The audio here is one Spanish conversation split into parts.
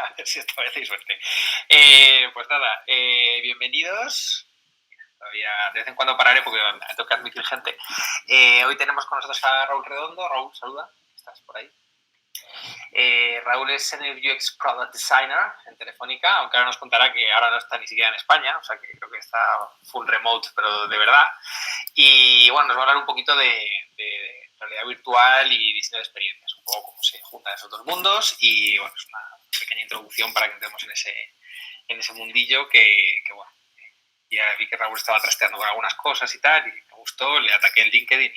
A ver si esta vez hay suerte. Pues nada, bienvenidos. Todavía de vez en cuando pararé porque me toca admitir gente. Hoy tenemos con nosotros a Raúl Redondo. Raúl, saluda. ¿Estás por ahí? Raúl es Senior UX Product Designer en Telefónica, aunque ahora nos contará que ahora no está ni siquiera en España, o sea que creo que está full remote, pero de verdad. Y bueno, nos va a hablar un poquito de realidad virtual y diseño de experiencias, un poco cómo se juntan esos dos mundos y bueno, es una pequeña introducción para que entremos en ese mundillo que bueno, ya vi que Raúl estaba trasteando con algunas cosas y tal, y me gustó, le ataqué el LinkedIn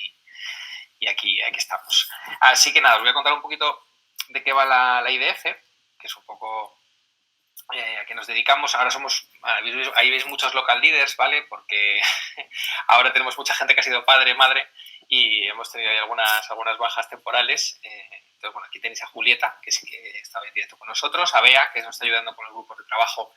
y aquí estamos. Así que nada, os voy a contar un poquito de qué va la IDF, que es un poco a qué nos dedicamos. Ahora somos, ahí veis muchos local leaders, ¿vale? Porque ahora tenemos mucha gente que ha sido padre, madre, y hemos tenido ahí algunas bajas temporales. Entonces, bueno, aquí tenéis a Julieta, que sí que estaba en directo con nosotros, a Bea, que nos está ayudando con los grupos de trabajo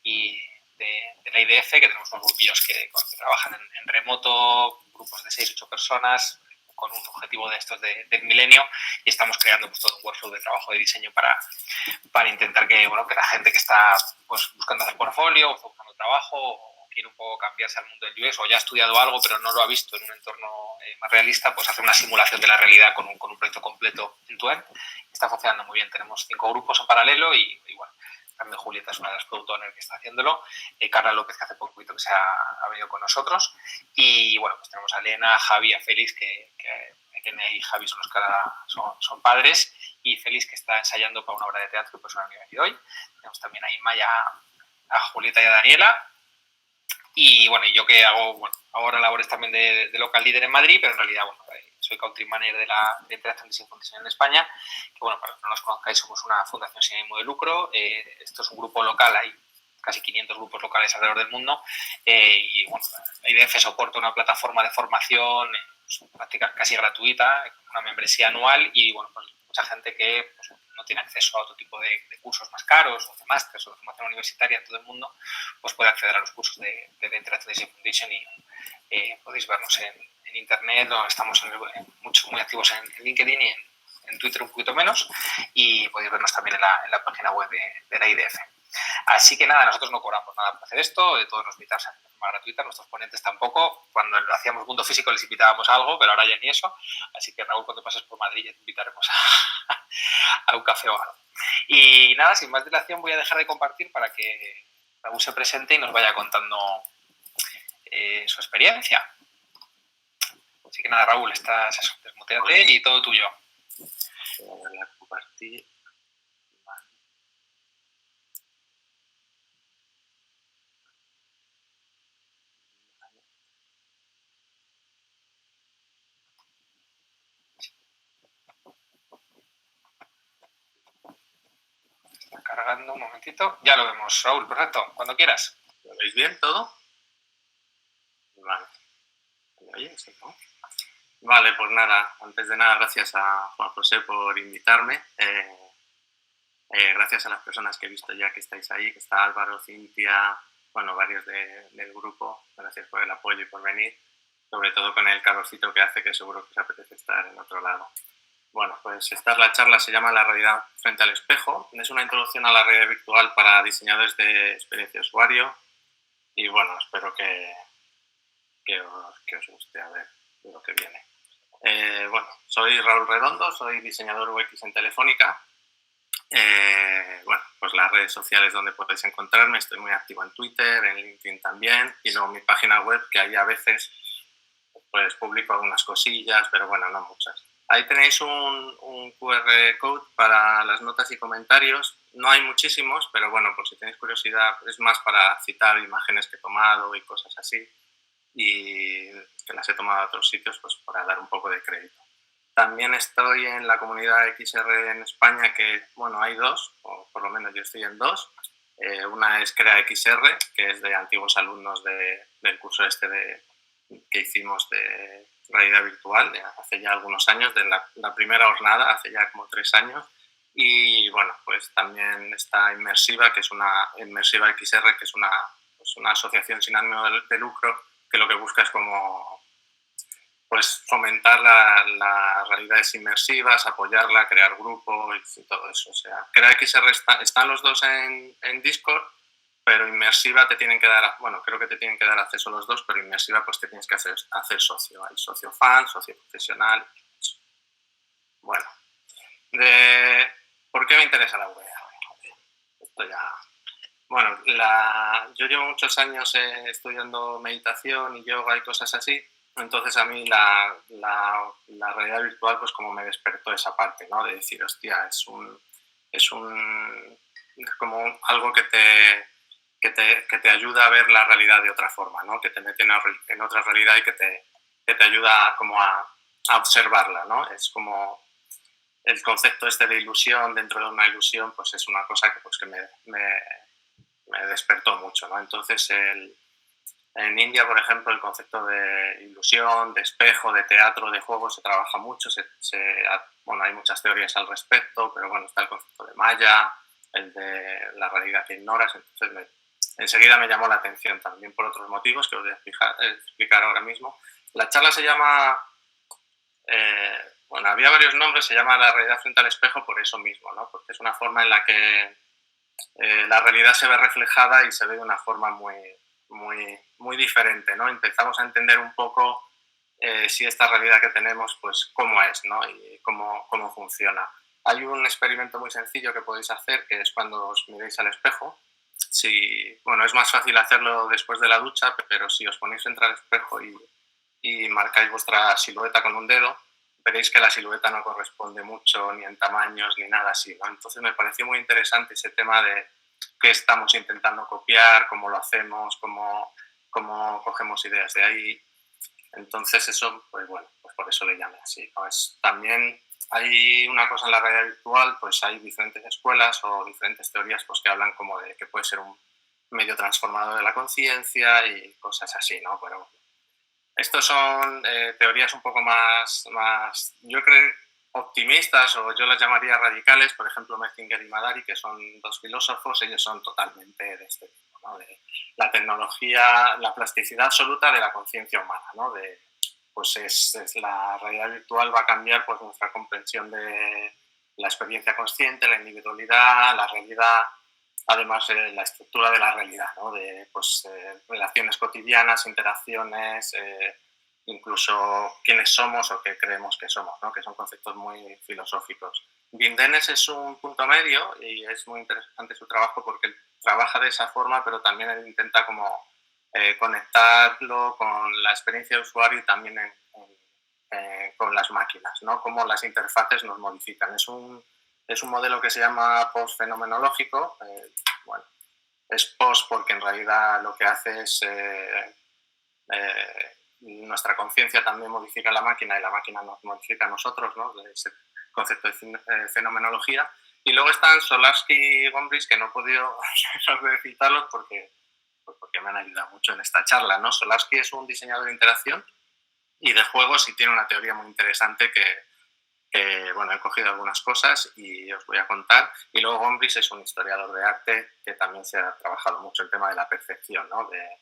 y de la IDF, que tenemos unos grupillos que trabajan en remoto, grupos de 6-8 personas, con un objetivo de estos del milenio, y estamos creando pues, todo un workflow de trabajo de diseño para intentar que, bueno, que la gente que está pues, buscando hacer portfolio o está buscando trabajo o quiere un poco cambiarse al mundo del UX o ya ha estudiado algo pero no lo ha visto en un entorno más realista, pues hacer una simulación de la realidad con un proyecto completo end-to-end. Está funcionando muy bien. Tenemos 5 grupos en paralelo y bueno, también Julieta es una de las product owners que está haciéndolo. Carla López, que hace poquito que ha venido con nosotros. Y bueno, pues tenemos a Elena, a Javi, a Félix, que Elena y Javi son los que son padres, y Félix, que está ensayando para una obra de teatro, pues una amiga de hoy. Tenemos también a Inma, a Julieta y a Daniela. Y bueno, yo que hago ahora labores también de local líder en Madrid, pero en realidad, bueno, soy country manager de Interacción Design Foundation en España, que bueno, para los que no nos conozcáis, somos una fundación sin ánimo de lucro. Esto es un grupo local, hay casi 500 grupos locales alrededor del mundo, y bueno, la IDF soporta una plataforma de formación casi gratuita, una membresía anual, y bueno, pues mucha gente que pues, no tiene acceso a otro tipo de cursos más caros, o de másteres, o de formación universitaria en todo el mundo, pues puede acceder a los cursos de Interactive Design Foundation y podéis vernos en internet, estamos muy activos en LinkedIn y en Twitter un poquito menos, y podéis vernos también en la página web de la IDF. Así que nada, nosotros no cobramos nada por hacer esto, de todos los meetups de forma gratuita, nuestros ponentes tampoco. Cuando lo hacíamos mundo físico les invitábamos a algo, pero ahora ya ni eso. Así que Raúl, cuando pases por Madrid ya te invitaremos a un café o algo. Y nada, sin más dilación voy a dejar de compartir para que Raúl se presente y nos vaya contando su experiencia. Así que nada, Raúl, estás eso, desmuteate y todo tuyo. Voy a darle a compartir. Está cargando un momentito. Ya lo vemos, Raúl, perfecto. Cuando quieras. ¿Lo veis bien todo? Vale. ¿Me oyes? ¿No? Vale, pues nada, antes de nada, gracias a Juan José por invitarme. Gracias a las personas que he visto ya que estáis ahí, que está Álvaro, Cintia, bueno, varios del grupo. Gracias por el apoyo y por venir. Sobre todo con el calorcito que hace, que seguro que os apetece estar en otro lado. Bueno, pues la charla se llama La realidad frente al espejo. Es una introducción a la realidad virtual para diseñadores de experiencia de usuario. Y bueno, espero que os guste a ver lo que viene. Bueno, soy Raúl Redondo, soy diseñador UX en Telefónica. Bueno, pues las redes sociales donde podéis encontrarme, estoy muy activo en Twitter, en LinkedIn también, y luego mi página web, que ahí a veces pues publico algunas cosillas, pero bueno, no muchas. Ahí tenéis un QR code para las notas y comentarios. No hay muchísimos, pero bueno, por si tenéis curiosidad, es más para citar imágenes que he tomado y cosas así, y que las he tomado a otros sitios, pues para dar un poco de crédito. También estoy en la comunidad XR en España, que, bueno, hay dos, o por lo menos yo estoy en dos. Una es Crea XR, que es de antiguos alumnos del curso que hicimos de realidad virtual, hace ya algunos años, de la primera jornada, hace ya como 3 años. Y bueno, pues también está Inmersiva, que es Inmersiva XR, que es una asociación sin ánimo de lucro, que lo que busca es como pues fomentar las realidades inmersivas, apoyarla, crear grupos y todo eso. O sea, CreaXR están los dos en Discord, pero inmersiva te tienen que dar, bueno, creo que te tienen que dar acceso los dos, pero inmersiva pues te tienes que hacer socio. Hay socio fan, socio profesional. Bueno, ¿por qué me interesa la VR? Esto ya... Bueno, yo llevo muchos años estudiando meditación y yoga y cosas así, entonces a mí la realidad virtual pues como me despertó esa parte, ¿no? De decir, hostia, es como algo que te ayuda a ver la realidad de otra forma, ¿no? Que te mete en otra realidad y que te ayuda como a observarla, ¿no? Es como el concepto este de ilusión dentro de una ilusión, pues es una cosa que me despertó mucho, ¿no? Entonces, en India, por ejemplo, el concepto de ilusión, de espejo, de teatro, de juego se trabaja mucho, bueno, hay muchas teorías al respecto, pero bueno, está el concepto de Maya, el de la realidad que ignoras, entonces enseguida me llamó la atención también por otros motivos que os voy a explicar ahora mismo. La charla se llama, bueno, había varios nombres, se llama la realidad frente al espejo por eso mismo, ¿no? Porque es una forma en la que la realidad se ve reflejada y se ve de una forma muy diferente, ¿no? Empezamos a entender un poco si esta realidad que tenemos, pues cómo es, ¿no? Y cómo funciona. Hay un experimento muy sencillo que podéis hacer, que es cuando os miréis al espejo. Bueno, es más fácil hacerlo después de la ducha, pero si os ponéis frente al espejo y marcáis vuestra silueta con un dedo, veréis que la silueta no corresponde mucho ni en tamaños ni nada así, ¿no? Entonces me pareció muy interesante ese tema de qué estamos intentando copiar, cómo lo hacemos, cómo cogemos ideas de ahí. Entonces eso, pues bueno, pues por eso le llamé así, ¿no? También hay una cosa en la realidad virtual, pues hay diferentes escuelas o diferentes teorías pues que hablan como de que puede ser un medio transformador de la conciencia y cosas así, ¿no? Pero estos son teorías un poco más, yo creo, optimistas, o yo las llamaría radicales. Por ejemplo, Metzinger y Madari, que son dos filósofos, ellos son totalmente de este tipo, ¿no? De la tecnología, la plasticidad absoluta de la conciencia humana, ¿no? Pues la realidad virtual va a cambiar pues nuestra comprensión de la experiencia consciente, la individualidad, la realidad, además la estructura de la realidad, ¿no? De pues, relaciones cotidianas, interacciones, incluso quiénes somos o qué creemos que somos, ¿no? Que son conceptos muy filosóficos. Vindenes es un punto medio y es muy interesante su trabajo porque él trabaja de esa forma, pero también él intenta como conectarlo con la experiencia de usuario y también con las máquinas, ¿no? Cómo las interfaces nos modifican. Es un modelo que se llama post-fenomenológico. Bueno, es post porque en realidad lo que hace es nuestra conciencia también modifica la máquina y la máquina nos modifica a nosotros, ¿no? Ese concepto de fenomenología. Y luego están Solarsky y Gombrich, que no he podido citarlos porque me han ayudado mucho en esta charla, ¿no? Solarsky es un diseñador de interacción y de juegos y tiene una teoría muy interesante que bueno, he cogido algunas cosas y os voy a contar. Y luego Gombrich es un historiador de arte que también se ha trabajado mucho el tema de la percepción, ¿no? De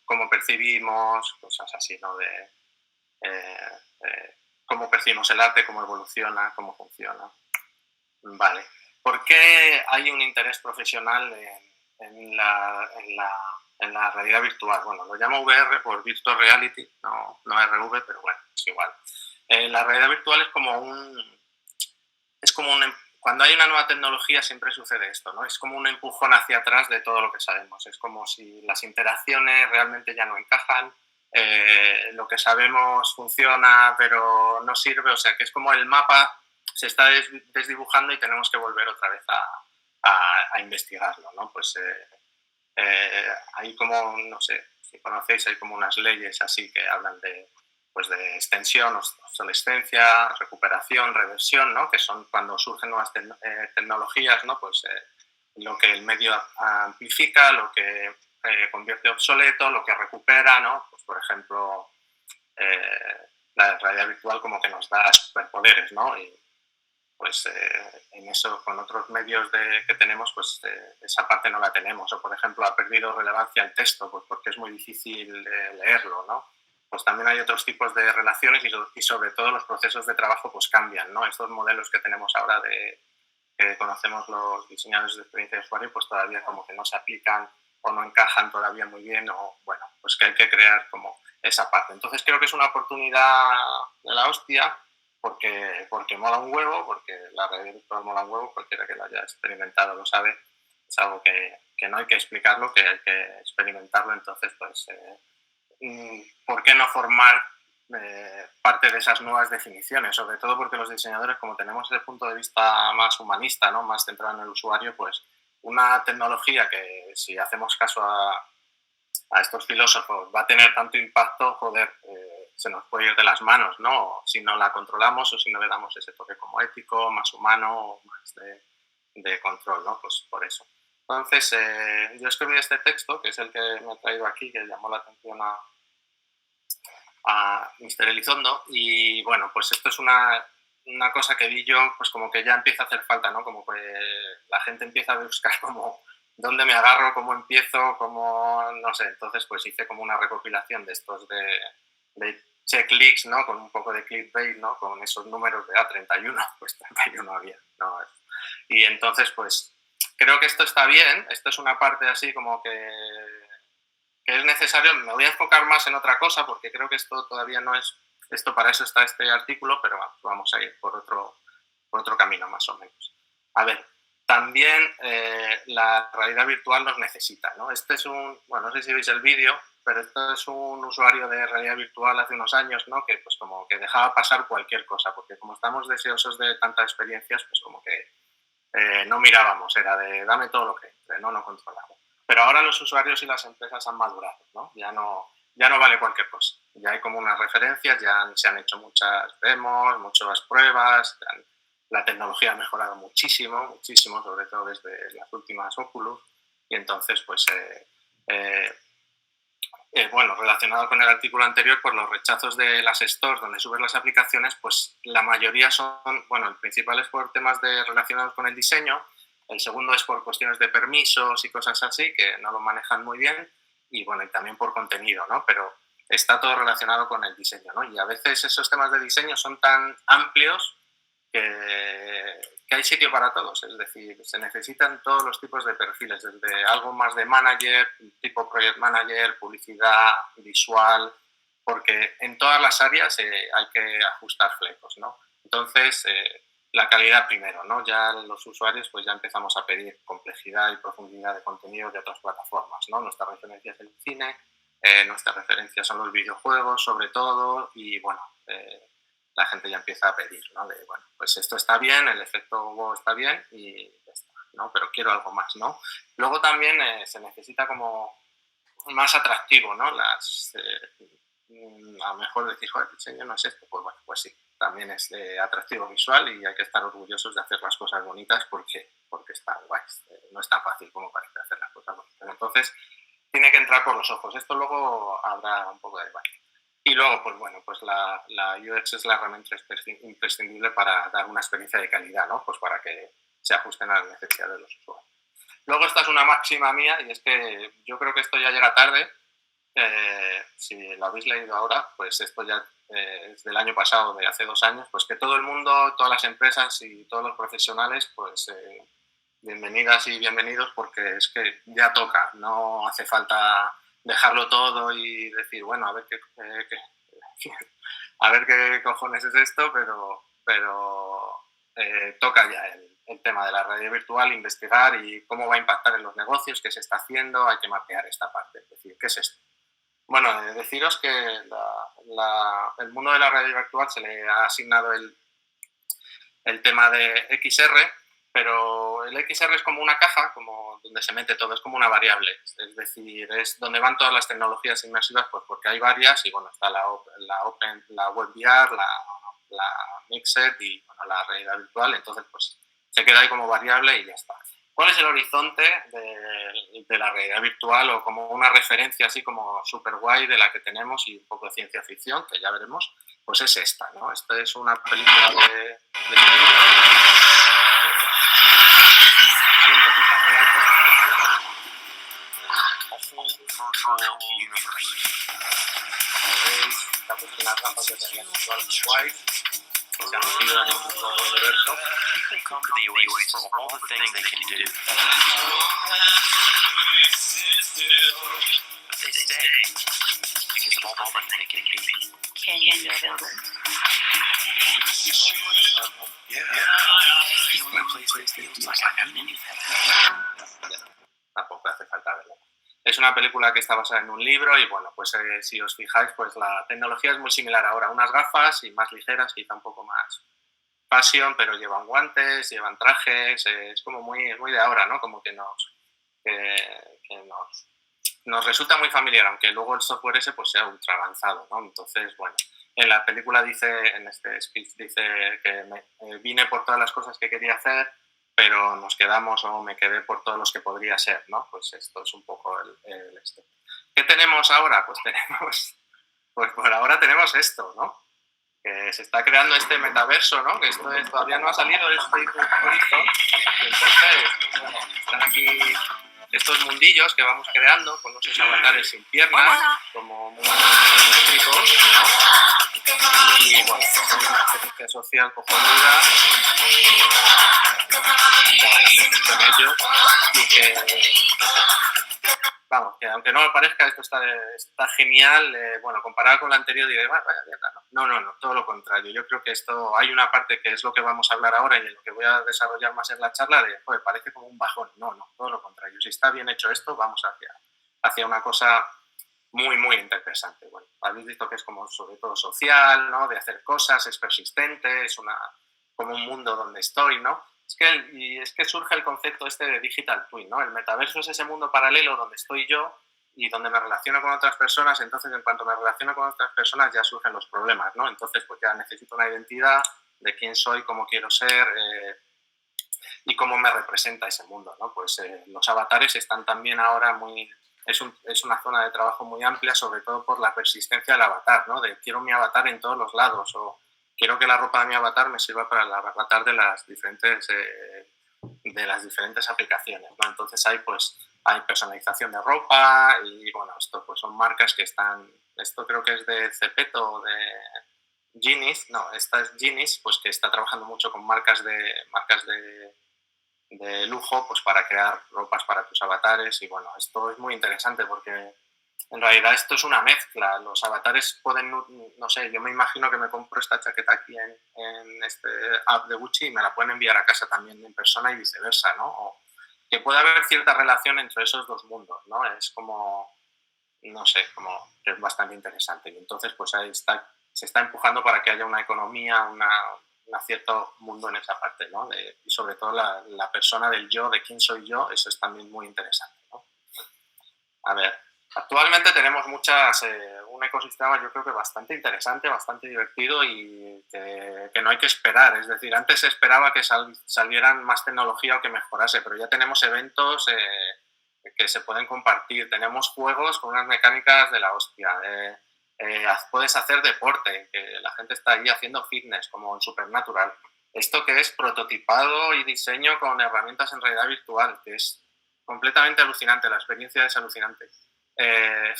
cómo percibimos, cosas así, ¿no? De cómo percibimos el arte, cómo evoluciona, cómo funciona. Vale. ¿Por qué hay un interés profesional en la realidad virtual? Bueno, lo llamo VR por Virtual Reality, no RV, pero bueno, es igual. La realidad virtual es como cuando hay una nueva tecnología siempre sucede esto, ¿no? Es como un empujón hacia atrás de todo lo que sabemos. Es como si las interacciones realmente ya no encajan, lo que sabemos funciona pero no sirve, o sea que es como el mapa se está desdibujando y tenemos que volver otra vez a investigarlo, ¿no? Pues hay como, no sé si conocéis, hay como unas leyes así que hablan de extensión, obsolescencia, recuperación, reversión, ¿no? Que son cuando surgen nuevas tecnologías, ¿no? Pues lo que el medio amplifica, lo que convierte obsoleto, lo que recupera, ¿no? Pues por ejemplo, la realidad virtual como que nos da superpoderes, ¿no? Y pues en eso, con otros medios que tenemos, pues esa parte no la tenemos. O por ejemplo, ha perdido relevancia el texto, pues porque es muy difícil leerlo, ¿no? pues también hay otros tipos de relaciones y sobre todo los procesos de trabajo pues cambian, ¿no? Estos modelos que tenemos ahora que conocemos los diseñadores de experiencia de usuario, pues todavía como que no se aplican o no encajan todavía muy bien, o bueno, pues que hay que crear como esa parte. Entonces creo que es una oportunidad de la hostia, porque mola un huevo, porque la realidad virtual mola un huevo, cualquiera que lo haya experimentado lo sabe, es algo que no hay que explicarlo, que hay que experimentarlo. Entonces, pues, ¿por qué no formar parte de esas nuevas definiciones? Sobre todo porque los diseñadores, como tenemos ese punto de vista más humanista, ¿no? Más centrado en el usuario, pues una tecnología que, si hacemos caso a estos filósofos, va a tener tanto impacto, joder, se nos puede ir de las manos, ¿no? Si no la controlamos o si no le damos ese toque como ético, más humano, más de control, ¿no? Pues por eso. Entonces, yo escribí este texto, que es el que me he traído aquí, que llamó la atención a Mr. Elizondo, y bueno, pues esto es una cosa que vi yo, pues como que ya empieza a hacer falta, ¿no? Como que la gente empieza a buscar como dónde me agarro, cómo empiezo, cómo, no sé. Entonces pues hice como una recopilación de estos de checklists, ¿no? Con un poco de clickbait, ¿no? Con esos números de 31, pues 31 había, ¿no? Y entonces pues creo que esto está bien, esto es una parte así como que es necesario. Me voy a enfocar más en otra cosa, porque creo que esto todavía no es, esto para eso está este artículo, pero vamos a ir por otro camino más o menos. A ver, también la realidad virtual nos necesita, ¿no? Este es bueno, no sé si veis el vídeo, pero esto es un usuario de realidad virtual hace unos años, ¿no? Que pues como que dejaba pasar cualquier cosa, porque como estamos deseosos de tantas experiencias, pues como que no mirábamos, era de dame todo lo que entre, no controlamos. Pero ahora los usuarios y las empresas han madurado, ¿no? Ya no vale cualquier cosa. Ya hay como unas referencias, ya se han hecho muchas demos, muchas pruebas, la tecnología ha mejorado muchísimo, muchísimo, sobre todo desde las últimas Oculus, y entonces, pues, bueno, relacionado con el artículo anterior, pues los rechazos de las stores donde subes las aplicaciones, pues la mayoría son, bueno, el principal es por temas relacionados con el diseño, el segundo es por cuestiones de permisos y cosas así, que no lo manejan muy bien, y bueno, y también por contenido, ¿no? Pero está todo relacionado con el diseño, ¿no? Y a veces esos temas de diseño son tan amplios que hay sitio para todos, es decir, se necesitan todos los tipos de perfiles, desde algo más de manager, tipo project manager, publicidad, visual, porque en todas las áreas hay que ajustar flecos, ¿no? Entonces, la calidad primero, ¿no? Ya los usuarios pues ya empezamos a pedir complejidad y profundidad de contenido de otras plataformas, ¿no? Nuestra referencia es el cine, nuestras referencias son los videojuegos sobre todo, y bueno, la gente ya empieza a pedir, ¿no? De, bueno, pues esto está bien, el efecto wow está bien y ya está, ¿no? Pero quiero algo más, ¿no? Luego también se necesita como más atractivo, ¿no? A lo mejor decir, joder, el diseño no es esto, pues bueno, pues sí, también es atractivo visual y hay que estar orgullosos de hacer las cosas bonitas porque están guays. No es tan fácil como parece hacer las cosas bonitas. Entonces, tiene que entrar por los ojos. Esto luego habrá un poco de debate. Y luego, pues bueno, pues la UX es la herramienta imprescindible para dar una experiencia de calidad, ¿no? Pues para que se ajusten a las necesidades de los usuarios. Luego esta es una máxima mía, y es que yo creo que esto ya llega tarde. Si lo habéis leído ahora, pues esto ya es del año pasado, de hace 2 años, pues que todo el mundo, todas las empresas y todos los profesionales, pues bienvenidas y bienvenidos, porque es que ya toca, no hace falta dejarlo todo y decir, bueno, a ver qué cojones es esto, pero toca ya el tema de la realidad virtual, investigar y cómo va a impactar en los negocios, qué se está haciendo, hay que mapear esta parte, es decir, ¿qué es esto? Bueno, deciros que el mundo de la realidad virtual se le ha asignado el tema de XR, pero el XR es como una caja, como donde se mete todo, es como una variable, es decir, es donde van todas las tecnologías inmersivas, pues porque hay varias, y bueno, está la WebVR, la Mixed y bueno, la realidad virtual, entonces pues se queda ahí como variable y ya está. ¿Cuál es el horizonte de la realidad virtual, o como una referencia así como súper guay de la que tenemos y un poco de ciencia ficción, que ya veremos? Pues es esta, ¿no? Esta es una película de siento que está muy alto. Así, como veis, all the things they can do. But they stay because of all the things they can be. Can you feel them? Feeling a place that feels like I mean anything. Tampoco hace falta verlo. Es una película que está basada en un libro y bueno, pues si os fijáis, pues la tecnología es muy similar ahora. Unas gafas y más ligeras, quizá un poco más fashion, pero llevan guantes, llevan trajes, es como muy de ahora, ¿no? Como que nos resulta muy familiar, aunque luego el software ese pues sea ultra avanzado, ¿no? Entonces, bueno, en la película en este speech dice que vine por todas las cosas que quería hacer, pero nos quedamos o me quedé por todos los que podría ser, ¿no? Pues esto es un poco el esto. ¿Qué tenemos ahora? Pues por ahora tenemos esto, ¿no? Que se está creando este metaverso, ¿no? Que esto todavía no ha salido, es Facebook Horizon. Entonces, bueno, están aquí estos mundillos que vamos creando con unos avatares sin piernas, como muy simétricos, ¿no? Y bueno, es una experiencia social cojonuda con ellos y que, vamos, que aunque no me parezca, esto está genial. Bueno, comparado con la anterior diré, vaya mierda, ¿no? No, todo lo contrario. Yo creo que esto, hay una parte que es lo que vamos a hablar ahora y en lo que voy a desarrollar más en la charla de, joder, parece como un bajón. No, todo lo contrario. Si está bien hecho esto, vamos hacia una cosa muy, muy interesante. Bueno, habéis visto que es como sobre todo social, ¿no? De hacer cosas, es persistente, es como un mundo donde estoy, ¿no? Es que surge el concepto este de digital twin, ¿no? El metaverso es ese mundo paralelo donde estoy yo y donde me relaciono con otras personas. Entonces, en cuanto me relaciono con otras personas, ya surgen los problemas, ¿no? Entonces, pues ya necesito una identidad de quién soy, cómo quiero ser y cómo me representa ese mundo, ¿no? Pues los avatares están también ahora es una zona de trabajo muy amplia, sobre todo por la persistencia del avatar, ¿no? De quiero mi avatar en todos los lados o quiero que la ropa de mi avatar me sirva para el avatar de las diferentes aplicaciones, ¿no? Entonces hay personalización de ropa y bueno, esto pues son marcas que esto creo que es de Zepeto o de Genius, esta es Genius, pues que está trabajando mucho con marcas de lujo, pues para crear ropas para tus avatares y bueno, esto es muy interesante porque en realidad esto es una mezcla. Los avatares pueden, no sé, yo me imagino que me compro esta chaqueta aquí en este app de Gucci y me la pueden enviar a casa también en persona y viceversa, ¿no? O que puede haber cierta relación entre esos dos mundos, ¿no? Es como, no sé, como que es bastante interesante. Y entonces, pues ahí se está empujando para que haya una economía, un cierto mundo en esa parte, ¿no? Y sobre todo la persona del yo, de quién soy yo, eso es también muy interesante, ¿no? A ver, actualmente tenemos un ecosistema yo creo que bastante interesante, bastante divertido y que no hay que esperar. Es decir, antes se esperaba que salieran más tecnología o que mejorase, pero ya tenemos eventos que se pueden compartir. Tenemos juegos con unas mecánicas de la hostia. Puedes hacer deporte, que la gente está ahí haciendo fitness, como en Supernatural. Esto que es prototipado y diseño con herramientas en realidad virtual, que es completamente alucinante, la experiencia es alucinante.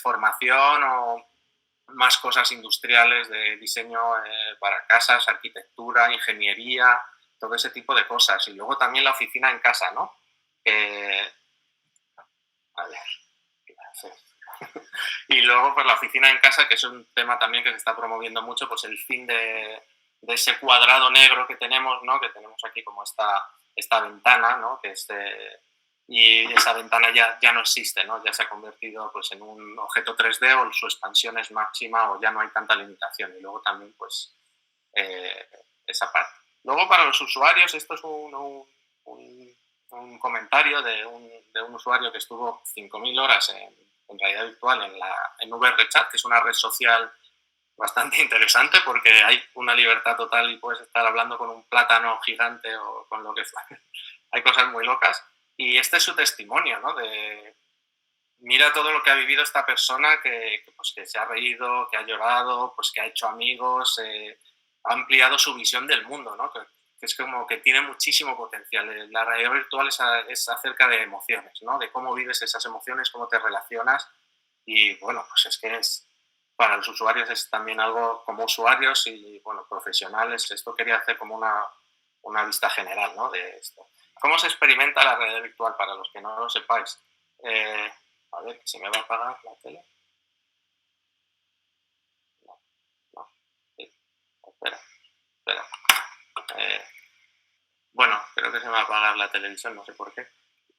Formación o más cosas industriales de diseño para casas, arquitectura, ingeniería, todo ese tipo de cosas. Y luego también la oficina en casa, ¿no? A ver, ¿qué hacer? Y luego pues la oficina en casa, que es un tema también que se está promoviendo mucho, pues el fin de ese cuadrado negro que tenemos, ¿no? Que tenemos aquí como esta ventana, ¿no? Y esa ventana ya no existe, ¿no? Ya se ha convertido pues, en un objeto 3D o su expansión es máxima o ya no hay tanta limitación. Y luego también pues esa parte. Luego para los usuarios, esto es un comentario de un usuario que estuvo 5.000 horas en realidad virtual en VRChat, que es una red social bastante interesante porque hay una libertad total y puedes estar hablando con un plátano gigante o con lo que sea. Hay cosas muy locas. Y este es su testimonio, ¿no? Mira todo lo que ha vivido esta persona que se ha reído, que ha llorado, pues que ha hecho amigos, ha ampliado su visión del mundo, ¿no? Que es como que tiene muchísimo potencial. La realidad virtual es acerca de emociones, ¿no? De cómo vives esas emociones, cómo te relacionas y, bueno, pues es que para los usuarios es también algo como usuarios y, bueno, profesionales. Esto quería hacer como una vista general, ¿no? De esto. ¿Cómo se experimenta la realidad virtual para los que no lo sepáis? A ver, ¿se me va a apagar la tele? No. Sí. Espera. Bueno, creo que se me va a apagar la televisión, no sé por qué,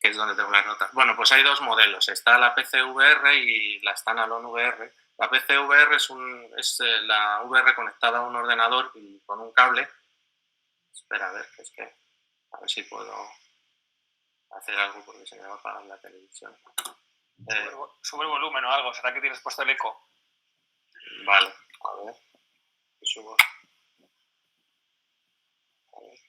que es donde tengo las notas. Bueno, pues hay dos modelos. Está la PCVR y la Standalone VR. La PCVR es la VR conectada a un ordenador y con un cable. Espera, a ver, a ver si puedo hacer algo porque se me va a apagar la televisión. Sube el volumen o algo, ¿será que tienes puesto el eco? Vale, a ver, subo. A ver.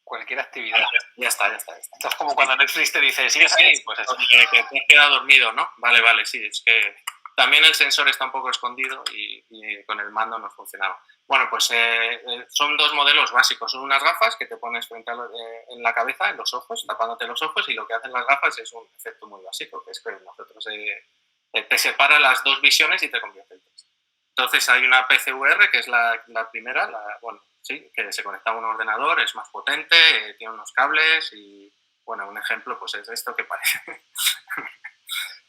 Cualquier actividad. Ya está. Esto es como cuando Netflix te dice, ¿sigues ahí? Pues eso. Que te has quedado dormido, ¿no? Vale, sí, es que también el sensor está un poco escondido y con el mando no funcionaba. Bueno, pues son dos modelos básicos. Son unas gafas que te pones frente en la cabeza, en los ojos, tapándote los ojos, y lo que hacen las gafas es un efecto muy básico, que es que nosotros te separa las dos visiones y te convierte en tres. Entonces hay una PCVR, que es la primera, sí, que se conecta a un ordenador, es más potente, tiene unos cables y, bueno, un ejemplo pues es esto que parece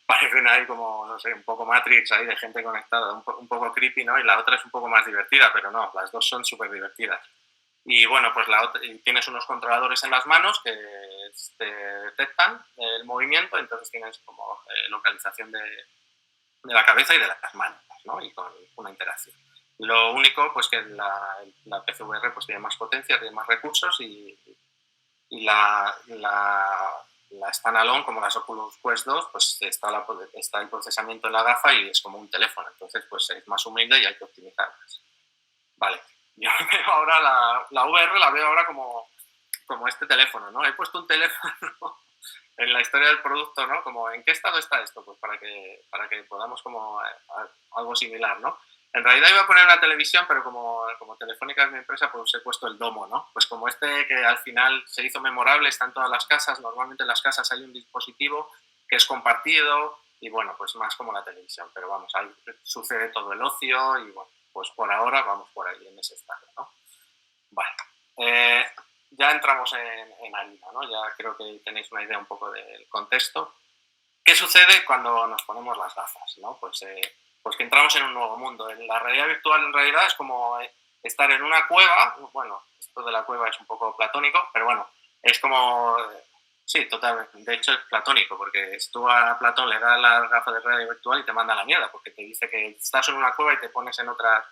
parecen ahí como, no sé, un poco Matrix ahí de gente conectada, un poco creepy, ¿no? Y la otra es un poco más divertida, pero no, las dos son súper divertidas. Y bueno, pues tienes unos controladores en las manos que te detectan el movimiento, entonces tienes como localización de la cabeza y de las manos, ¿no? Y con una interacción. Lo único, pues que la PCVR pues, tiene más potencia, tiene más recursos y la Standalone, como las Oculus Quest 2, pues está el procesamiento en la gafa y es como un teléfono. Entonces, pues es más humilde y hay que optimizarlas. Vale. Yo veo ahora la VR, la veo ahora como este teléfono, ¿no? He puesto un teléfono en la historia del producto, ¿no? Como, ¿en qué estado está esto? Pues para que podamos como algo similar, ¿no? En realidad iba a poner una televisión, pero como Telefónica es mi empresa, pues he puesto el domo, ¿no? Pues como que al final se hizo memorable, está en todas las casas, normalmente en las casas hay un dispositivo que es compartido y, bueno, pues más como la televisión, pero vamos, ahí sucede todo el ocio y, bueno, pues por ahora vamos por ahí en ese estado, ¿no? Vale. Ya entramos en harina, ¿no? Ya creo que tenéis una idea un poco del contexto. ¿Qué sucede cuando nos ponemos las gafas, ¿no? Pues que entramos en un nuevo mundo. La realidad virtual en realidad es como estar en una cueva. Bueno, esto de la cueva es un poco platónico, pero bueno, es como... Sí, totalmente. De hecho es platónico, porque tú a Platón le das las gafas de realidad virtual y te manda a la mierda, porque te dice que estás en una cueva y te pones en otra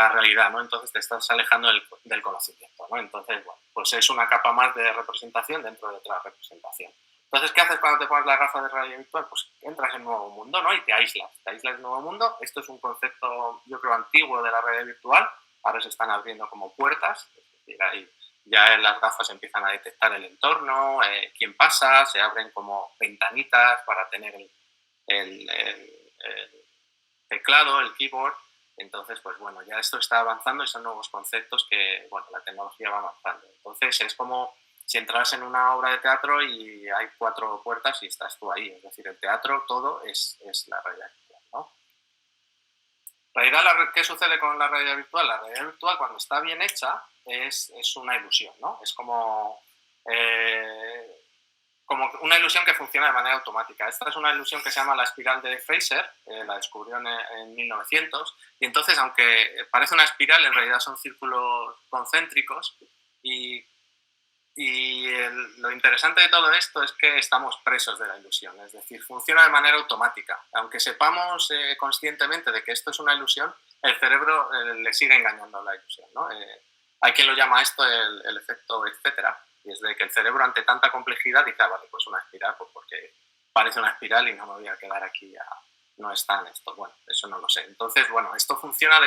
realidad, ¿no? Entonces te estás alejando del conocimiento, ¿no? Entonces, bueno, pues es una capa más de representación dentro de otra representación. Entonces, ¿qué haces cuando te pones la gafa de realidad virtual? Pues entras en un nuevo mundo, ¿no? Y te aíslas en un nuevo mundo. Esto es un concepto, yo creo, antiguo de la realidad virtual. Ahora se están abriendo como puertas, es decir, ahí ya las gafas empiezan a detectar el entorno, quién pasa, se abren como ventanitas para tener el teclado, el keyboard. Entonces, pues bueno, ya esto está avanzando y son nuevos conceptos que, bueno, la tecnología va avanzando. Entonces, es como si entras en una obra de teatro y hay 4 puertas y estás tú ahí. Es decir, el teatro, todo es la realidad virtual, ¿no? ¿Qué sucede con la realidad virtual? La realidad virtual, cuando está bien hecha, es una ilusión, ¿no? Es como una ilusión que funciona de manera automática. Esta es una ilusión que se llama la espiral de Fraser, la descubrió en 1900, y entonces, aunque parece una espiral, en realidad son círculos concéntricos, y lo interesante de todo esto es que estamos presos de la ilusión, es decir, funciona de manera automática. Aunque sepamos conscientemente de que esto es una ilusión, el cerebro le sigue engañando a la ilusión, ¿no? Hay quien lo llama esto el efecto etcétera, y es de que el cerebro ante tanta complejidad dice, vale, pues una espiral, pues porque parece una espiral y no me voy a quedar aquí, no está en esto. Bueno, eso no lo sé. Entonces, bueno, esto funciona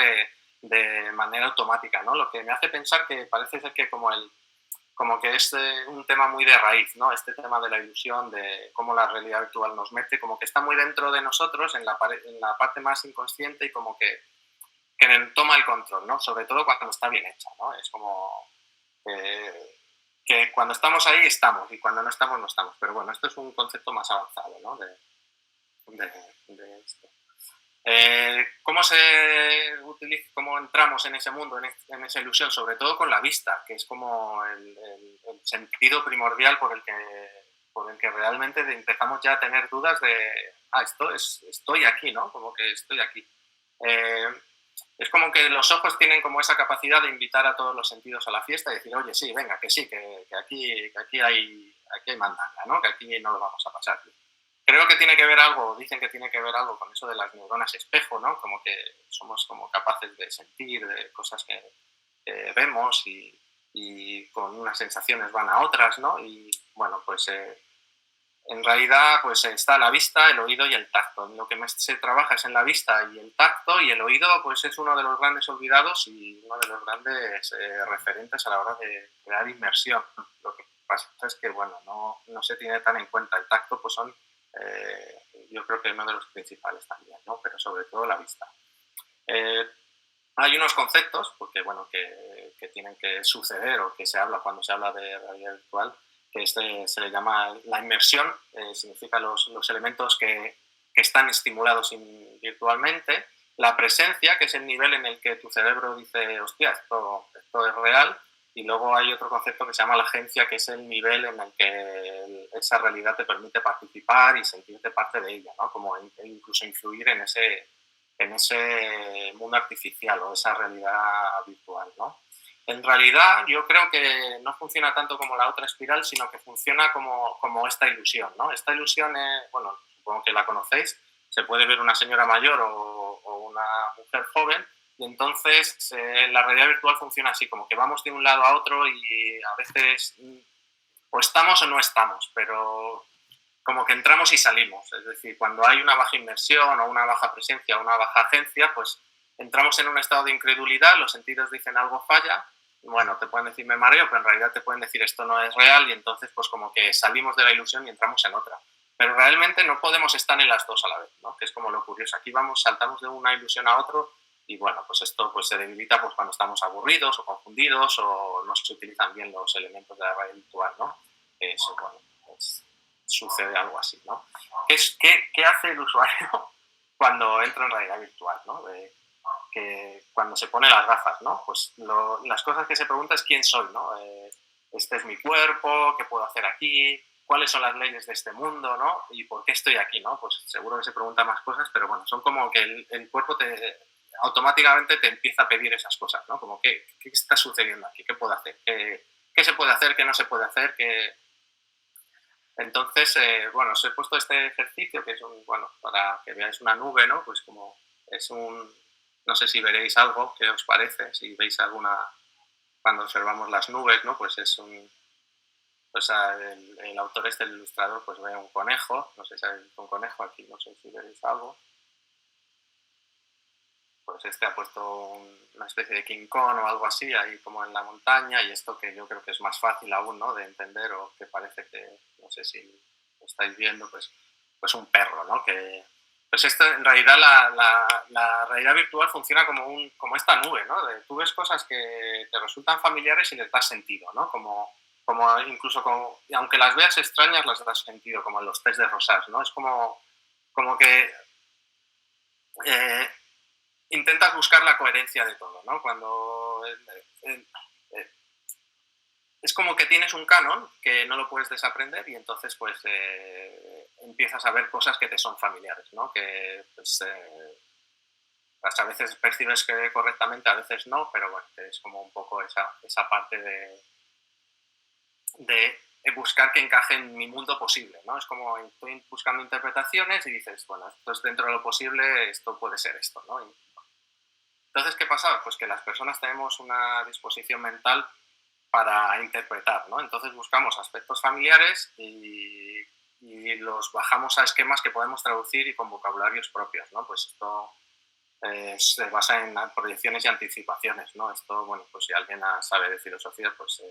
de manera automática, ¿no? Lo que me hace pensar que parece ser que como que es un tema muy de raíz, ¿no? Este tema de la ilusión, de cómo la realidad virtual nos mete, como que está muy dentro de nosotros, en la parte más inconsciente y como que toma el control, ¿no? Sobre todo cuando está bien hecha, ¿no? Es como que cuando estamos ahí estamos y cuando no estamos no estamos. Pero bueno, esto es un concepto más avanzado, ¿no? De esto. ¿Cómo entramos en ese mundo, en esa ilusión? Sobre todo con la vista, que es como el sentido primordial por el que realmente empezamos ya a tener dudas de, estoy aquí, ¿no? Como que estoy aquí. Es como que los ojos tienen como esa capacidad de invitar a todos los sentidos a la fiesta y decir, oye, sí, venga, que sí, que aquí hay mandanga, ¿no? Que aquí no lo vamos a pasar. Creo que tiene que ver algo, dicen que tiene que ver algo con eso de las neuronas espejo, ¿no? Como que somos como capaces de sentir de cosas que vemos y con unas sensaciones van a otras, ¿no? Y bueno, pues en realidad pues está la vista, el oído y el tacto. Lo que más se trabaja es en la vista y el tacto, y el oído pues es uno de los grandes olvidados y uno de los grandes referentes a la hora de crear inmersión. Lo que pasa es que bueno, no se tiene tan en cuenta. El tacto pues son, yo creo que uno de los principales también, ¿no? Pero sobre todo la vista. Hay unos conceptos, porque bueno, que tienen que suceder o que se habla cuando se habla de realidad virtual, que se le llama la inmersión, significa los elementos que están estimulados virtualmente, la presencia, que es el nivel en el que tu cerebro dice, hostia, esto es real, y luego hay otro concepto que se llama la agencia, que es el nivel en el que esa realidad te permite participar y sentirte parte de ella, ¿no? Como incluso influir en ese mundo artificial o esa realidad virtual, ¿no? En realidad, yo creo que no funciona tanto como la otra espiral, sino que funciona como esta ilusión, ¿no? Esta ilusión, bueno, supongo que la conocéis, se puede ver una señora mayor o una mujer joven, y entonces la realidad virtual funciona así, como que vamos de un lado a otro y a veces o estamos o no estamos, pero como que entramos y salimos. Es decir, cuando hay una baja inmersión o una baja presencia o una baja agencia, pues entramos en un estado de incredulidad, los sentidos dicen algo falla, bueno, te pueden decir me mareo, pero en realidad te pueden decir esto no es real, y entonces pues como que salimos de la ilusión y entramos en otra. Pero realmente no podemos estar en las dos a la vez, ¿no? Que es como lo curioso. Aquí saltamos de una ilusión a otro y bueno, pues esto pues se debilita pues cuando estamos aburridos o confundidos o no se utilizan bien los elementos de la realidad virtual, ¿no? Eso, bueno, pues sucede algo así, ¿no? ¿Qué hace el usuario cuando entra en realidad virtual, ¿no? Que cuando se pone las gafas, ¿no? Pues las cosas que se pregunta es quién soy, ¿no? Este es mi cuerpo, ¿qué puedo hacer aquí? ¿Cuáles son las leyes de este mundo, ¿no? ¿Y por qué estoy aquí, ¿no? Pues seguro que se pregunta más cosas, pero bueno, son como que el cuerpo automáticamente te empieza a pedir esas cosas, ¿no? Como ¿qué está sucediendo aquí? ¿Qué puedo hacer? ¿Qué se puede hacer? ¿Qué no se puede hacer? Entonces, bueno, os he puesto este ejercicio que es para que veáis una nube, ¿no? Pues como es no sé si veréis algo, ¿qué os parece? Si veis cuando observamos las nubes, ¿no? Pues pues el autor el ilustrador, pues ve un conejo, no sé si hay un conejo aquí, no sé si veréis algo. Pues ha puesto una especie de King Kong o algo así, ahí como en la montaña, y esto que yo creo que es más fácil aún, ¿no? De entender, o que parece que, no sé si lo estáis viendo, pues un perro, ¿no? Pues esto, en realidad, la realidad virtual funciona como esta nube, ¿no? Tú ves cosas que te resultan familiares y les das sentido, ¿no? Incluso aunque las veas extrañas, las das sentido, como en los test de Rosas, ¿no? Es como que intentas buscar la coherencia de todo, ¿no? Es como que tienes un canon que no lo puedes desaprender, y entonces pues empiezas a ver cosas que te son familiares, ¿no? Que pues, a veces percibes que correctamente, a veces no, pero bueno, es como un poco esa parte de buscar que encaje en mi mundo posible, ¿no? Es como estoy buscando interpretaciones y dices, bueno, esto es dentro de lo posible, esto puede ser esto, ¿no? Entonces, ¿qué pasa? Pues que las personas tenemos una disposición mental para interpretar, ¿no? Entonces buscamos aspectos familiares y los bajamos a esquemas que podemos traducir y con vocabularios propios, ¿no? Pues esto se basa en proyecciones y anticipaciones, ¿no? Esto, bueno, pues si alguien sabe de filosofía, pues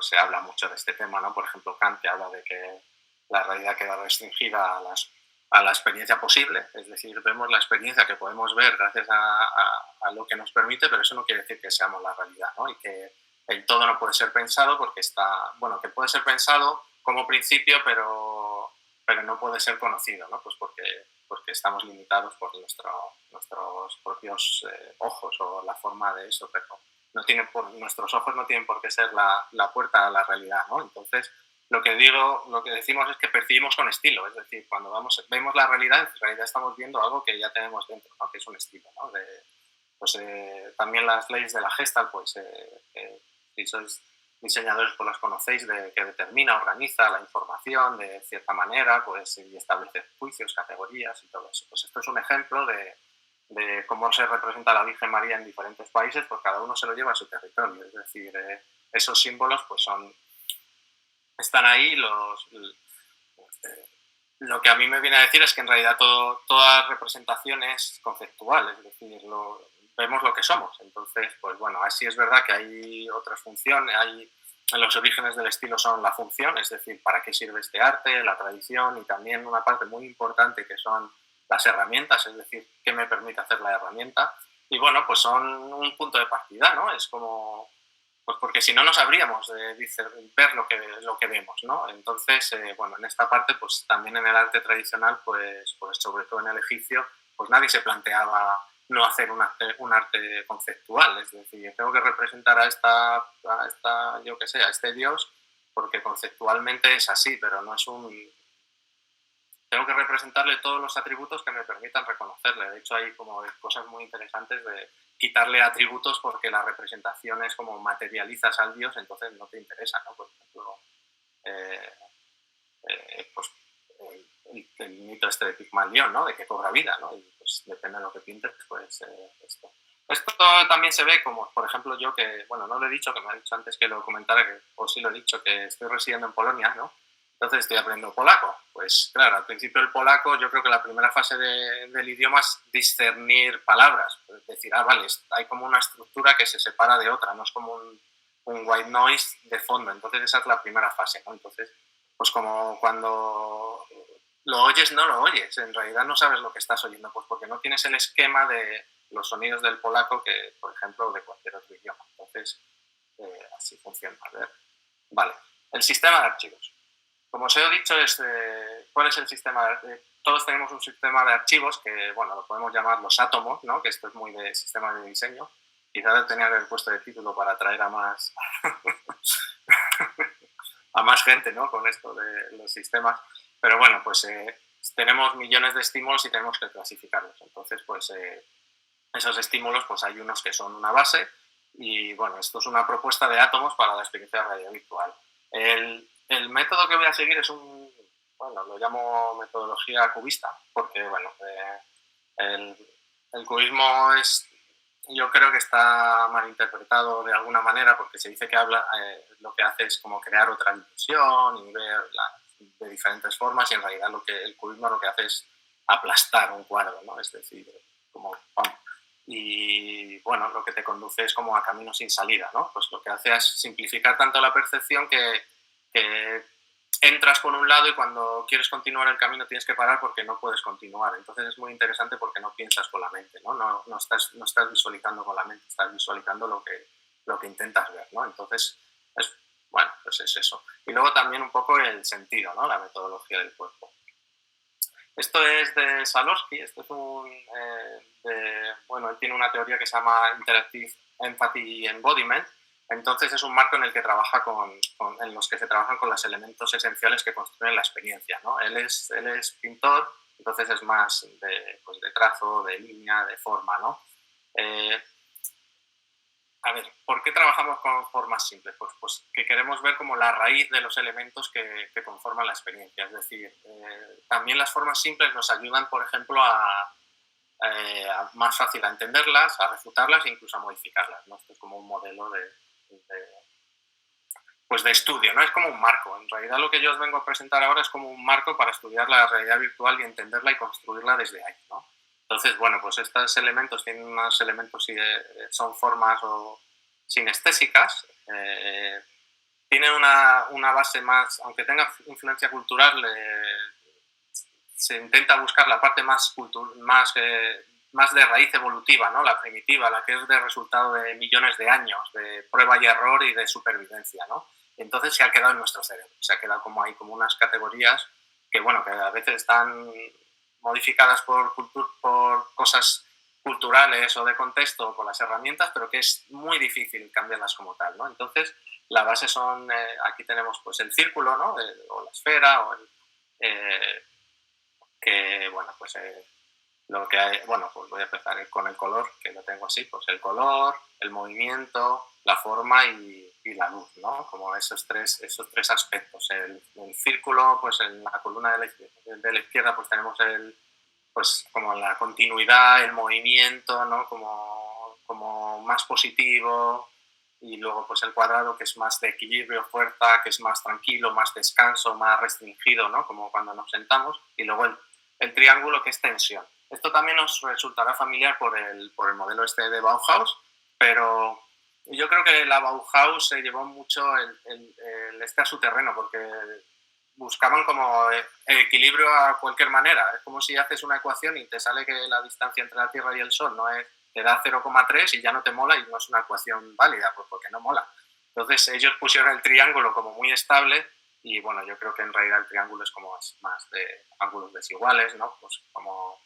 se habla mucho de este tema, ¿no? Por ejemplo, Kant habla de que la realidad queda restringida a la experiencia posible, es decir, vemos la experiencia que podemos ver gracias a lo que nos permite, pero eso no quiere decir que seamos la realidad, ¿no? Y que el todo no puede ser pensado porque que puede ser pensado como principio, pero no puede ser conocido, ¿no? Pues porque porque estamos limitados por nuestros propios ojos o la forma de eso, pero nuestros ojos no tienen por qué ser la puerta a la realidad, ¿no? Entonces, lo que decimos es que percibimos con estilo, es decir, cuando vemos la realidad, en realidad estamos viendo algo que ya tenemos dentro, ¿no? Que es un estilo, ¿no? También las leyes de la Gestalt, pues si sois diseñadores, pues las conocéis, que determina, organiza la información de cierta manera, pues, y establece juicios, categorías y todo eso. Pues esto es un ejemplo de cómo se representa a la Virgen María en diferentes países, pues cada uno se lo lleva a su territorio. Es decir, esos símbolos pues están ahí. Lo que a mí me viene a decir es que en realidad toda representación es conceptual, es decir, vemos lo que somos. Entonces, pues bueno, así es verdad que hay otras funciones, en los orígenes del estilo son la función, es decir, para qué sirve este arte, la tradición, y también una parte muy importante que son las herramientas, es decir, qué me permite hacer la herramienta. Y bueno, pues son un punto de partida, ¿no? Es como, pues porque si no, no sabríamos ver lo que vemos, ¿no? Entonces, bueno, en esta parte, pues también en el arte tradicional, pues sobre todo en el egipcio, pues nadie se planteaba no hacer un arte conceptual, es decir, tengo que representar a este dios, porque conceptualmente es así, pero no es tengo que representarle todos los atributos que me permitan reconocerle. De hecho, hay como cosas muy interesantes de quitarle atributos porque la representación es como materializas al dios, entonces no te interesa, ¿no? Por ejemplo, el mito este de Pigmalión, ¿no? De que cobra vida, ¿no? Y pues depende de lo que pintes, pues esto. Esto también se ve como, por ejemplo, yo que, bueno, no lo he dicho, que me ha dicho antes que lo comentara, o sí lo he dicho, que estoy residiendo en Polonia, ¿no? Entonces estoy aprendiendo polaco. Pues claro, al principio el polaco, yo creo que la primera fase del idioma es discernir palabras. Es decir, vale, hay como una estructura que se separa de otra, no es como un white noise de fondo. Entonces esa es la primera fase, ¿no? Entonces, pues como cuando lo oyes, no lo oyes. En realidad no sabes lo que estás oyendo, pues porque no tienes el esquema de los sonidos del polaco que, por ejemplo, de cualquier otro idioma. Entonces, así funciona. A ver. Vale, el sistema de archivos. Como os he dicho, ¿cuál es el sistema? Todos tenemos un sistema de archivos que, bueno, lo podemos llamar los átomos, ¿no? Que esto es muy de sistema de diseño. Quizás tenía que haber puesto de título para atraer a más a más gente, ¿no? Con esto de los sistemas. Pero bueno, pues tenemos millones de estímulos y tenemos que clasificarlos. Entonces, pues esos estímulos, pues hay unos que son una base y, bueno, esto es una propuesta de átomos para la experiencia de realidad virtual. El método que voy a seguir es bueno, lo llamo metodología cubista, porque, bueno, el cubismo yo creo que está malinterpretado de alguna manera porque se dice que lo que hace es como crear otra dimensión y ver de diferentes formas, y en realidad el cubismo lo que hace es aplastar un cuadro, ¿no? Es decir, como ¡pam! Y bueno, lo que te conduce es como a caminos sin salida, ¿no? Pues lo que hace es simplificar tanto la percepción que entras por un lado y cuando quieres continuar el camino tienes que parar porque no puedes continuar. Entonces es muy interesante porque no piensas con la mente, ¿no? No estás visualizando con la mente, estás visualizando lo que intentas ver, ¿no? Entonces, bueno, pues es eso. Y luego también un poco el sentido, ¿no? La metodología del cuerpo. Esto es de Salorsky, esto es bueno, él tiene una teoría que se llama Interactive Empathy Embodiment. Entonces es un marco en el que en los que se trabajan con los elementos esenciales que construyen la experiencia, ¿no? Él es pintor, entonces es más de trazo, de línea, de forma, ¿no? A ver, ¿por qué trabajamos con formas simples? Pues que queremos ver como la raíz de los elementos que conforman la experiencia. Es decir, también las formas simples nos ayudan, por ejemplo, más fácil a entenderlas, a refutarlas e incluso a modificarlas, ¿no? Esto es como un modelo de estudio, ¿no? Es como un marco. En realidad lo que yo os vengo a presentar ahora es como un marco para estudiar la realidad virtual y entenderla y construirla desde ahí, ¿no? Entonces, bueno, pues estos elementos tienen unos elementos que son formas o sinestésicas, tienen una base más, aunque tenga influencia cultural, se intenta buscar la parte más de raíz evolutiva, ¿no? La primitiva, la que es de resultado de millones de años, de prueba y error y de supervivencia, ¿no? Y entonces se ha quedado en nuestro cerebro, se ha quedado como ahí como unas categorías que, bueno, que a veces están modificadas por cosas culturales o de contexto o por las herramientas, pero que es muy difícil cambiarlas como tal, ¿no? Entonces, la base son, aquí tenemos pues el círculo, ¿no? O la esfera, o que, bueno, pues lo que hay, bueno, pues voy a empezar con el color, que lo tengo así, pues el color, el movimiento, la forma y la luz, ¿no? Como esos tres aspectos. El círculo, pues en la columna de la izquierda pues tenemos pues como la continuidad, el movimiento, ¿no? Como más positivo, y luego pues el cuadrado, que es más de equilibrio, fuerza, que es más tranquilo, más descanso, más restringido, ¿no? Como cuando nos sentamos, y luego el triángulo, que es tensión. Esto también nos resultará familiar por el modelo este de Bauhaus, pero yo creo que la Bauhaus se llevó mucho este a su terreno, porque buscaban como el equilibrio a cualquier manera. Es como si haces una ecuación y te sale que la distancia entre la Tierra y el Sol no es, te da 0,3 y ya no te mola y no es una ecuación válida, pues porque no mola. Entonces ellos pusieron el triángulo como muy estable, y bueno, yo creo que en realidad el triángulo es como más de ángulos desiguales, ¿no? Pues como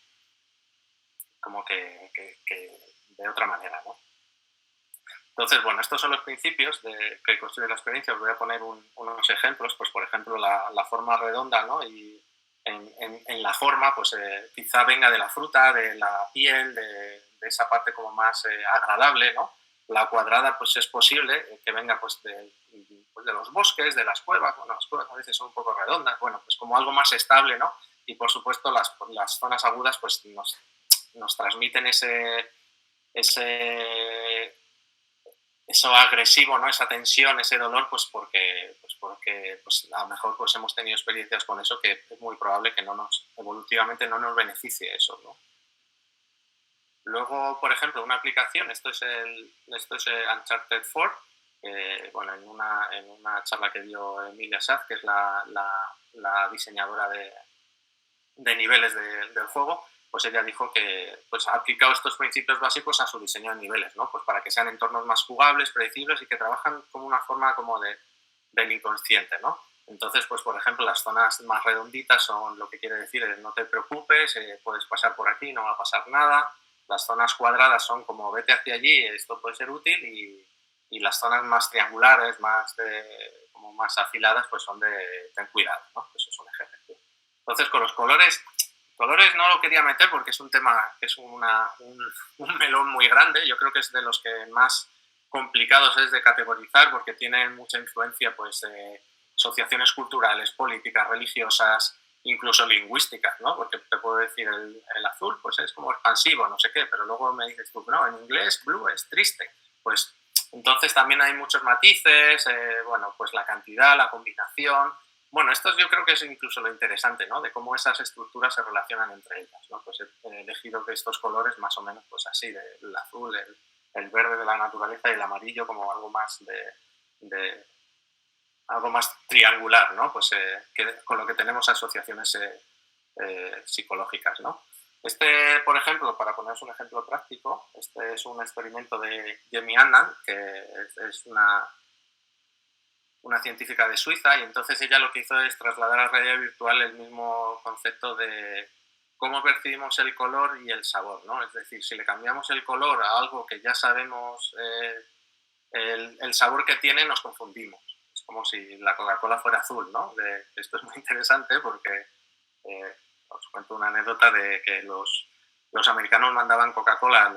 que de otra manera, ¿no? Entonces, bueno, estos son los principios que construye la experiencia. Os voy a poner unos ejemplos, pues por ejemplo la forma redonda, ¿no? Y en la forma, pues quizá venga de la fruta, de la piel, de esa parte como más agradable, ¿no? La cuadrada, pues es posible que venga pues de los bosques, de las cuevas. Bueno, las cuevas a veces son un poco redondas, bueno, pues como algo más estable, ¿no? Y por supuesto las zonas agudas pues nos transmiten eso agresivo, ¿no? Esa tensión, ese dolor, pues porque pues a lo mejor pues hemos tenido experiencias con eso que es muy probable que evolutivamente no nos beneficie eso, ¿no? Luego, por ejemplo, una aplicación, esto es Uncharted 4, bueno, en una charla que dio Emilia Saz, que es la diseñadora de niveles del juego, pues ella dijo que pues, ha aplicado estos principios básicos a su diseño de niveles, ¿no? Pues para que sean entornos más jugables, predecibles y que trabajan como una forma como del inconsciente, ¿no? Entonces, pues por ejemplo, las zonas más redonditas son, lo que quiere decir es no te preocupes, puedes pasar por aquí, no va a pasar nada. Las zonas cuadradas son como vete hacia allí, esto puede ser útil, y las zonas más triangulares, como más afiladas, pues son de ten cuidado, ¿no? Eso es un ejemplo. Entonces, con los colores no lo quería meter porque es un tema que es un melón muy grande. Yo creo que es de los que más complicados es de categorizar, porque tienen mucha influencia pues asociaciones culturales, políticas, religiosas, incluso lingüísticas, ¿no? Porque te puedo decir el azul pues es como expansivo, no sé qué, pero luego me dices tú, no, en inglés blue es triste. Pues entonces también hay muchos matices, bueno, pues la cantidad, la combinación. Bueno, esto yo creo que es incluso lo interesante, ¿no? De cómo esas estructuras se relacionan entre ellas, ¿no? Pues he elegido estos colores más o menos pues así, el azul, el verde de la naturaleza y el amarillo como algo más algo más triangular, ¿no? Pues con lo que tenemos asociaciones psicológicas, ¿no? Por ejemplo, para poneros un ejemplo práctico, este es un experimento de Jamie Annan, que es una científica de Suiza, y entonces ella lo que hizo es trasladar a la realidad virtual el mismo concepto de cómo percibimos el color y el sabor, ¿no? Es decir, si le cambiamos el color a algo que ya sabemos el sabor que tiene, nos confundimos. Es como si la Coca-Cola fuera azul, ¿no? Esto es muy interesante porque os cuento una anécdota de que los americanos mandaban Coca-Cola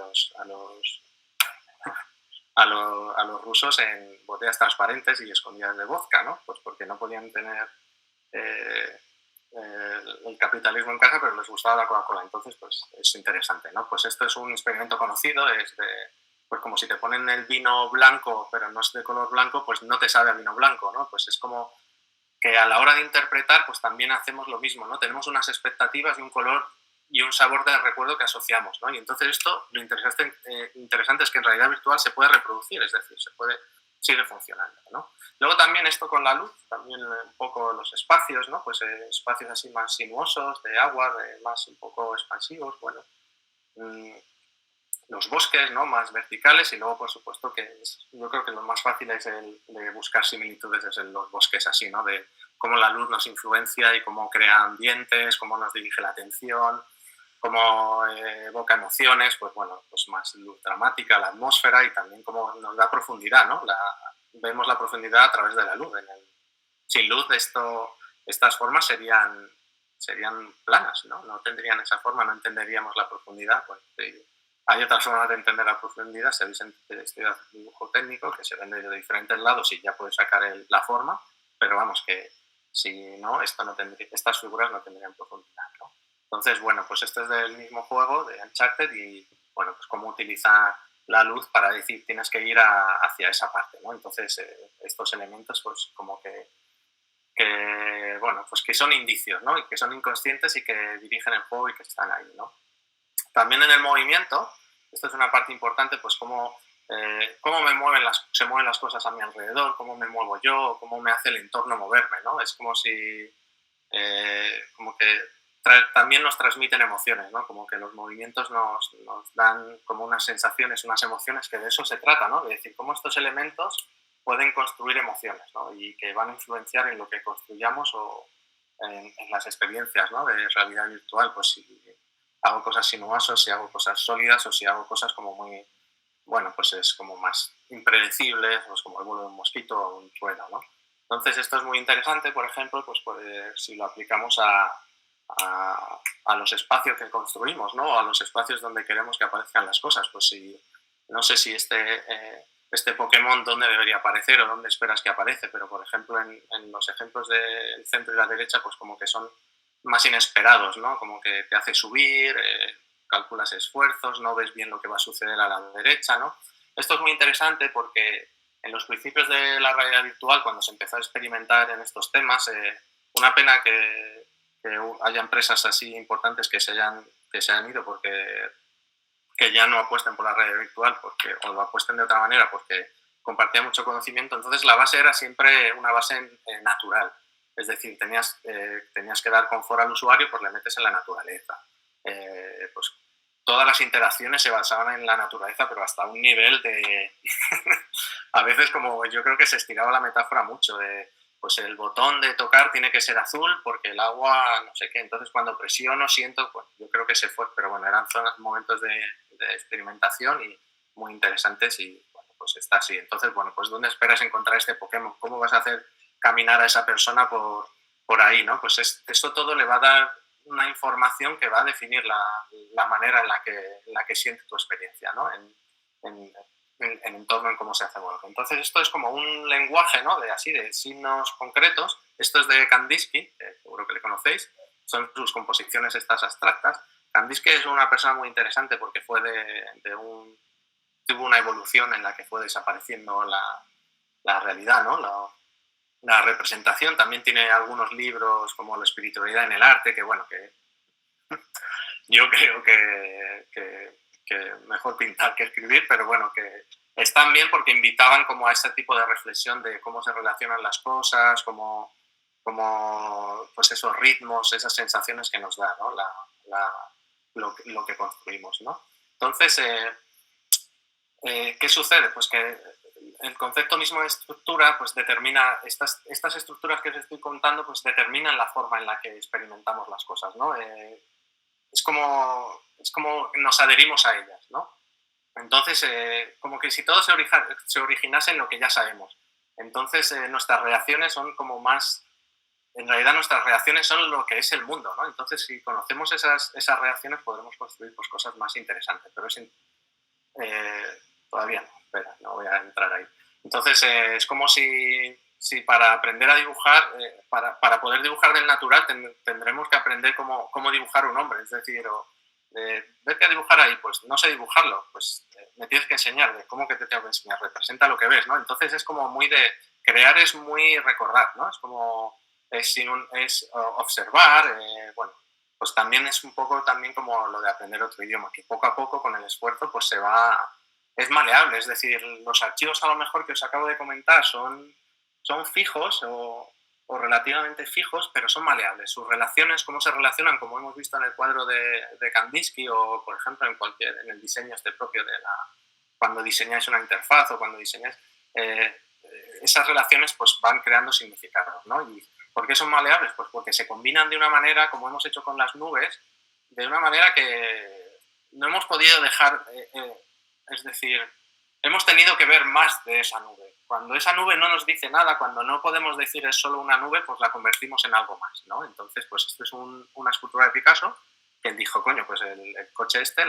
a los rusos en botellas transparentes y escondidas de vodka, ¿no? Pues porque no podían tener el capitalismo en casa, pero les gustaba la Coca-Cola. Entonces, pues es interesante, ¿no? Pues esto es un experimento conocido, pues como si te ponen el vino blanco, pero no es de color blanco, pues no te sabe a vino blanco, ¿no? Pues es como que a la hora de interpretar, pues también hacemos lo mismo, ¿no? Tenemos unas expectativas y un color y un sabor de recuerdo que asociamos, ¿no? Y entonces esto, lo interesante es que en realidad virtual se puede reproducir, es decir, sigue funcionando, ¿no? Luego también esto con la luz, también un poco los espacios, ¿no? Pues espacios así más sinuosos, de agua, más un poco expansivos, bueno. los bosques, ¿no? Más verticales, y luego, por supuesto, yo creo que lo más fácil es el de buscar similitudes es en los bosques así, ¿no? De cómo la luz nos influencia y cómo crea ambientes, cómo nos dirige la atención, cómo evoca emociones, pues bueno, pues más luz dramática, la atmósfera, y también cómo nos da profundidad, ¿no? Vemos la profundidad a través de la luz. Sin luz estas formas serían planas, ¿no? No tendrían esa forma, no entenderíamos la profundidad. Pues, hay otras formas de entender la profundidad, si habéis estudiado dibujo técnico, que se ven de diferentes lados y ya puedes sacar la forma, pero vamos, que si no, estas figuras no tendrían profundidad, ¿no? Entonces, bueno, pues este es del mismo juego, de Uncharted, y bueno, pues cómo utiliza la luz para decir tienes que ir hacia esa parte, ¿no? Entonces, estos elementos, pues como que bueno, pues que son indicios, ¿no? Y que son inconscientes y que dirigen el juego y que están ahí, ¿no? También en el movimiento, esto es una parte importante, pues cómo se mueven las cosas a mi alrededor, cómo me muevo yo, cómo me hace el entorno moverme, ¿no? Es como si, como que también nos transmiten emociones, ¿no? Como que los movimientos nos dan como unas sensaciones, unas emociones, que de eso se trata, ¿no? De decir cómo estos elementos pueden construir emociones, ¿no? Y que van a influenciar en lo que construyamos o en las experiencias, ¿no? De realidad virtual, pues si hago cosas sinuosas, si hago cosas sólidas o si hago cosas como muy, bueno, pues es como más impredecibles, pues como el vuelo de un mosquito o un trueno, ¿no? Entonces esto es muy interesante, por ejemplo, pues si lo aplicamos a los espacios que construimos, ¿no? A los espacios donde queremos que aparezcan las cosas. Pues no sé si este Pokémon dónde debería aparecer o dónde esperas que aparece, pero por ejemplo en los ejemplos del centro y la derecha, pues como que son más inesperados, ¿no? Como que te hace subir, calculas esfuerzos, no ves bien lo que va a suceder a la derecha, ¿no? Esto es muy interesante porque en los principios de la realidad virtual, cuando se empezó a experimentar en estos temas, una pena que haya empresas así importantes que se hayan ido porque que ya no apuesten por la realidad virtual o lo apuesten de otra manera porque compartía mucho conocimiento. Entonces la base era siempre una base natural. Es decir, tenías que dar confort al usuario, pues le metes en la naturaleza. Pues todas las interacciones se basaban en la naturaleza, pero hasta un nivel de... a veces como yo creo que se estiraba la metáfora mucho, pues el botón de tocar tiene que ser azul porque el agua no sé qué. Entonces cuando presiono siento, pues yo creo que se fue, pero bueno, eran momentos de experimentación y muy interesantes y bueno, pues está así. Entonces, bueno, pues ¿dónde esperas encontrar este Pokémon? ¿Cómo vas a hacer caminar a esa persona por ahí, ¿no? Pues eso todo le va a dar una información que va a definir la manera en la que siente tu experiencia, ¿no? En torno en cómo se hace algo. Entonces esto es como un lenguaje, ¿no? De signos concretos. Esto es de Kandinsky, seguro que le conocéis, son sus composiciones estas abstractas. Kandinsky es una persona muy interesante porque fue tuvo una evolución en la que fue desapareciendo la realidad, ¿no? La representación. También tiene algunos libros como La espiritualidad en el arte, que bueno, que yo creo que mejor pintar que escribir, pero bueno, que están bien porque invitaban como a ese tipo de reflexión de cómo se relacionan las cosas, como pues esos ritmos, esas sensaciones que nos da, ¿no? Lo que construimos, ¿no? Entonces, ¿qué sucede? Pues que el concepto mismo de estructura pues determina, estas estructuras que os estoy contando pues determinan la forma en la que experimentamos las cosas, ¿no? Es como nos adherimos a ellas, ¿no? Entonces, como que si todo se originase en lo que ya sabemos. Entonces, nuestras reacciones son como más... En realidad, nuestras reacciones son lo que es el mundo, ¿no? Entonces, si conocemos esas reacciones, podremos construir pues, cosas más interesantes. Pero todavía no, espera, no voy a entrar ahí. Entonces, es como si para aprender a dibujar, para poder dibujar del natural, tendremos que aprender cómo dibujar un hombre. Es decir, vete a dibujar ahí, pues no sé dibujarlo, pues me tienes que enseñar. ¿Cómo que te tengo que enseñar? Representa lo que ves, ¿no? Entonces es como muy de... Crear es muy recordar, ¿no? Es como... Es observar, bueno, pues también es un poco también como lo de aprender otro idioma, que poco a poco con el esfuerzo pues es maleable. Es decir, los archivos a lo mejor que os acabo de comentar son fijos o relativamente fijos, pero son maleables. Sus relaciones, cómo se relacionan, como hemos visto en el cuadro de Kandinsky o, por ejemplo, en el diseño propio cuando diseñáis una interfaz o cuando diseñáis, esas relaciones pues van creando significados, ¿no? ¿Y por qué son maleables? Pues porque se combinan de una manera, como hemos hecho con las nubes, de una manera que no hemos podido dejar, es decir, hemos tenido que ver más de esa nube. Cuando esa nube no nos dice nada, cuando no podemos decir es solo una nube, pues la convertimos en algo más, ¿no? Entonces, pues esto es una escultura de Picasso que él dijo, coño, pues el coche este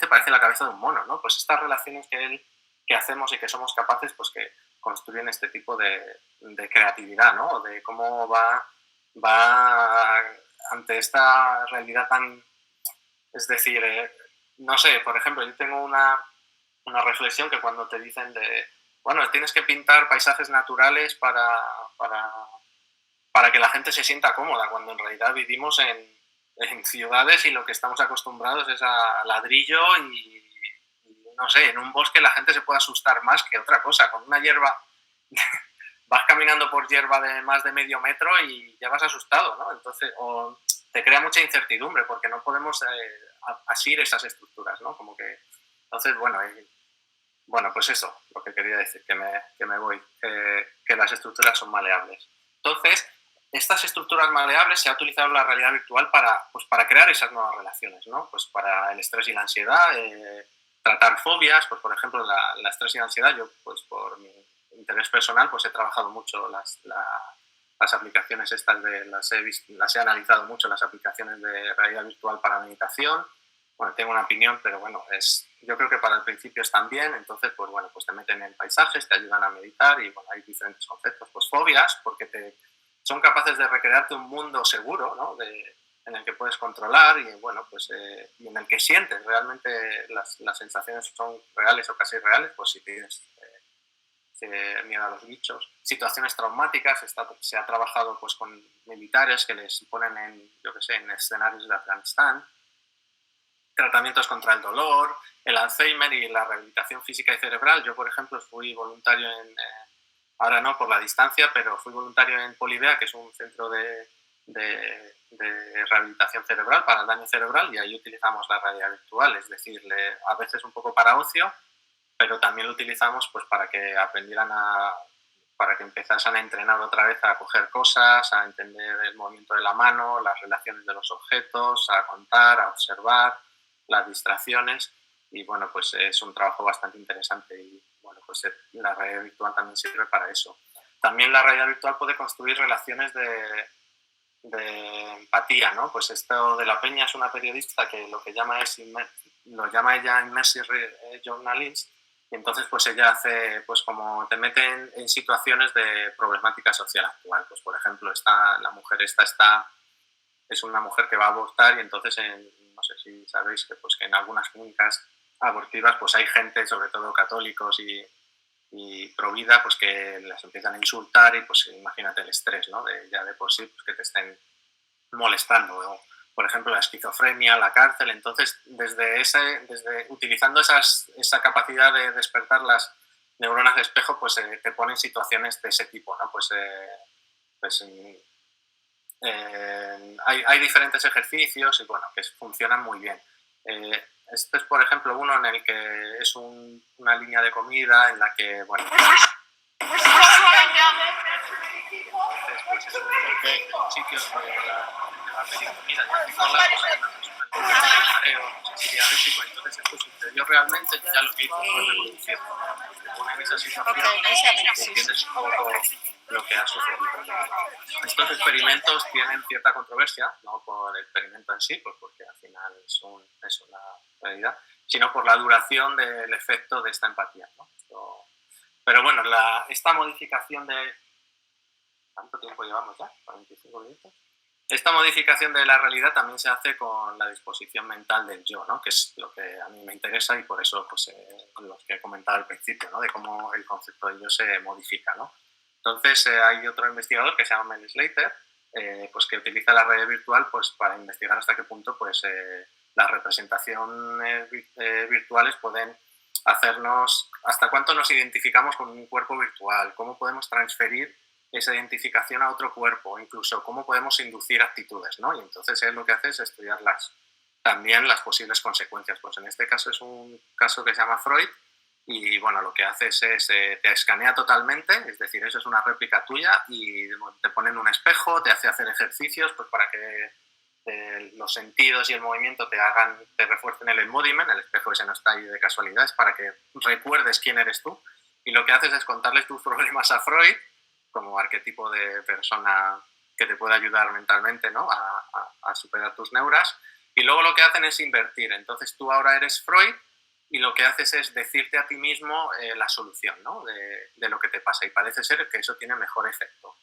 parece la cabeza de un mono, ¿no? Pues estas relaciones que hacemos y que somos capaces, pues que construyen este tipo de creatividad, ¿no? De cómo va ante esta realidad tan... Es decir, no sé, por ejemplo, yo tengo una reflexión que cuando te dicen bueno, tienes que pintar paisajes naturales para que la gente se sienta cómoda, cuando en realidad vivimos en ciudades y lo que estamos acostumbrados es a ladrillo y no sé, en un bosque la gente se puede asustar más que otra cosa. Con una hierba vas caminando por hierba de más de medio metro y ya vas asustado, ¿no? Entonces, o te crea mucha incertidumbre porque no podemos asir esas estructuras, ¿no? Como que, entonces, bueno, pues eso, lo que quería decir, que me voy, que las estructuras son maleables. Entonces, estas estructuras maleables se ha utilizado en la realidad virtual para crear esas nuevas relaciones, ¿no? Pues para el estrés y la ansiedad, tratar fobias, pues por ejemplo, la estrés y la ansiedad, yo pues por mi interés personal pues he trabajado mucho las aplicaciones estas, las he analizado mucho, las aplicaciones de realidad virtual para meditación. Bueno, tengo una opinión, pero bueno, yo creo que para el principio están bien, entonces pues bueno, pues te meten en paisajes, te ayudan a meditar y bueno, hay diferentes conceptos. Pues fobias, porque son capaces de recrearte un mundo seguro, ¿no? En el que puedes controlar y bueno, pues y en el que sientes realmente las sensaciones son reales o casi reales, pues si tienes miedo a los bichos. Situaciones traumáticas, se ha trabajado pues con militares que les ponen en escenarios de Afganistán. Tratamientos contra el dolor, el Alzheimer y la rehabilitación física y cerebral. Yo, por ejemplo, fui voluntario ahora no por la distancia, pero fui voluntario en Polivea, que es un centro de rehabilitación cerebral para el daño cerebral, y ahí utilizamos la realidad virtual, es decir, a veces un poco para ocio, pero también lo utilizamos pues para que para que empezasen a entrenar otra vez a coger cosas, a entender el movimiento de la mano, las relaciones de los objetos, a contar, a observar las distracciones, y bueno, pues es un trabajo bastante interesante y bueno, pues la realidad virtual también sirve para eso. También la realidad virtual puede construir relaciones de empatía, ¿no? Pues esto de la Peña es una periodista que lo llama ella Immersive Journalist, y entonces pues ella hace, pues como te meten en situaciones de problemática social actual. Pues por ejemplo, la mujer es una mujer que va a abortar y entonces no sé si sabéis que en algunas clínicas abortivas pues hay gente, sobre todo católicos y pro vida, pues que las empiezan a insultar y pues imagínate el estrés, ¿no? Ya de por sí pues, que te estén molestando, ¿no? Por ejemplo, la esquizofrenia, la cárcel. Entonces, utilizando esa capacidad de despertar las neuronas de espejo, pues te ponen situaciones de ese tipo, ¿no? Hay diferentes ejercicios y bueno, que funcionan muy bien. Este es, por ejemplo, uno en el que es una línea de comida en la que, bueno, después es un sitio donde va a pedir comida y hace cola, pues mareo, no sé si diabético. Entonces esto sucedió realmente, ya lo que hizo fue reproducir. Te ponen esa situación y entiendes un poco lo que ha sucedido. Estos experimentos tienen cierta controversia, no por el experimento en sí, pues porque al final es una realidad, sino por la duración del efecto de esta empatía, ¿no? Pero bueno, esta modificación de... ¿Cuánto tiempo llevamos ya? ¿45 minutos? Esta modificación de la realidad también se hace con la disposición mental del yo, ¿no? Que es lo que a mí me interesa y por eso pues, lo que he comentado al principio, ¿no? De cómo el concepto de yo se modifica, ¿no? Entonces hay otro investigador que se llama Mel Slater, pues que utiliza la realidad virtual pues, para investigar hasta qué punto pues, las representaciones virtuales pueden hacernos, hasta cuánto nos identificamos con un cuerpo virtual, cómo podemos transferir esa identificación a otro cuerpo, incluso cómo podemos inducir actitudes, ¿no? Y entonces él lo que hace es estudiar también las posibles consecuencias. Pues en este caso es un caso que se llama Freud y bueno, lo que hace es te escanea totalmente, es decir, eso es una réplica tuya y te pone en un espejo, te hace hacer ejercicios pues para que los sentidos y el movimiento te refuercen el embodiment, el espejo ese no está ahí de casualidad, es para que recuerdes quién eres tú. Y lo que haces es contarles tus problemas a Freud como arquetipo de persona que te puede ayudar mentalmente, ¿no? a superar tus neuras. Y luego lo que hacen es invertir. Entonces tú ahora eres Freud y lo que haces es decirte a ti mismo la solución, ¿no? de lo que te pasa. Y parece ser que eso tiene mejor efecto.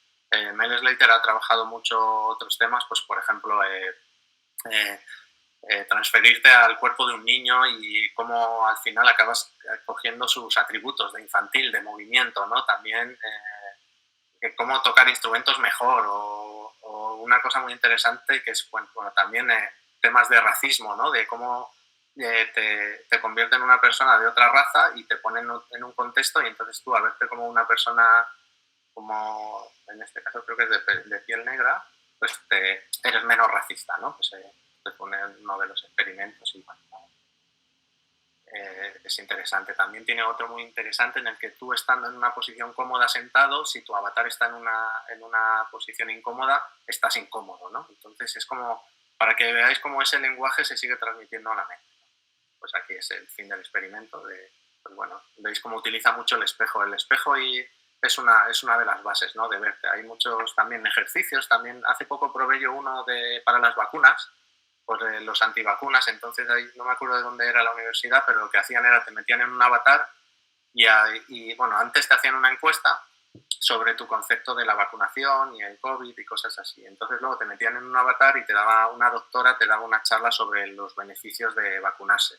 Mel Slater ha trabajado mucho otros temas, pues por ejemplo, transferirte al cuerpo de un niño y cómo al final acabas cogiendo sus atributos de infantil, de movimiento, ¿no? También cómo tocar instrumentos mejor o una cosa muy interesante que es bueno, también temas de racismo, ¿no? De cómo te convierte en una persona de otra raza y te ponen en un contexto y entonces tú al verte como una persona como en este caso creo que es de piel negra, pues eres menos racista, ¿no? Pues te pone uno de los experimentos y bueno, es interesante. También tiene otro muy interesante en el que tú estando en una posición cómoda sentado, si tu avatar está en una posición incómoda, estás incómodo, ¿no? Entonces es como para que veáis cómo ese lenguaje se sigue transmitiendo a la mente. Pues aquí es el fin del experimento. Pues bueno, veis cómo utiliza mucho el espejo. El espejo es una de las bases, ¿no? De verte. Hay muchos también ejercicios. También hace poco probé yo uno para las vacunas, por los antivacunas. Entonces ahí no me acuerdo de dónde era la universidad, pero lo que hacían era te metían en un avatar y bueno, antes te hacían una encuesta sobre tu concepto de la vacunación y el COVID y cosas así. Entonces luego te metían en un avatar y una doctora te daba una charla sobre los beneficios de vacunarse.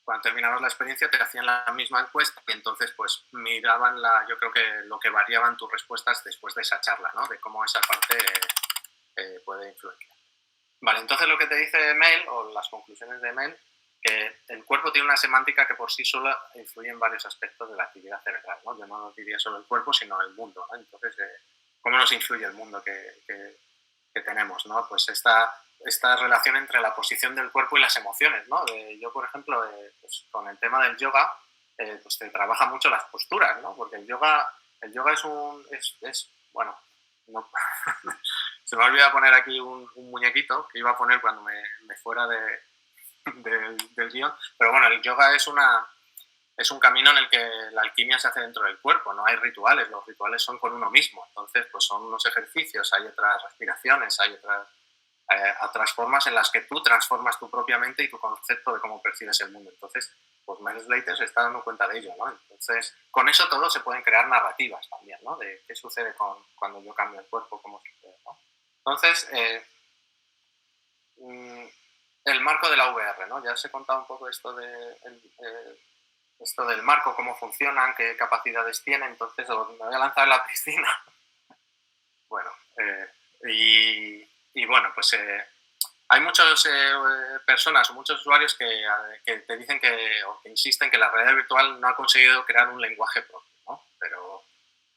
Cuando terminabas la experiencia te hacían la misma encuesta y entonces pues miraban yo creo que lo que variaban tus respuestas después de esa charla, ¿no? De cómo esa parte puede influenciar. Vale, entonces lo que te dice Mel, o las conclusiones de Mel, que el cuerpo tiene una semántica que por sí sola influye en varios aspectos de la actividad cerebral, ¿no? Yo no diría solo el cuerpo, sino el mundo, ¿no? Entonces, ¿cómo nos influye el mundo que tenemos, ¿no? Pues esta relación entre la posición del cuerpo y las emociones, ¿no? Yo, por ejemplo, pues con el tema del yoga, pues te trabaja mucho las posturas, ¿no? Porque el yoga es bueno, no, se me ha olvidado poner aquí un muñequito que iba a poner cuando me fuera del guión, pero bueno, el yoga es un camino en el que la alquimia se hace dentro del cuerpo, no hay rituales, los rituales son con uno mismo, entonces pues son unos ejercicios, hay otras respiraciones, hay otras formas en las que tú transformas tu propia mente y tu concepto de cómo percibes el mundo. Entonces, pues Mel Slater se está dando cuenta de ello, ¿no? Entonces, con eso todo se pueden crear narrativas también, ¿no? De qué sucede cuando yo cambio el cuerpo, cómo sucede, ¿no? Entonces, el marco de la VR, ¿no? Ya os he contado un poco esto del marco, cómo funcionan, qué capacidades tiene, entonces me voy a lanzar a la piscina. Bueno, y bueno, pues hay muchas personas o muchos usuarios que te dicen o que insisten que la realidad virtual no ha conseguido crear un lenguaje propio, ¿no? Pero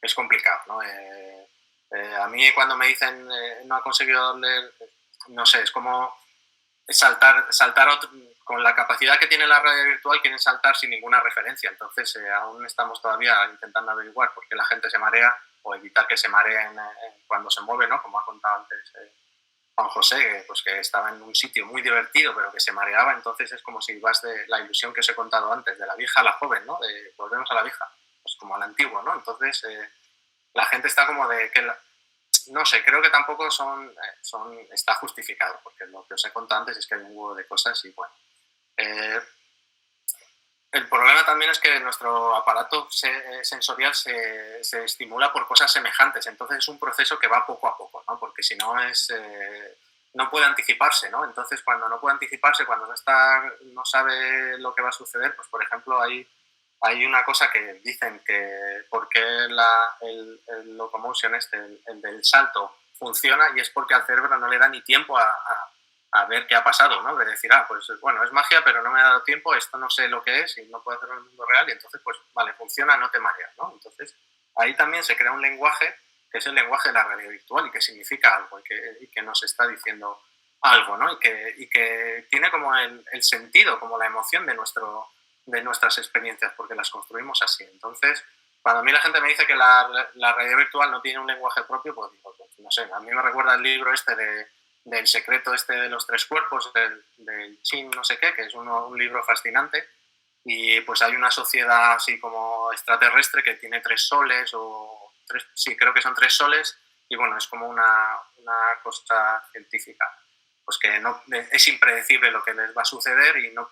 es complicado, ¿no? A mí cuando me dicen no ha conseguido leer, no sé, es como saltar con la capacidad que tiene la realidad virtual, quieren saltar sin ninguna referencia. Entonces aún estamos todavía intentando averiguar por qué la gente se marea o evitar que se mareen cuando se mueve, ¿no? Como ha contado antes Juan José, pues que estaba en un sitio muy divertido pero que se mareaba. Entonces es como si vas de la ilusión que os he contado antes, de la vieja a la joven, ¿no? Volvemos a la vieja, pues como al antiguo, ¿no? Entonces la gente está como de que no sé, creo que tampoco está justificado, porque lo que os he contado antes es que hay un huevo de cosas y bueno. El problema también es que nuestro aparato sensorial se estimula por cosas semejantes, entonces es un proceso que va poco a poco, ¿no? Porque si no no puede anticiparse, ¿no? Entonces cuando no puede anticiparse, cuando no sabe lo que va a suceder, pues por ejemplo hay una cosa que dicen que por qué el locomotion el del salto funciona, y es porque al cerebro no le da ni tiempo a ver qué ha pasado, ¿no? De decir, pues bueno, es magia, pero no me ha dado tiempo, esto no sé lo que es y no puedo hacerlo en el mundo real, y entonces, pues vale, funciona, no te mareas, ¿no? Entonces, ahí también se crea un lenguaje que es el lenguaje de la realidad virtual y que significa algo y que nos está diciendo algo, ¿no? Y que tiene como el sentido, como la emoción de nuestras experiencias, porque las construimos así. Entonces, cuando a mí la gente me dice que la realidad virtual no tiene un lenguaje propio, pues digo, pues, no sé, a mí me recuerda el libro este del secreto este de los tres cuerpos, del Chin no sé qué, que es un libro fascinante, y pues hay una sociedad así como extraterrestre que tiene 3 soles, sí, creo que son 3 soles, y bueno, es como una cosa científica, pues que no, es impredecible lo que les va a suceder y no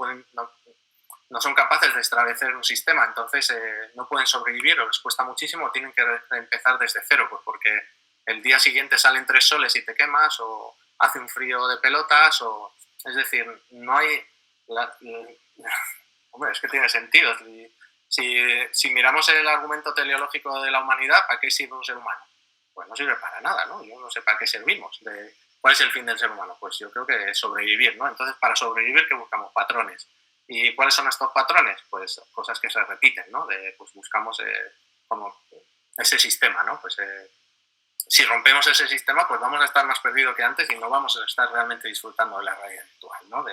son capaces de establecer un sistema, entonces no pueden sobrevivir o les cuesta muchísimo, tienen que empezar desde cero, pues porque el día siguiente salen 3 soles y te quemas, o hace un frío de pelotas, es decir, no hay... Hombre, es que tiene sentido. Si miramos el argumento teleológico de la humanidad, ¿para qué sirve un ser humano? Pues no sirve para nada, ¿no? Yo no sé para qué servimos. ¿Cuál es el fin del ser humano? Pues yo creo que es sobrevivir, ¿no? Entonces, para sobrevivir, ¿qué buscamos? Patrones. ¿Y cuáles son estos patrones? Pues cosas que se repiten, ¿no? Pues buscamos como ese sistema, ¿no? Pues si rompemos ese sistema, pues vamos a estar más perdidos que antes y no vamos a estar realmente disfrutando de la realidad virtual, ¿no?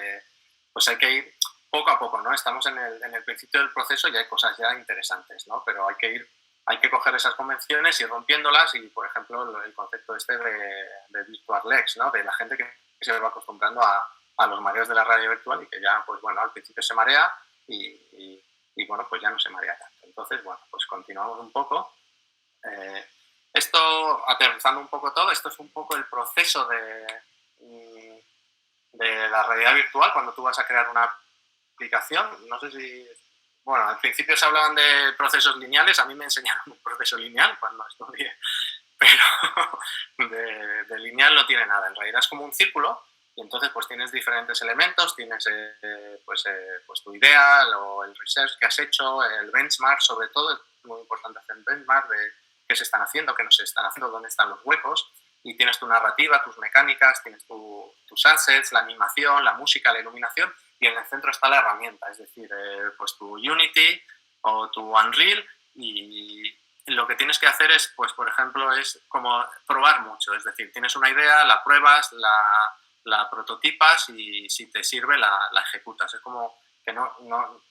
Pues hay que ir poco a poco, ¿no? Estamos en el principio del proceso y hay cosas ya interesantes, ¿no? Pero hay que coger esas convenciones y rompiéndolas, y, por ejemplo, el concepto este de Virtual Lex, ¿no? De la gente que se va acostumbrando a los mareos de la realidad virtual y que ya, pues bueno, al principio se marea y bueno, pues ya no se marea tanto. Entonces, bueno, pues continuamos un poco. Esto, aterrizando un poco todo, esto es un poco el proceso de la realidad virtual cuando tú vas a crear una aplicación. No sé si... Bueno, al principio se hablaban de procesos lineales, a mí me enseñaron un proceso lineal cuando estudié, pero de lineal no tiene nada, en realidad es como un círculo, y entonces pues tienes diferentes elementos, tienes pues tu idea, o el research que has hecho, el benchmark, sobre todo, es muy importante hacer el benchmark de qué se están haciendo, qué no se están haciendo, dónde están los huecos, y tienes tu narrativa, tus mecánicas, tienes tus assets, la animación, la música, la iluminación, y en el centro está la herramienta, es decir, pues tu Unity o tu Unreal, y lo que tienes que hacer es, pues por ejemplo, es como probar mucho, es decir, tienes una idea, la pruebas, la prototipas y si te sirve la ejecutas. Es como que no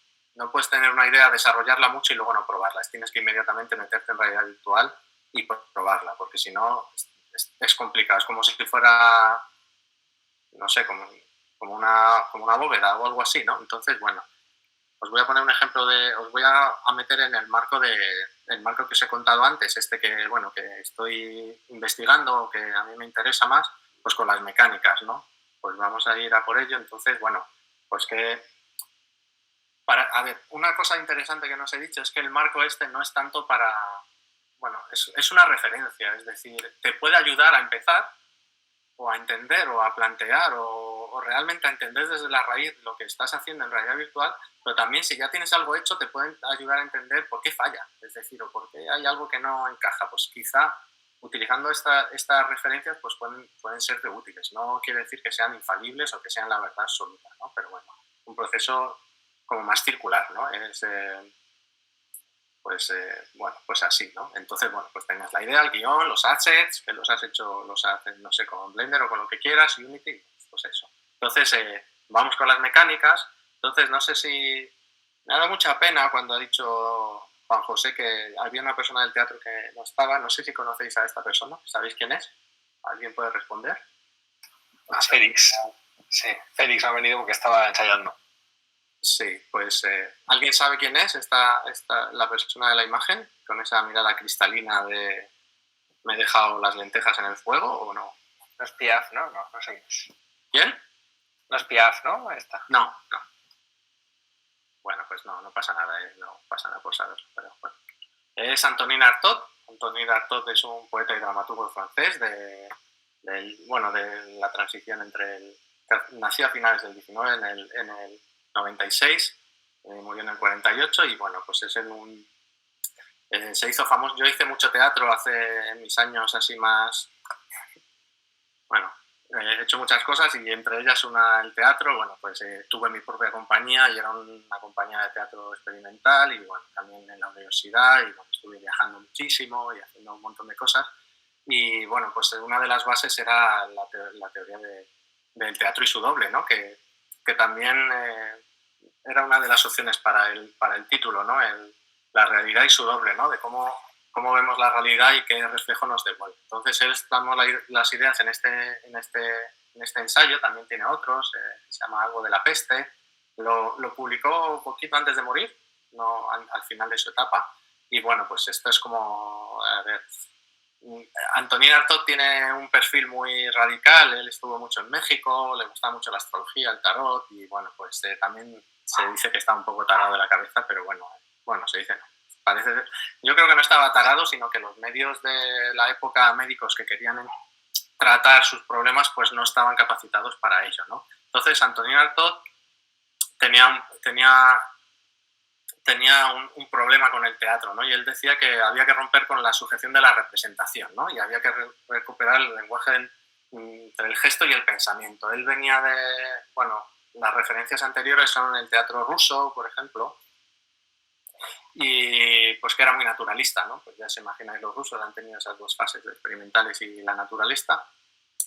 puedes tener una idea, desarrollarla mucho y luego no probarla, tienes que inmediatamente meterte en realidad virtual y probarla, porque si no es complicado, es como si fuera, no sé, como una bóveda o algo así, ¿no? Entonces, bueno, os voy a poner un ejemplo os voy a meter en el marco que os he contado antes, que, bueno, que estoy investigando, que a mí me interesa más, pues con las mecánicas, ¿no? Pues vamos a ir a por ello. Entonces, bueno, pues a ver, una cosa interesante que no os he dicho es que el marco no es tanto para... Bueno, es una referencia, es decir, te puede ayudar a empezar o a entender o a plantear o realmente a entender desde la raíz lo que estás haciendo en realidad virtual, pero también si ya tienes algo hecho te pueden ayudar a entender por qué falla, es decir, o por qué hay algo que no encaja. Pues quizá utilizando estas referencias pues pueden ser útiles. No quiere decir que sean infalibles o que sean la verdad absoluta, ¿no? Pero bueno, un proceso como más circular, ¿no? Bueno, pues así, ¿no? Entonces, bueno, pues tengas la idea, el guión, los assets, que los haces, no sé, con Blender o con lo que quieras, Unity, pues eso. Entonces, vamos con las mecánicas. Entonces, no sé si... Me ha dado mucha pena cuando ha dicho Juan José que había una persona del teatro que no estaba. No sé si conocéis a esta persona. ¿Sabéis quién es? ¿Alguien puede responder? Félix. Sí, Félix ha venido porque estaba ensayando. Sí, pues ¿alguien sabe quién es la persona de la imagen? Con esa mirada cristalina de ¿me he dejado las lentejas en el fuego o no? No es Piaf, ¿no? No sé quién es. ¿Quién? No es Piaf, ¿no? Esta. No. Bueno, pues no pasa nada, no pasa nada por saberlo, pero bueno. Es Antonin Artaud. Antonin Artaud es un poeta y dramaturgo francés de la transición nació a finales del 19, en el 96, murió en el 48 y bueno, pues se hizo famoso. Yo hice mucho teatro en mis años así más, bueno, he hecho muchas cosas y entre ellas el teatro. Bueno, pues tuve mi propia compañía y era una compañía de teatro experimental y bueno, también en la universidad y bueno, estuve viajando muchísimo y haciendo un montón de cosas. Y bueno, pues una de las bases era la teoría del teatro y su doble, ¿no? Que también era una de las opciones para el título, ¿no? La realidad y su doble, ¿no? De cómo vemos la realidad y qué reflejo nos devuelve. Entonces, él damos las ideas en este ensayo, también tiene otros, se llama Algo de la peste, lo publicó un poquito antes de morir, no al final de su etapa, y bueno, pues esto es como, a ver, Antonín Artaud tiene un perfil muy radical, él estuvo mucho en México, le gusta mucho la astrología, el tarot, y bueno, pues también se dice que está un poco tarado de la cabeza, pero bueno, se dice no. Yo creo que no estaba tarado, sino que los medios de la época, médicos que querían tratar sus problemas, pues no estaban capacitados para ello, ¿no? Entonces, Antonín Artaud tenía un problema con el teatro, ¿no? Y él decía que había que romper con la sujeción de la representación, ¿no? Y había que recuperar el lenguaje entre el gesto y el pensamiento. Él venía bueno, las referencias anteriores son el teatro ruso, por ejemplo, y pues que era muy naturalista, ¿no? Pues ya se imagináis, los rusos han tenido esas dos fases, experimentales y la naturalista.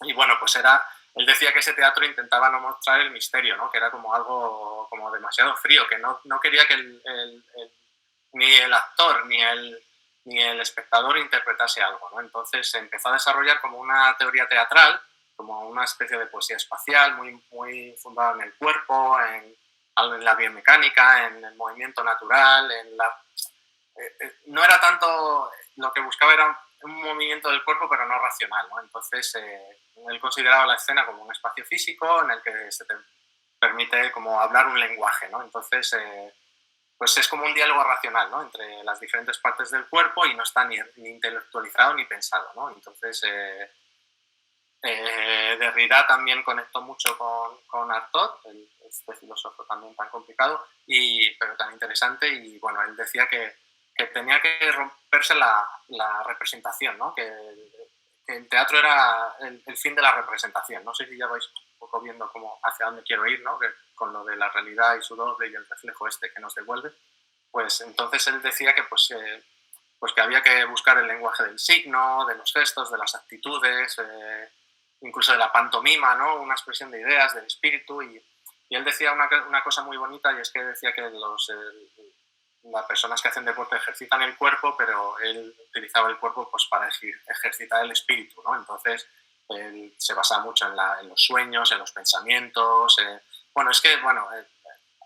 Y bueno, pues él decía que ese teatro intentaba no mostrar el misterio, ¿no? Que era como algo como demasiado frío, que no quería que ni el actor ni el espectador interpretase algo, ¿no? Entonces se empezó a desarrollar como una teoría teatral, como una especie de poesía espacial, muy, muy fundada en el cuerpo, en la biomecánica, en el movimiento natural, no era tanto, lo que buscaba era un movimiento del cuerpo, pero no racional, ¿no? Entonces, él consideraba la escena como un espacio físico en el que se te permite como hablar un lenguaje, ¿no? Entonces, pues es como un diálogo racional, ¿no? Entre las diferentes partes del cuerpo y no está ni intelectualizado ni pensado, ¿no? Entonces, Derrida también conectó mucho con Artaud, este filósofo también tan complicado, pero tan interesante, y bueno, él decía que tenía que romperse la representación, ¿no? Que el teatro era el fin de la representación. No sé si ya vais un poco viendo hacia dónde quiero ir, ¿no? Que con lo de la realidad y su doble y el reflejo que nos devuelve. Pues entonces él decía que pues que había que buscar el lenguaje del signo, de los gestos, de las actitudes, incluso de la pantomima, ¿no? Una expresión de ideas, del espíritu. Y él decía una cosa muy bonita, y es que decía que las personas que hacen deporte ejercitan el cuerpo, pero él utilizaba el cuerpo pues para ejercitar el espíritu, ¿no? Entonces, él se basa mucho en los sueños, en los pensamientos.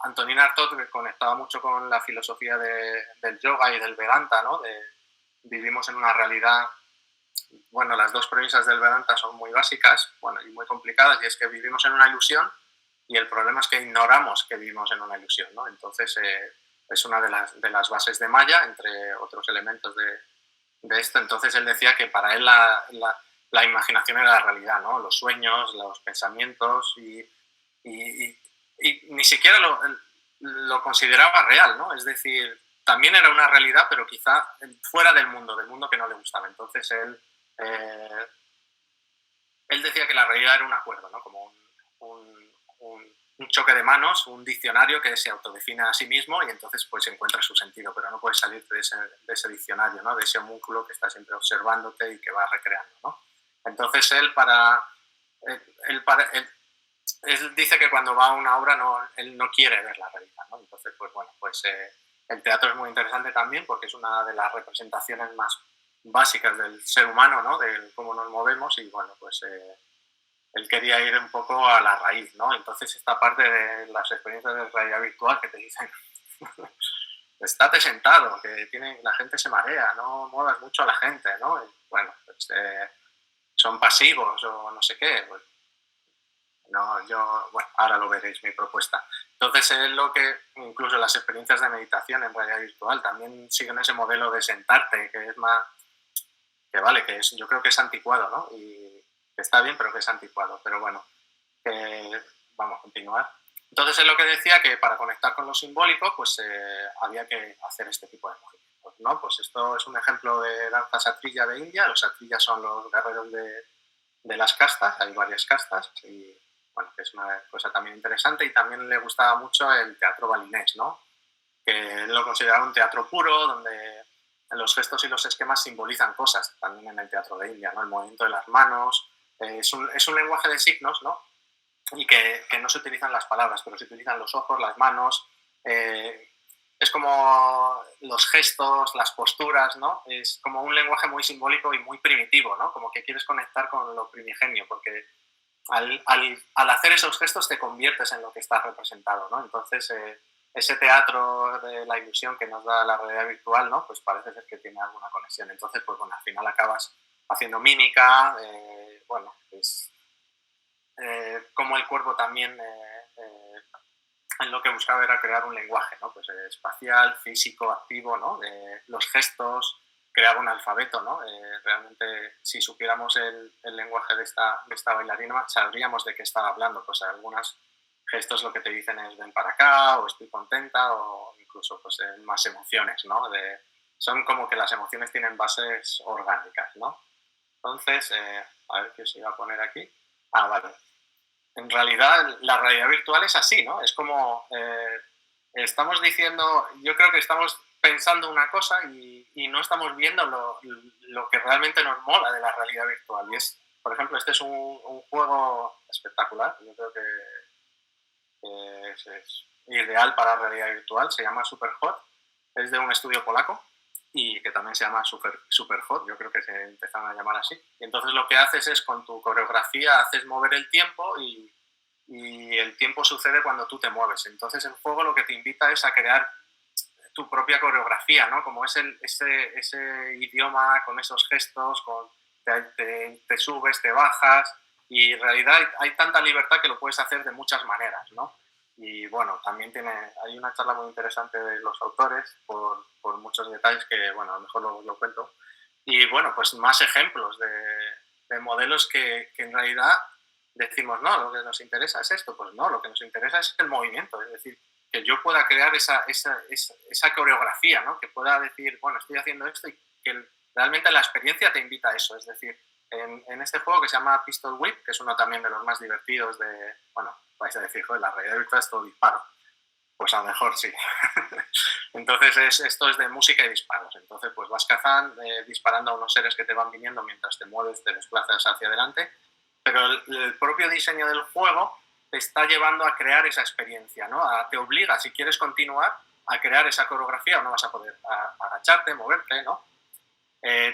Antonín Artaud conectaba mucho con la filosofía del yoga y del Vedanta, ¿no? Vivimos en una realidad. Bueno, las dos premisas del Vedanta son muy básicas, bueno, y muy complicadas, y es que vivimos en una ilusión, y el problema es que ignoramos que vivimos en una ilusión, ¿no? Entonces, es una de las bases de Maya, entre otros elementos de esto. Entonces, él decía que para él la imaginación era la realidad, ¿no? Los sueños, los pensamientos, y ni siquiera lo consideraba real, ¿no? Es decir, también era una realidad, pero quizá fuera del mundo que no le gustaba. Entonces, él decía que la realidad era un acuerdo, ¿no? Como un choque de manos, un diccionario que se autodefine a sí mismo, y entonces pues encuentra su sentido, pero no puedes salir de ese diccionario, ¿no? De ese homúnculo que está siempre observándote y que va recreando, ¿no? Entonces él dice que cuando va a una obra él no quiere ver la realidad, ¿no? Entonces, pues bueno, pues el teatro es muy interesante también porque es una de las representaciones más básicas del ser humano, ¿no? De cómo nos movemos, y bueno, pues él quería ir un poco a la raíz, ¿no? Entonces, esta parte de las experiencias de realidad virtual que te dicen estate sentado, que la gente se marea, no muevas mucho a la gente, ¿no? Y bueno, pues son pasivos o no sé qué. Pues, no, bueno, ahora lo veréis, mi propuesta. Entonces, es lo que, incluso las experiencias de meditación en realidad virtual también siguen ese modelo de sentarte, que es más, yo creo que es anticuado, ¿no? Y que está bien, pero que es anticuado. Pero bueno, vamos a continuar. Entonces, es lo que decía, que para conectar con lo simbólico, pues había que hacer este tipo de movimientos, ¿no? Pues esto es un ejemplo de danza satrilla de India. Los satrillas son los guerreros de las castas, hay varias castas, y bueno, que es una cosa también interesante, y también le gustaba mucho el teatro balinés, ¿no? Que él lo consideraba un teatro puro, donde los gestos y los esquemas simbolizan cosas, también en el teatro de India, ¿no? El movimiento de las manos, es un lenguaje de signos, ¿no? Y que no se utilizan las palabras, pero se utilizan los ojos, las manos, es como los gestos, las posturas, ¿no? Es como un lenguaje muy simbólico y muy primitivo, ¿no? Como que quieres conectar con lo primigenio, porque al hacer esos gestos te conviertes en lo que estás representado, ¿no? Entonces, ese teatro de la ilusión que nos da la realidad virtual, ¿no? Pues parece ser que tiene alguna conexión. Entonces, pues bueno, al final acabas haciendo mímica, bueno, pues como el cuerpo también en lo que buscaba era crear un lenguaje, ¿no? Pues espacial, físico, activo, ¿no? Los gestos, crear un alfabeto, ¿no? Realmente, si supiéramos el lenguaje de esta bailarina, sabríamos de qué estaba hablando. Pues algunos gestos lo que te dicen es ven para acá, o estoy contenta, o incluso pues, más emociones, ¿no? Son como que las emociones tienen bases orgánicas, ¿no? Entonces, a ver qué se iba a poner aquí. Ah, vale. En realidad, la realidad virtual es así, ¿no? Es como estamos diciendo, yo creo que estamos pensando una cosa y no estamos viendo lo que realmente nos mola de la realidad virtual. Y es, por ejemplo, este es un juego espectacular, yo creo que es ideal para la realidad virtual, se llama Superhot, es de un estudio polaco y que también se llama Superhot, yo creo que se empezaron a llamar así. Y entonces lo que haces es con tu coreografía haces mover el tiempo y el tiempo sucede cuando tú te mueves. Entonces el juego lo que te invita es a crear tu propia coreografía, ¿no? Como es ese idioma, con esos gestos, te subes, te bajas, y en realidad hay tanta libertad que lo puedes hacer de muchas maneras, ¿no? Y bueno, también hay una charla muy interesante de los autores por muchos detalles que, bueno, a lo mejor lo cuento. Y bueno, pues más ejemplos de modelos que en realidad decimos, no, lo que nos interesa es esto. Pues no, lo que nos interesa es el movimiento, es decir, que yo pueda crear esa coreografía, ¿no? Que pueda decir, bueno, estoy haciendo esto y que realmente la experiencia te invita a eso. Es decir, en este juego que se llama Pistol Whip, que es uno también de los más divertidos bueno, vais a decir, joder, la realidad virtual es todo disparo. Pues a lo mejor sí. Entonces esto es de música y disparos. Entonces pues vas cazando, disparando a unos seres que te van viniendo mientras te mueves, te desplazas hacia adelante. Pero el propio diseño del juego te está llevando a crear esa experiencia, ¿no? Te obliga, si quieres continuar, a crear esa coreografía o no vas a poder agacharte, moverte, ¿no?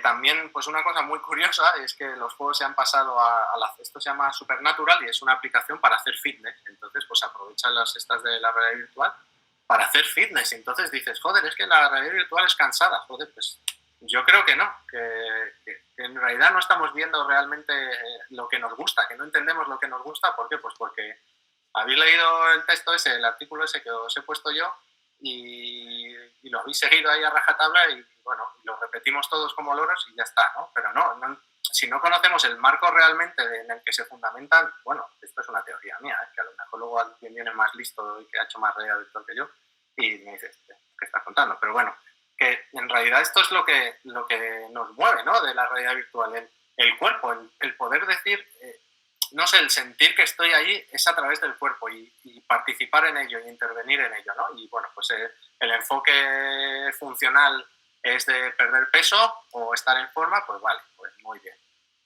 También, pues una cosa muy curiosa es que los juegos se han pasado esto se llama Supernatural y es una aplicación para hacer fitness. Entonces, pues aprovechan estas de la realidad virtual para hacer fitness. Entonces dices, joder, es que la realidad virtual es cansada. Joder, pues yo creo que no, que en realidad no estamos viendo realmente lo que nos gusta, que no entendemos lo que nos gusta. ¿Por qué? Pues porque habéis leído el texto ese, el artículo ese que os he puesto yo y lo habéis seguido ahí a rajatabla y bueno, lo repetimos todos como loros y ya está, ¿no? Pero no, si no conocemos el marco realmente en el que se fundamentan, bueno, esto es una teoría mía, que a lo mejor luego alguien viene más listo y que ha hecho más realidad virtual que yo y me dice, ¿qué estás contando? Pero bueno, que en realidad esto es lo que nos mueve, ¿no? De la realidad virtual, el cuerpo, el poder decir, no sé, el sentir que estoy ahí es a través del cuerpo y participar en ello y intervenir en ello, ¿no? Y bueno, pues el enfoque funcional es de perder peso o estar en forma, pues vale, pues muy bien.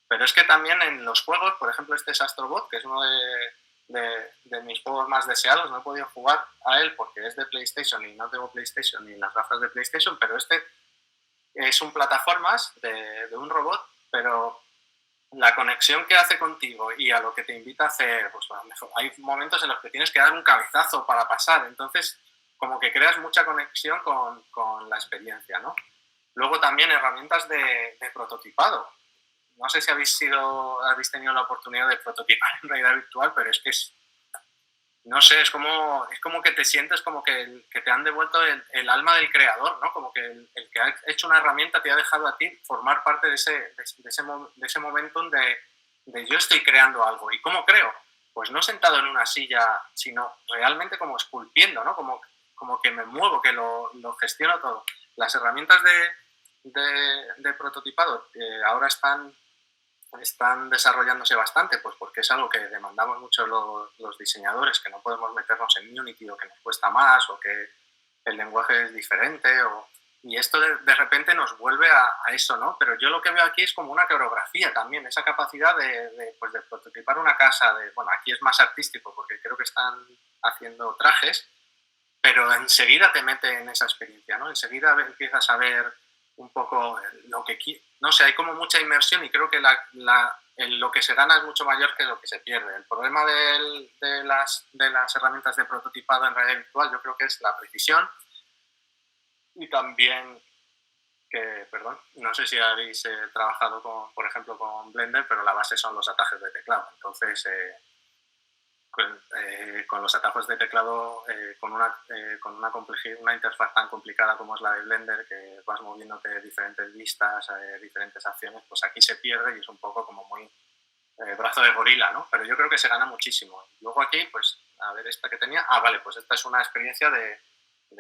Pero es que también en los juegos, por ejemplo, este es Astrobot, que es uno de mis juegos más deseados, no he podido jugar a él porque es de PlayStation y no tengo PlayStation ni las gafas de PlayStation, pero este es un plataformas de un robot, pero la conexión que hace contigo y a lo que te invita a hacer, pues a lo mejor hay momentos en los que tienes que dar un cabezazo para pasar, entonces como que creas mucha conexión con la experiencia, ¿no? Luego también herramientas de prototipado. No sé si habéis tenido la oportunidad de prototipar en realidad virtual, pero es que no sé, es como que te sientes como que te han devuelto el alma del creador, ¿no? Como que el que ha hecho una herramienta te ha dejado a ti formar parte de ese momento de yo estoy creando algo. ¿Y cómo creo? Pues no sentado en una silla, sino realmente como esculpiendo, ¿no? Como que me muevo, que lo gestiono todo. Las herramientas de prototipado ahora están están desarrollándose bastante, pues porque es algo que demandamos mucho los diseñadores, que no podemos meternos en Unity o que nos cuesta más o que el lenguaje es diferente y esto de repente nos vuelve a eso, ¿no? Pero yo lo que veo aquí es como una coreografía también, esa capacidad de prototipar una casa, bueno, aquí es más artístico porque creo que están haciendo trajes, pero enseguida te mete en esa experiencia, ¿no? Enseguida empiezas a ver un poco lo que... No sé, hay como mucha inmersión y creo que lo que se gana es mucho mayor que lo que se pierde. El problema de las herramientas de prototipado en realidad virtual yo creo que es la precisión y también que, perdón, no sé si habéis trabajado, por ejemplo, con Blender, pero la base son los atajos de teclado. Entonces, con los atajos de teclado, con una interfaz tan complicada como es la de Blender, que vas moviéndote diferentes vistas, diferentes acciones, pues aquí se pierde y es un poco como muy brazo de gorila, ¿no? Pero yo creo que se gana muchísimo. Luego aquí, pues, a ver esta que tenía, vale, pues esta es una experiencia de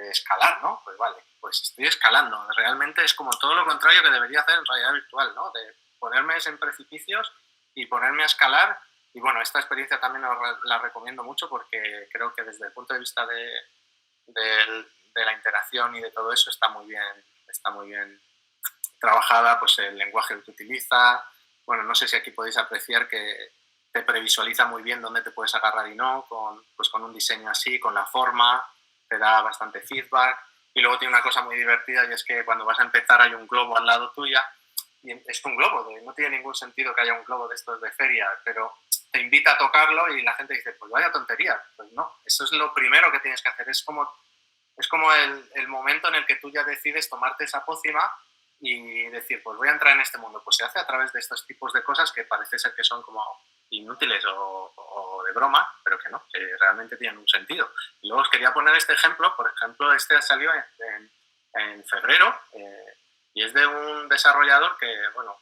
escalar, ¿no? Pues vale, pues estoy escalando. Realmente es como todo lo contrario que debería hacer en realidad virtual, ¿no? De ponerme en precipicios y ponerme a escalar. Y bueno, esta experiencia también la recomiendo mucho porque creo que desde el punto de vista de la interacción y de todo eso está muy bien trabajada, pues el lenguaje que utiliza. Bueno, no sé si aquí podéis apreciar que te previsualiza muy bien dónde te puedes agarrar y no, con un diseño así, con la forma, te da bastante feedback. Y luego tiene una cosa muy divertida y es que cuando vas a empezar hay un globo al lado tuya y es un globo, no tiene ningún sentido que haya un globo de estos de feria, pero te invita a tocarlo y la gente dice, pues vaya tontería. Pues no, eso es lo primero que tienes que hacer. Es como el momento en el que tú ya decides tomarte esa pócima y decir, pues voy a entrar en este mundo. Pues se hace a través de estos tipos de cosas que parece ser que son como inútiles o de broma, pero que no, que realmente tienen un sentido. Y luego os quería poner este ejemplo. Por ejemplo, este salió en febrero y es de un desarrollador que, bueno,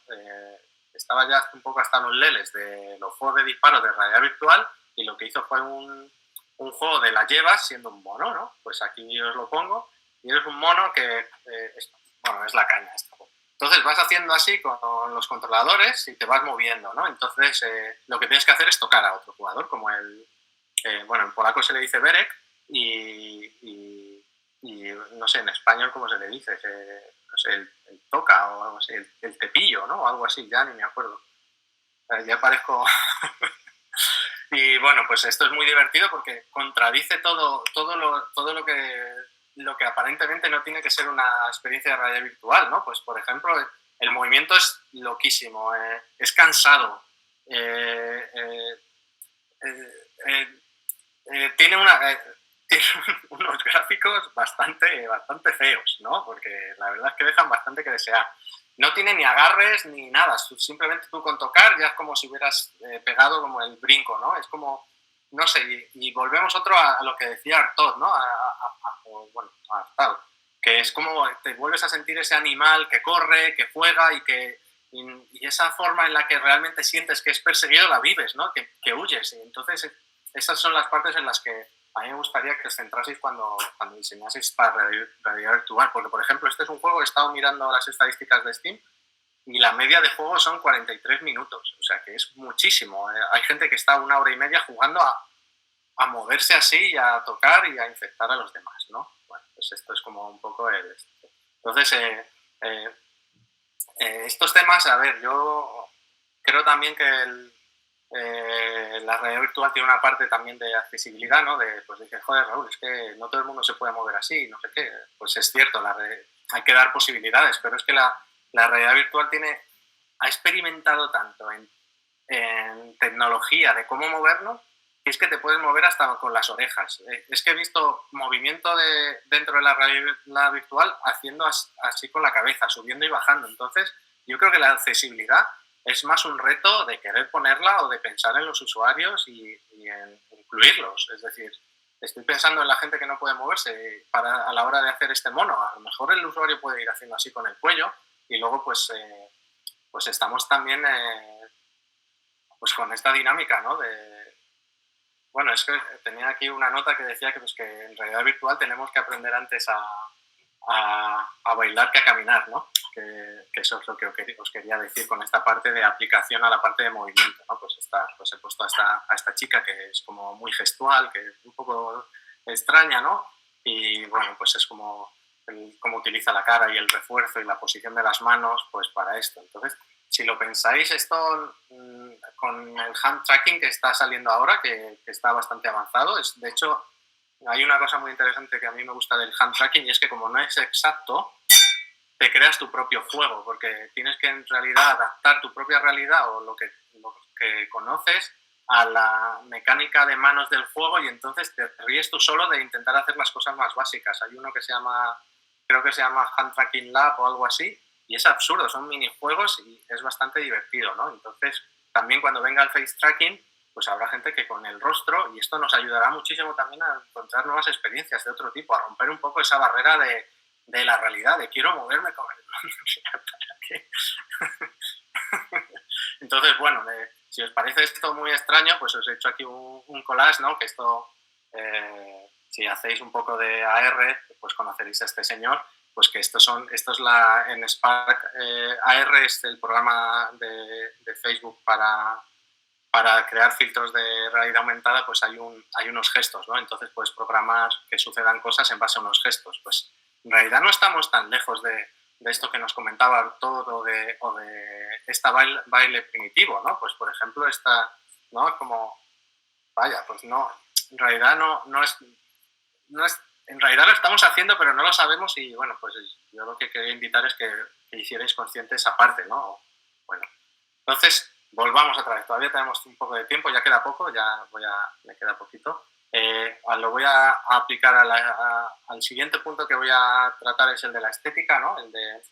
estaba ya un poco hasta los leles de los juegos de disparo de realidad virtual y lo que hizo fue un juego de la llevas siendo un mono, ¿no? Pues aquí os lo pongo y eres un mono que, es la caña esta. Entonces vas haciendo así con los controladores y te vas moviendo, ¿no? Entonces lo que tienes que hacer es tocar a otro jugador, como en polaco se le dice berek y no sé, en español cómo se le dice, no sé, el toca o algo así, el cepillo, ¿no? O algo así, ya ni me acuerdo. Ya parezco... Y bueno, pues esto es muy divertido porque contradice todo lo que aparentemente no tiene que ser una experiencia de realidad virtual, ¿no? Pues por ejemplo, el movimiento es loquísimo, es cansado, tiene unos gráficos bastante feos, ¿no? Porque la verdad es que dejan bastante que desear. No tiene ni agarres ni nada, simplemente tú con tocar ya es como si hubieras pegado como el brinco, ¿no? Es como, no sé, y volvemos a lo que decía Artaud, ¿no? A Artaud, que es como te vuelves a sentir ese animal que corre, que juega y esa forma en la que realmente sientes que es perseguido la vives, ¿no? Que huyes. Y entonces esas son las partes en las que a mí me gustaría que os centraseis cuando diseñaseis para realidad virtual, porque por ejemplo este es un juego, he estado mirando las estadísticas de Steam y la media de juego son 43 minutos, o sea que es muchísimo. Hay gente que está 1 hora y media jugando a moverse así y a tocar y a infectar a los demás, ¿no? Bueno, pues esto es como un poco el... Entonces, estos temas, a ver, yo creo también que la realidad virtual tiene una parte también de accesibilidad, ¿no? Pues dices, joder, Raúl, es que no todo el mundo se puede mover así, no sé qué. Pues es cierto, hay que dar posibilidades, pero es que la realidad virtual ha experimentado tanto en tecnología de cómo movernos, que es que te puedes mover hasta con las orejas. Es que he visto movimiento dentro de la realidad virtual haciendo así con la cabeza, subiendo y bajando. Entonces, yo creo que la accesibilidad es más un reto de querer ponerla o de pensar en los usuarios y en incluirlos. Es decir, estoy pensando en la gente que no puede moverse a la hora de hacer este mono. A lo mejor el usuario puede ir haciendo así con el cuello y luego pues estamos también pues con esta dinámica, ¿no? Bueno, es que tenía aquí una nota que decía que, pues, que en realidad virtual tenemos que aprender antes a bailar que a caminar, ¿no? que eso es lo que os quería decir con esta parte de aplicación a la parte de movimiento, ¿no? Pues he puesto a esta chica que es como muy gestual, que es un poco extraña, ¿no? Y bueno, pues es como cómo utiliza la cara y el refuerzo y la posición de las manos, pues para esto. Entonces, si lo pensáis, esto con el hand tracking que está saliendo ahora, que está bastante avanzado, de hecho, hay una cosa muy interesante que a mí me gusta del hand tracking y es que como no es exacto, te creas tu propio juego, porque tienes que en realidad adaptar tu propia realidad o lo que conoces a la mecánica de manos del juego y entonces te ríes tú solo de intentar hacer las cosas más básicas. Hay uno que creo que se llama Hand Tracking Lab o algo así, y es absurdo, son minijuegos y es bastante divertido, ¿no? Entonces, también cuando venga el face tracking, pues habrá gente que con el rostro, y esto nos ayudará muchísimo también a encontrar nuevas experiencias de otro tipo, a romper un poco esa barrera de la realidad, de quiero moverme con el Entonces, bueno, si os parece esto muy extraño, pues os he hecho aquí un collage, ¿no? Que esto, si hacéis un poco de AR, pues conoceréis a este señor, pues que en Spark AR es el programa de Facebook para crear filtros de realidad aumentada, pues hay unos gestos, ¿no? Entonces puedes programar que sucedan cosas en base a unos gestos. Pues en realidad no estamos tan lejos de esto que nos comentaba Arturo o de esta baile primitivo, ¿no? Pues por ejemplo ¿no? Como, vaya, pues no, en realidad no es, en realidad lo estamos haciendo pero no lo sabemos y bueno, pues yo lo que quería invitar es que hicierais consciente esa parte, ¿no? Bueno, entonces volvamos otra vez, todavía tenemos un poco de tiempo, ya queda poco, me queda poquito. Lo voy a aplicar al siguiente punto que voy a tratar es el de la estética, ¿no? El de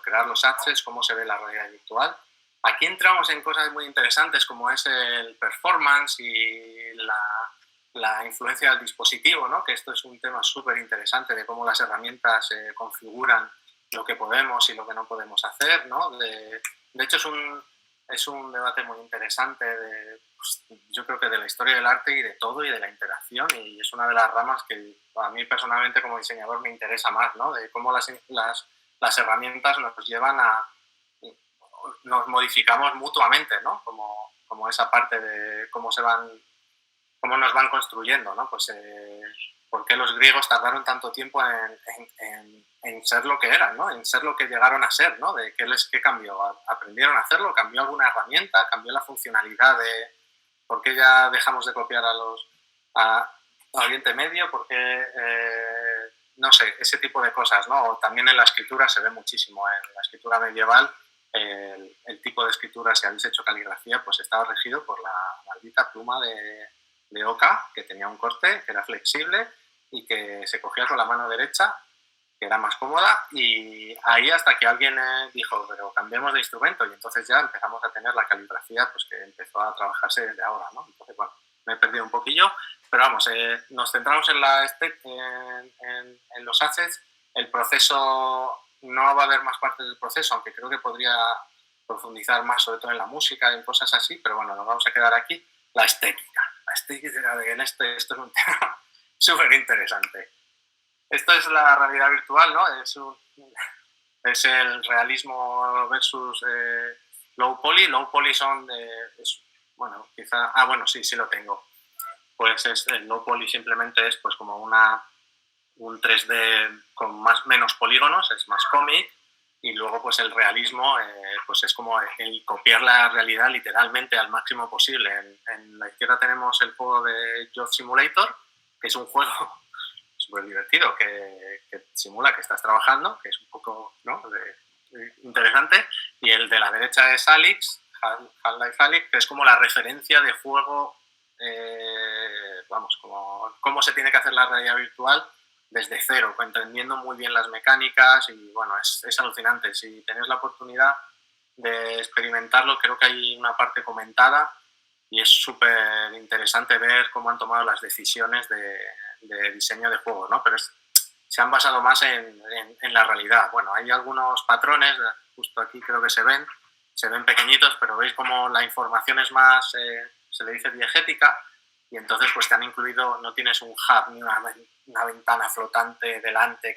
crear los assets, cómo se ve la realidad virtual. Aquí entramos en cosas muy interesantes como es el performance y la influencia del dispositivo, ¿no? Que esto es un tema súper interesante de cómo las herramientas configuran lo que podemos y lo que no podemos hacer, ¿no? De hecho, es un debate muy interesante pues, yo creo que de la historia del arte y de todo y de la interacción y es una de las ramas que a mí personalmente como diseñador me interesa más, ¿no? De cómo las herramientas nos llevan nos modificamos mutuamente, ¿no? Como esa parte de cómo nos van construyendo, ¿no? Pues por qué los griegos tardaron tanto tiempo en ser lo que eran, ¿no? En ser lo que llegaron a ser, ¿no? De qué cambió. ¿Aprendieron a hacerlo? ¿Cambió alguna herramienta? ¿Cambió la funcionalidad de por qué ya dejamos de copiar a Oriente Medio? ¿Por qué, no sé, ese tipo de cosas, ¿no? O también en la escritura se ve muchísimo. En la escritura medieval, el tipo de escritura, si habéis hecho caligrafía, pues estaba regido por la maldita pluma de oca, que tenía un corte, que era flexible y que se cogía con la mano derecha, que era más cómoda, y ahí hasta que alguien dijo, pero cambiemos de instrumento, y entonces ya empezamos a tener la caligrafía, pues que empezó a trabajarse desde ahora, ¿no? Entonces, bueno, me he perdido un poquillo, pero vamos, nos centramos en los assets, el proceso, no va a haber más partes del proceso, aunque creo que podría profundizar más, sobre todo en la música y cosas así, pero bueno, nos vamos a quedar aquí. La estética esto es un tema súper interesante. Esto es la realidad virtual, ¿no? Es el realismo versus low poly. Low poly bueno, quizá... bueno, sí lo tengo. Pues el low poly simplemente es pues como un 3D con menos polígonos, es más cómic. Y luego pues el realismo pues es como el copiar la realidad literalmente al máximo posible. En la izquierda tenemos el juego de Job Simulator, que es un juego súper divertido que simula que estás trabajando, que es un poco, ¿no? Interesante. Y el de la derecha es Alyx, Half-Life Alyx, que es como la referencia de juego, vamos, como cómo se tiene que hacer la realidad virtual desde cero, entendiendo muy bien las mecánicas y bueno, es alucinante. Si tenéis la oportunidad de experimentarlo, creo que hay una parte comentada y es súper interesante ver cómo han tomado las decisiones de diseño de juegos, ¿no? Pero se han basado más en la realidad. Bueno, hay algunos patrones, justo aquí creo que se ven pequeñitos, pero veis como la información es más, se le dice diegética, y entonces pues te han incluido, no tienes un hub ni una ventana flotante delante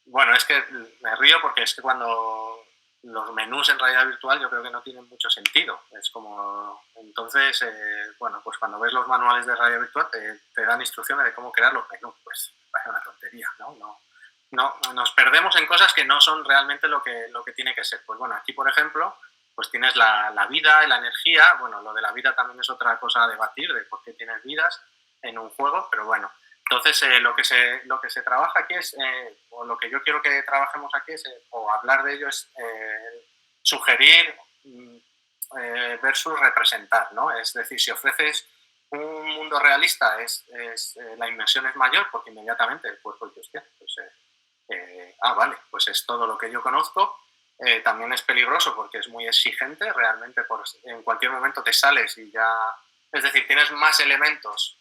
Bueno, es que me río porque es que cuando los menús en realidad virtual yo creo que no tienen mucho sentido. Es como, entonces, bueno, pues cuando ves los manuales de realidad virtual te dan instrucciones de cómo crear los menús. Pues es una tontería, ¿no? Nos perdemos en cosas que no son realmente lo que tiene que ser. Pues bueno, aquí por ejemplo, pues tienes la vida y la energía. Bueno, lo de la vida también es otra cosa a debatir, de por qué tienes vidas en un juego, pero bueno. Entonces, lo que se trabaja aquí es, o lo que yo quiero que trabajemos aquí es, o hablar de ello es sugerir versus representar, ¿no? Es decir, si ofreces un mundo realista, la inmersión es mayor porque inmediatamente el cuerpo dice, hostia, pues, vale, pues es todo lo que yo conozco. También es peligroso porque es muy exigente, realmente en cualquier momento te sales y ya... Es decir, tienes más elementos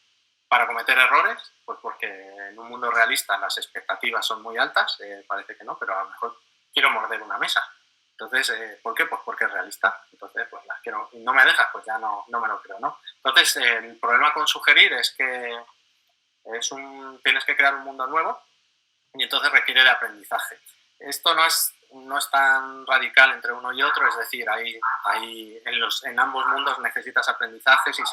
para cometer errores, pues porque en un mundo realista las expectativas son muy altas, parece que no, pero a lo mejor quiero morder una mesa. Entonces, ¿por qué? Pues porque es realista. Entonces, pues las quiero, y no me dejas, pues ya no me lo creo, ¿no? Entonces, el problema con sugerir es que tienes que crear un mundo nuevo y entonces requiere de aprendizaje. Esto no es tan radical entre uno y otro, es decir, en ambos mundos necesitas aprendizajes y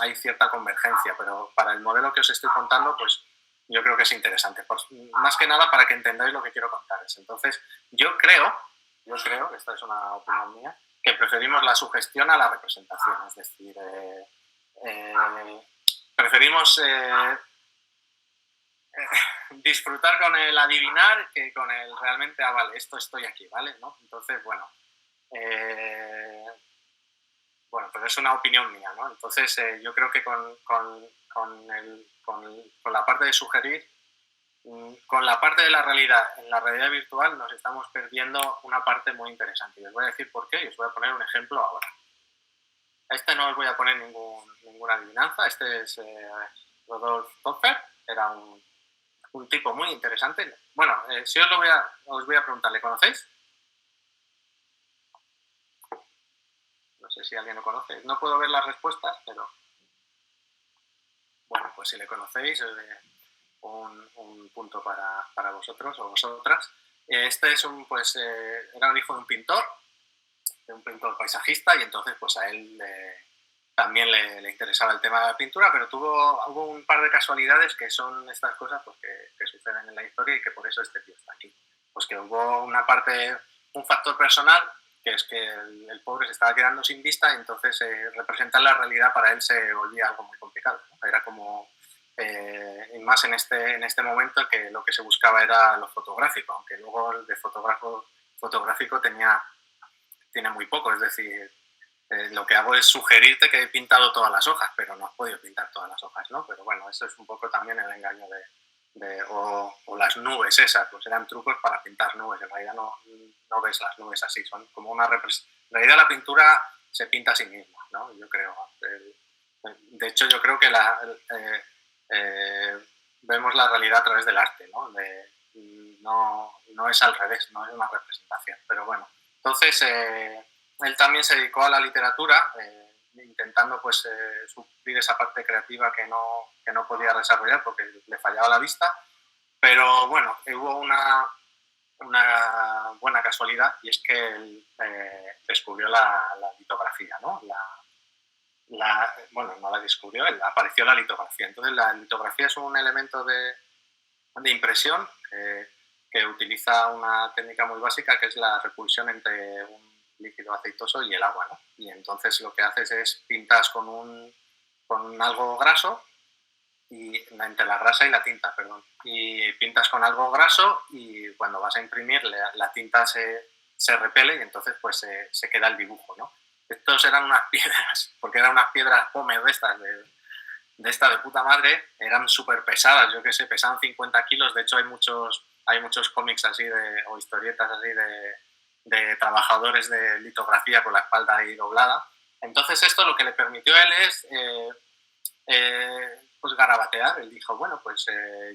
hay cierta convergencia, pero para el modelo que os estoy contando, pues yo creo que es interesante. Más que nada para que entendáis lo que quiero contarles. Entonces, yo creo, esta es una opinión mía, que preferimos la sugestión a la representación. Es decir, preferimos disfrutar con el adivinar que con el realmente, vale, esto estoy aquí, ¿vale? ¿No? Entonces, bueno, pero es una opinión mía, ¿no? Entonces, yo creo que con la parte de sugerir, con la parte de la realidad, en la realidad virtual nos estamos perdiendo una parte muy interesante. Y os voy a decir por qué y os voy a poner un ejemplo ahora. No os voy a poner ninguna adivinanza. Este es Rodolphe Topfer, era un tipo muy interesante. Bueno, si os voy a preguntar, ¿le conocéis? No sé si alguien lo conoce. No puedo ver las respuestas, pero... Bueno, pues si le conocéis, un punto para vosotros o vosotras. Este es era un hijo de un pintor paisajista, y entonces pues a él también le interesaba el tema de la pintura, pero hubo un par de casualidades que son estas cosas pues, que suceden en la historia y que por eso este tío está aquí. Pues que hubo un factor personal, que es que el pobre se estaba quedando sin vista, y entonces representar la realidad para él se volvía algo muy complicado, ¿no? Era como... y más en este momento que lo que se buscaba era lo fotográfico, aunque luego el de fotográfico tiene muy poco, es decir, lo que hago es sugerirte que he pintado todas las hojas, pero no has podido pintar todas las hojas, ¿no? Pero bueno, eso es un poco también el engaño o las nubes esas, pues eran trucos para pintar nubes, en realidad no ves las nubes así, son como una representación. En realidad la pintura se pinta a sí misma, ¿no? Yo creo. De hecho, yo creo que vemos la realidad a través del arte, ¿no? No es al revés, no es una representación. Pero bueno, entonces él también se dedicó a la literatura, intentando pues suplir esa parte creativa que no podía desarrollar porque le fallaba la vista. Pero bueno, hubo una buena casualidad, y es que él descubrió la litografía, ¿no? Bueno, no la descubrió, apareció la litografía. Entonces, la litografía es un elemento de impresión que utiliza una técnica muy básica, que es la repulsión entre un líquido aceitoso y el agua, ¿no? Y entonces lo que haces es pintas con algo graso, entre la grasa y la tinta, perdón. Y pintas con algo graso, y cuando vas a imprimir la tinta se repele, y entonces pues se queda el dibujo, ¿no? Estos eran unas piedras, porque eran unas piedras pómez de estas, de puta madre, eran súper pesadas, yo qué sé, pesaban 50 kilos, de hecho hay muchos cómics así o historietas así de trabajadores de litografía con la espalda ahí doblada. Entonces esto lo que le permitió a él es pues garabatear. Él dijo, bueno, pues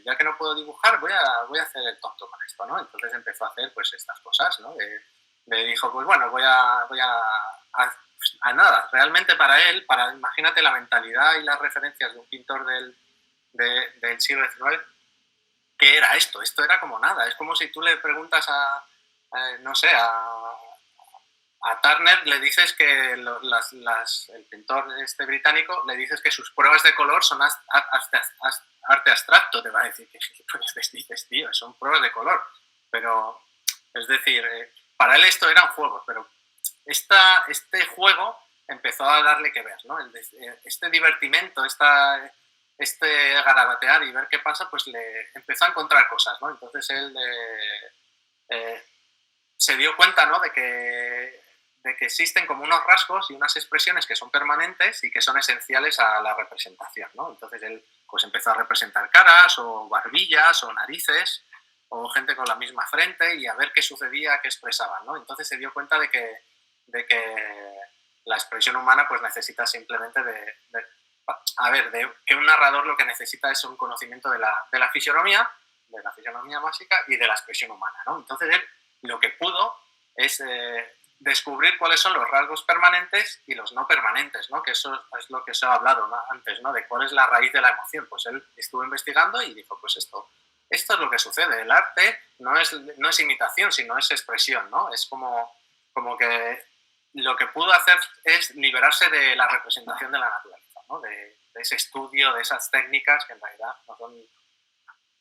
ya que no puedo dibujar, voy a hacer el tonto con esto, ¿no? Entonces empezó a hacer pues estas cosas, ¿no? Le dijo, pues bueno, voy a nada. Realmente para él, imagínate la mentalidad y las referencias de un pintor del siglo XIX, ¿qué era esto? Esto era como nada. Es como si tú le preguntas no sé, a Turner le dices que el pintor británico, le dices que sus pruebas de color son arte abstracto. Te va a decir, ¿qué dices, tío? Son pruebas de color. Pero, es decir, para él esto era un juego, pero este juego empezó a darle que ver, ¿no? Este divertimento, este garabatear y ver qué pasa, pues le empezó a encontrar cosas, ¿no? Entonces él se dio cuenta, ¿no? de que existen como unos rasgos y unas expresiones que son permanentes y que son esenciales a la representación, ¿no? Entonces él pues empezó a representar caras o barbillas o narices o gente con la misma frente y a ver qué sucedía, qué expresaban, ¿no? Entonces se dio cuenta de que la expresión humana pues necesita simplemente que un narrador lo que necesita es un conocimiento de la fisionomía básica y de la expresión humana, ¿no? Entonces él lo que pudo es descubrir cuáles son los rasgos permanentes y los no permanentes, ¿no? Que eso es lo que os he hablado, ¿no? Antes, ¿no? De cuál es la raíz de la emoción. Pues él estuvo investigando y dijo, pues esto es lo que sucede. El arte no es imitación, sino es expresión, ¿no? Es como que lo que pudo hacer es liberarse de la representación de la naturaleza, ¿no? De ese estudio, de esas técnicas que en realidad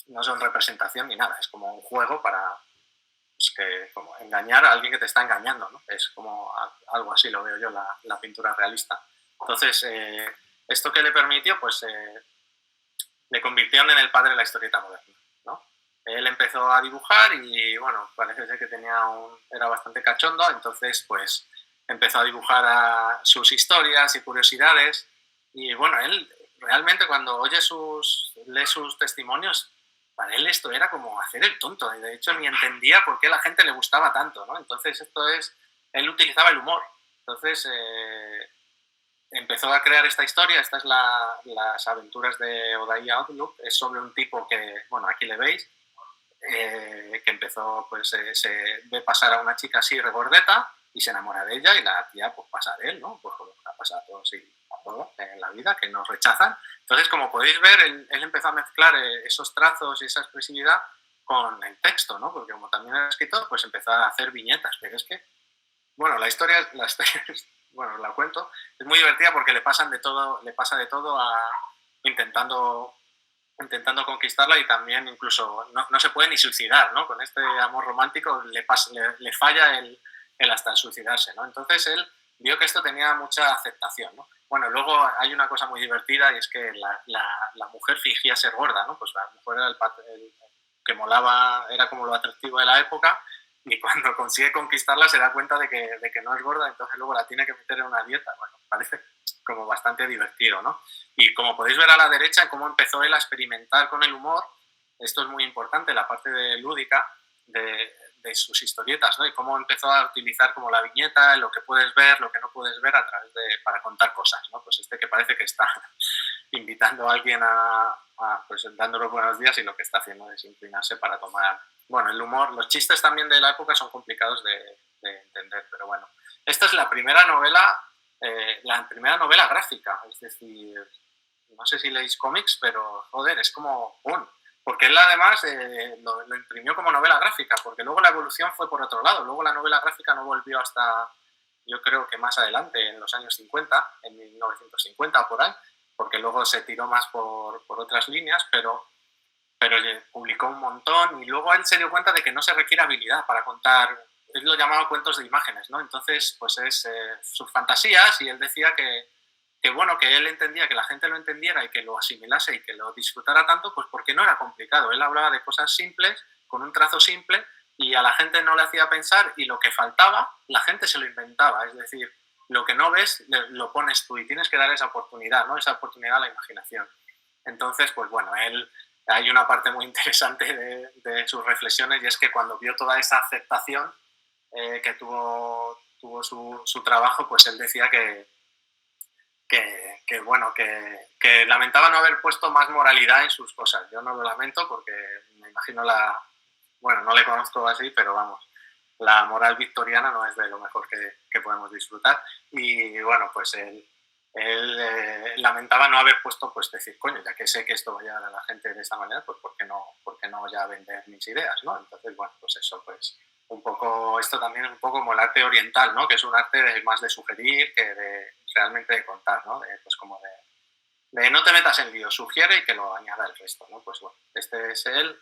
no son representación ni nada, es como un juego para como engañar a alguien que te está engañando, ¿no? Es como algo así, lo veo yo, la pintura realista. Entonces, esto que le permitió, pues le convirtieron en el padre de la historieta moderna, ¿no? Él empezó a dibujar y, bueno, parece ser que era bastante cachondo, entonces, pues, empezó a dibujar sus historias y curiosidades y, bueno, él realmente cuando lee sus testimonios, para él esto era como hacer el tonto, y de hecho ni entendía por qué a la gente le gustaba tanto, ¿no? Entonces él utilizaba el humor, entonces empezó a crear esta historia, estas las aventuras de Odaía Outlook, es sobre un tipo que, bueno, aquí le veis, que empezó, pues se ve pasar a una chica así regordeta y se enamora de ella y la tía pues pasa de él, ¿no? Pues como ha pasado a todos en la vida, que nos rechazan. Entonces, como podéis ver, él empezó a mezclar esos trazos y esa expresividad con el texto, ¿no? Porque como también era escritor, pues empezó a hacer viñetas, pero es que, bueno, la historia bueno, la cuento, es muy divertida porque le pasa de todo intentando conquistarla y también incluso no se puede ni suicidar, ¿no? Con este amor romántico le falla el hasta el suicidarse, ¿no? Entonces él vio que esto tenía mucha aceptación, ¿no? Bueno, luego hay una cosa muy divertida y es que la mujer fingía ser gorda, ¿no? Pues la mujer era el que molaba, era como lo atractivo de la época y cuando consigue conquistarla se da cuenta de que no es gorda, entonces luego la tiene que meter en una dieta. Bueno, parece como bastante divertido, ¿no? Y como podéis ver a la derecha, en cómo empezó él a experimentar con el humor, esto es muy importante, la parte lúdica de sus historietas, ¿no? Y cómo empezó a utilizar como la viñeta, lo que puedes ver, lo que no puedes ver para contar cosas, ¿no? Pues que parece que está invitando a alguien pues dándole buenos días y lo que está haciendo es inclinarse para tomar... Bueno, el humor, los chistes también de la época son complicados de entender, pero bueno. Esta es la primera novela gráfica, es decir, no sé si leéis cómics, pero joder, es como ¡pum! Porque él además lo imprimió como novela gráfica, porque luego la evolución fue por otro lado, luego la novela gráfica no volvió hasta, yo creo que más adelante, en los años 50, en 1950 o por ahí, porque luego se tiró más por otras líneas, pero publicó un montón y luego él se dio cuenta de que no se requiere habilidad para contar, él lo llamaba cuentos de imágenes, ¿no? Entonces, pues es sus fantasías y él decía que bueno, que él entendía que la gente lo entendiera y que lo asimilase y que lo disfrutara tanto, pues porque no era complicado. Él hablaba de cosas simples, con un trazo simple, y a la gente no le hacía pensar y lo que faltaba, la gente se lo inventaba. Es decir, lo que no ves, lo pones tú y tienes que dar esa oportunidad, ¿no? Esa oportunidad a la imaginación. Entonces, pues bueno, hay una parte muy interesante de sus reflexiones y es que cuando vio toda esa aceptación que tuvo su trabajo, pues él decía bueno, que lamentaba no haber puesto más moralidad en sus cosas. Yo no lo lamento porque me imagino bueno, no le conozco así, pero vamos, la moral victoriana no es de lo mejor que podemos disfrutar. Y bueno, pues él él lamentaba no haber puesto, pues decir, coño, ya que sé que esto va a llegar a la gente de esta manera, pues ¿por qué no ya vender mis ideas, ¿no? Entonces, bueno, pues eso, pues un poco, esto también es un poco como el arte oriental, ¿no? Que es un arte más de sugerir que de realmente de contar, ¿no? Pues como de no te metas en lío, sugiere y que lo añada el resto, ¿no? Pues bueno, este es él.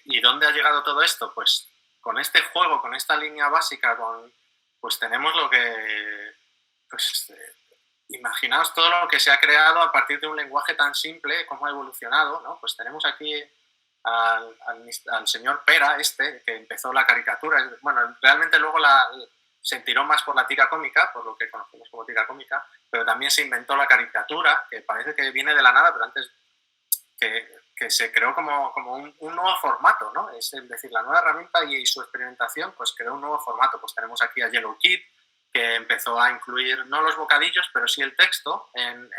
¿Y dónde ha llegado todo esto? Pues con este juego, con esta línea básica, pues tenemos lo que... Pues, imaginaos todo lo que se ha creado a partir de un lenguaje tan simple, cómo ha evolucionado, ¿no? Pues tenemos aquí al señor Pera, que empezó la caricatura. Bueno, realmente luego se tiró más por la tira cómica, por lo que conocemos como tira cómica, pero también se inventó la caricatura, que parece que viene de la nada, pero antes que se creó como un nuevo formato, ¿no? Es decir, la nueva herramienta y su experimentación pues creó un nuevo formato. Pues tenemos aquí a Yellow Kid, que empezó a incluir no los bocadillos, pero sí el texto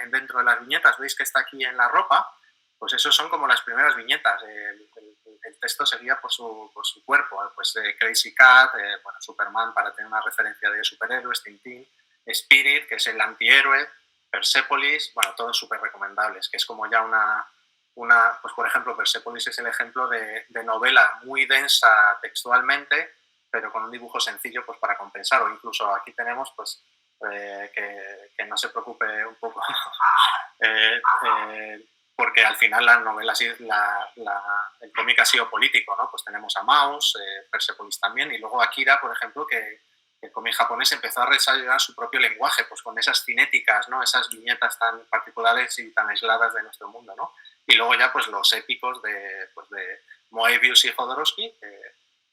dentro de las viñetas. Veis que está aquí en la ropa, pues esos son como las primeras viñetas. El texto seguía por su cuerpo, pues Crazy Cat, bueno, Superman para tener una referencia de superhéroes, Tintín, Spirit, que es el antihéroe, Persepolis, bueno, todos súper recomendables, que es como ya pues por ejemplo, Persepolis es el ejemplo de novela muy densa textualmente, pero con un dibujo sencillo pues para compensar, o incluso aquí tenemos pues que no se preocupe un poco porque al final la novela, el cómic ha sido político, ¿no? Pues tenemos a Mouse, Persepolis también, y luego Akira, por ejemplo, que el cómic japonés empezó a desarrollar su propio lenguaje, pues con esas cinéticas, ¿no? Esas viñetas tan particulares y tan aisladas de nuestro mundo, ¿no? Y luego ya pues los épicos de Moebius y Jodorowsky,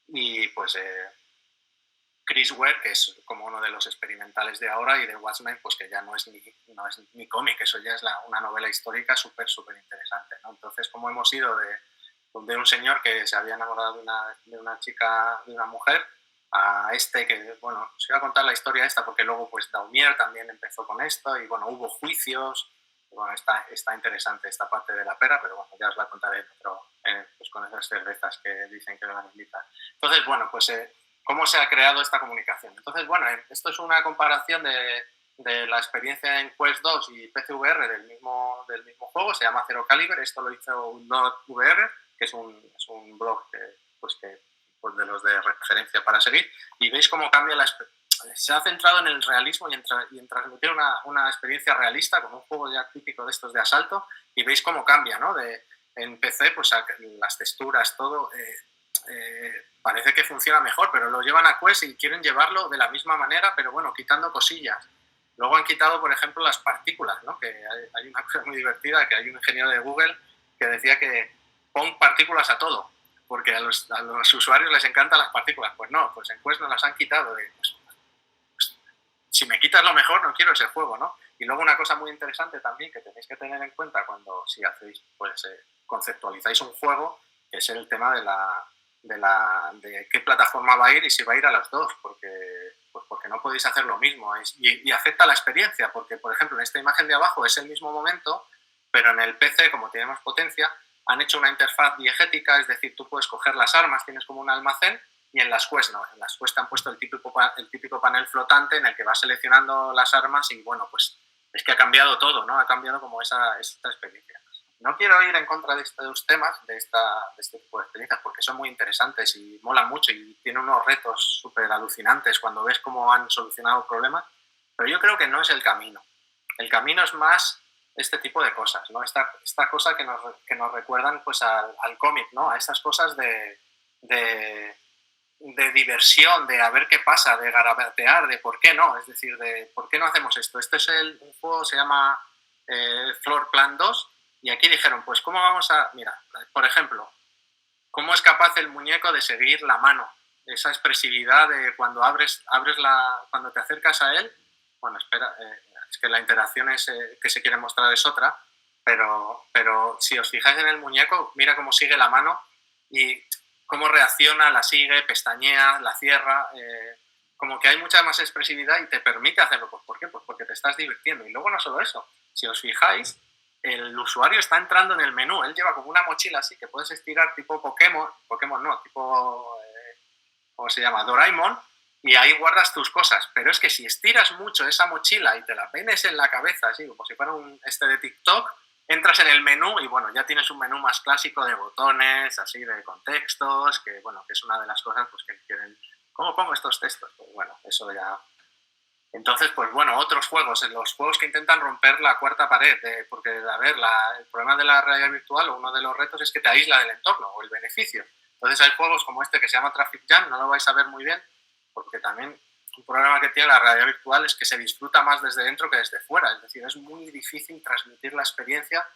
y pues Chris Ware, que es como uno de los experimentales de ahora, y de Watchmen, pues que ya no es ni cómic, eso ya es una novela histórica súper interesante, ¿no? Entonces, como hemos ido de un señor que se había enamorado de una chica, de una mujer, a que, bueno, os voy a contar la historia esta, porque luego pues Daumier también empezó con esto, y bueno, hubo juicios, y, bueno, está interesante esta parte de la pera, pero bueno, ya os la contaré pues con esas cervezas que dicen que me van a invitar. Entonces, bueno, pues cómo se ha creado esta comunicación. Entonces, bueno, esto es una comparación de la experiencia en Quest 2 y PCVR del mismo juego, se llama Zero Caliber, esto lo hizo VR, que es un blog pues de los de referencia para seguir, y veis cómo cambia se ha centrado en el realismo y en transmitir una experiencia realista con un juego ya típico de estos de asalto, y veis cómo cambia, ¿no? En PC, pues las texturas, todo... parece que funciona mejor, pero lo llevan a Quest y quieren llevarlo de la misma manera, pero bueno, quitando cosillas. Luego han quitado, por ejemplo, las partículas, ¿no? Que hay una cosa muy divertida, que hay un ingeniero de Google que decía que pon partículas a todo, porque a los usuarios les encantan las partículas. Pues no, pues en Quest nos las han quitado. Pues, si me quitas lo mejor, no quiero ese juego, ¿no? Y luego una cosa muy interesante también que tenéis que tener en cuenta si hacéis, pues conceptualizáis un juego, que es el tema de qué plataforma va a ir y si va a ir a las dos, porque no podéis hacer lo mismo y afecta la experiencia, porque por ejemplo en esta imagen de abajo es el mismo momento, pero en el PC, como tiene más potencia, han hecho una interfaz diegética, es decir, tú puedes coger las armas, tienes como un almacén, y en las Quest no, en las Quest han puesto el típico panel flotante en el que vas seleccionando las armas, y bueno, pues es que ha cambiado todo, ¿no? Ha cambiado como esta experiencia. No quiero ir en contra de estos temas, de este tipo de experiencias, porque son muy interesantes y molan mucho y tienen unos retos súper alucinantes cuando ves cómo han solucionado problemas, pero yo creo que no es el camino. El camino es más este tipo de cosas, ¿no? Esta cosa que nos recuerdan pues al cómic, ¿no? A estas cosas de diversión, de a ver qué pasa, de garabatear, de por qué no, es decir, de por qué no hacemos esto. Este es un juego, se llama Floor Plan 2, y aquí dijeron, pues cómo vamos a... Mira, por ejemplo, cómo es capaz el muñeco de seguir la mano, esa expresividad de cuando cuando te acercas a él. Bueno, espera, es que la interacción que se quiere mostrar es otra, pero si os fijáis en el muñeco, mira cómo sigue la mano y cómo reacciona, la sigue, pestañea, la cierra, como que hay mucha más expresividad y te permite hacerlo. Pues ¿por qué? Pues porque te estás divirtiendo. Y luego no solo eso, si os fijáis, el usuario está entrando en el menú, él lleva como una mochila así que puedes estirar tipo Pokémon no, tipo, ¿cómo se llama? Doraemon, y ahí guardas tus cosas. Pero es que si estiras mucho esa mochila y te la peines en la cabeza, así como si fuera de TikTok, entras en el menú y bueno, ya tienes un menú más clásico de botones, así de contextos, que bueno, que es una de las cosas pues, que quieren. ¿Cómo pongo estos textos? Pues bueno, eso ya. Entonces, pues bueno, otros juegos, en los juegos que intentan romper la cuarta pared, porque a ver, el problema de la realidad virtual o uno de los retos es que te aísla del entorno o el beneficio. Entonces hay juegos como este que se llama Traffic Jam, no lo vais a ver muy bien, porque también un problema que tiene la realidad virtual es que se disfruta más desde dentro que desde fuera, es decir, es muy difícil transmitir la experiencia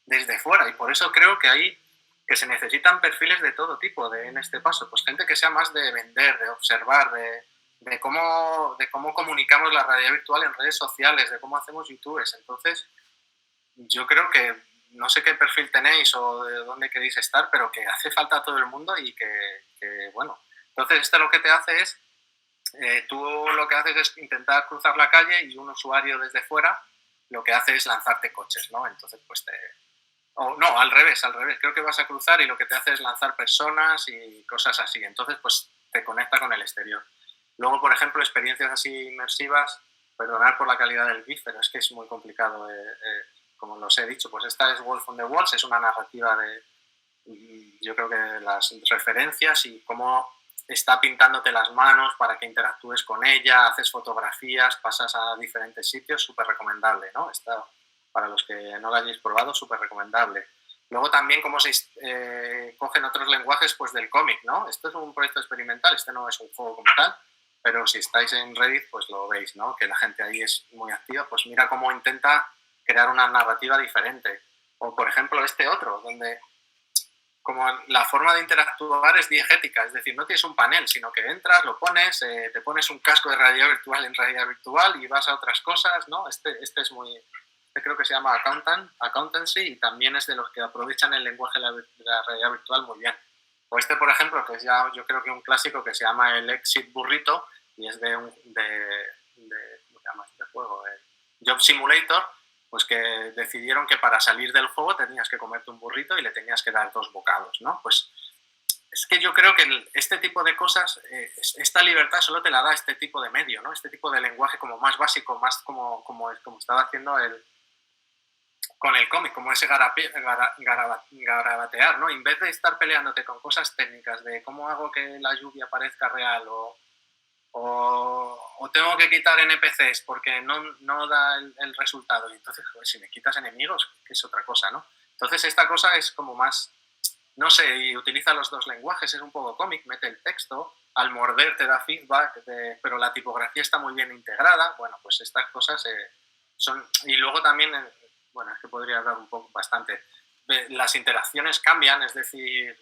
desde fuera y por eso creo que se necesitan perfiles de todo tipo en este paso, pues gente que sea más de vender, de observar, de cómo comunicamos la realidad virtual en redes sociales, de cómo hacemos YouTubes. Entonces, yo creo que no sé qué perfil tenéis o de dónde queréis estar, pero que hace falta a todo el mundo y que bueno. Entonces, esto lo que te hace es, tú lo que haces es intentar cruzar la calle y un usuario desde fuera lo que hace es lanzarte coches, ¿no? Entonces, pues no, al revés, creo que vas a cruzar y lo que te hace es lanzar personas y cosas así. Entonces, pues te conecta con el exterior. Luego, por ejemplo, experiencias así inmersivas, perdonad por la calidad del GIF, pero es que es muy complicado, como os he dicho, pues esta es Wolf on the Walls, es una narrativa yo creo que las referencias y cómo está pintándote las manos para que interactúes con ella, haces fotografías, pasas a diferentes sitios, súper recomendable, ¿no? Está, para los que no lo hayáis probado, súper recomendable. Luego también cómo se cogen otros lenguajes pues del cómic, ¿no? Esto es un proyecto experimental, este no es un juego como tal, pero si estáis en Reddit pues lo veis, ¿no? Que la gente ahí es muy activa, pues mira cómo intenta crear una narrativa diferente. O por ejemplo este otro, donde como la forma de interactuar es diegética, es decir, no tienes un panel, sino que entras, lo pones, te pones un casco de realidad virtual en realidad virtual y vas a otras cosas, ¿no? Este es muy... creo que se llama Accountancy y también es de los que aprovechan el lenguaje de la realidad virtual muy bien. O este, por ejemplo, que es ya yo creo que un clásico que se llama el Exit Burrito y es ¿cómo se llama este juego? Job Simulator, pues que decidieron que para salir del juego tenías que comerte un burrito y le tenías que dar 2 bocados, ¿no? Pues es que yo creo que este tipo de cosas, esta libertad solo te la da este tipo de medio, ¿no? Este tipo de lenguaje como más básico, más como estaba haciendo con el cómic, como ese garabatear, ¿no? En vez de estar peleándote con cosas técnicas de cómo hago que la lluvia parezca real o tengo que quitar NPCs porque no da el resultado. Y entonces, joder, si me quitas enemigos, que es otra cosa, ¿no? Entonces esta cosa es como más, no sé, y utiliza los 2 lenguajes, es un poco cómic, mete el texto, al morder te da feedback, pero la tipografía está muy bien integrada. Bueno, pues estas cosas son... Y luego también, bueno, es que podría hablar un poco bastante. Las interacciones cambian, es decir,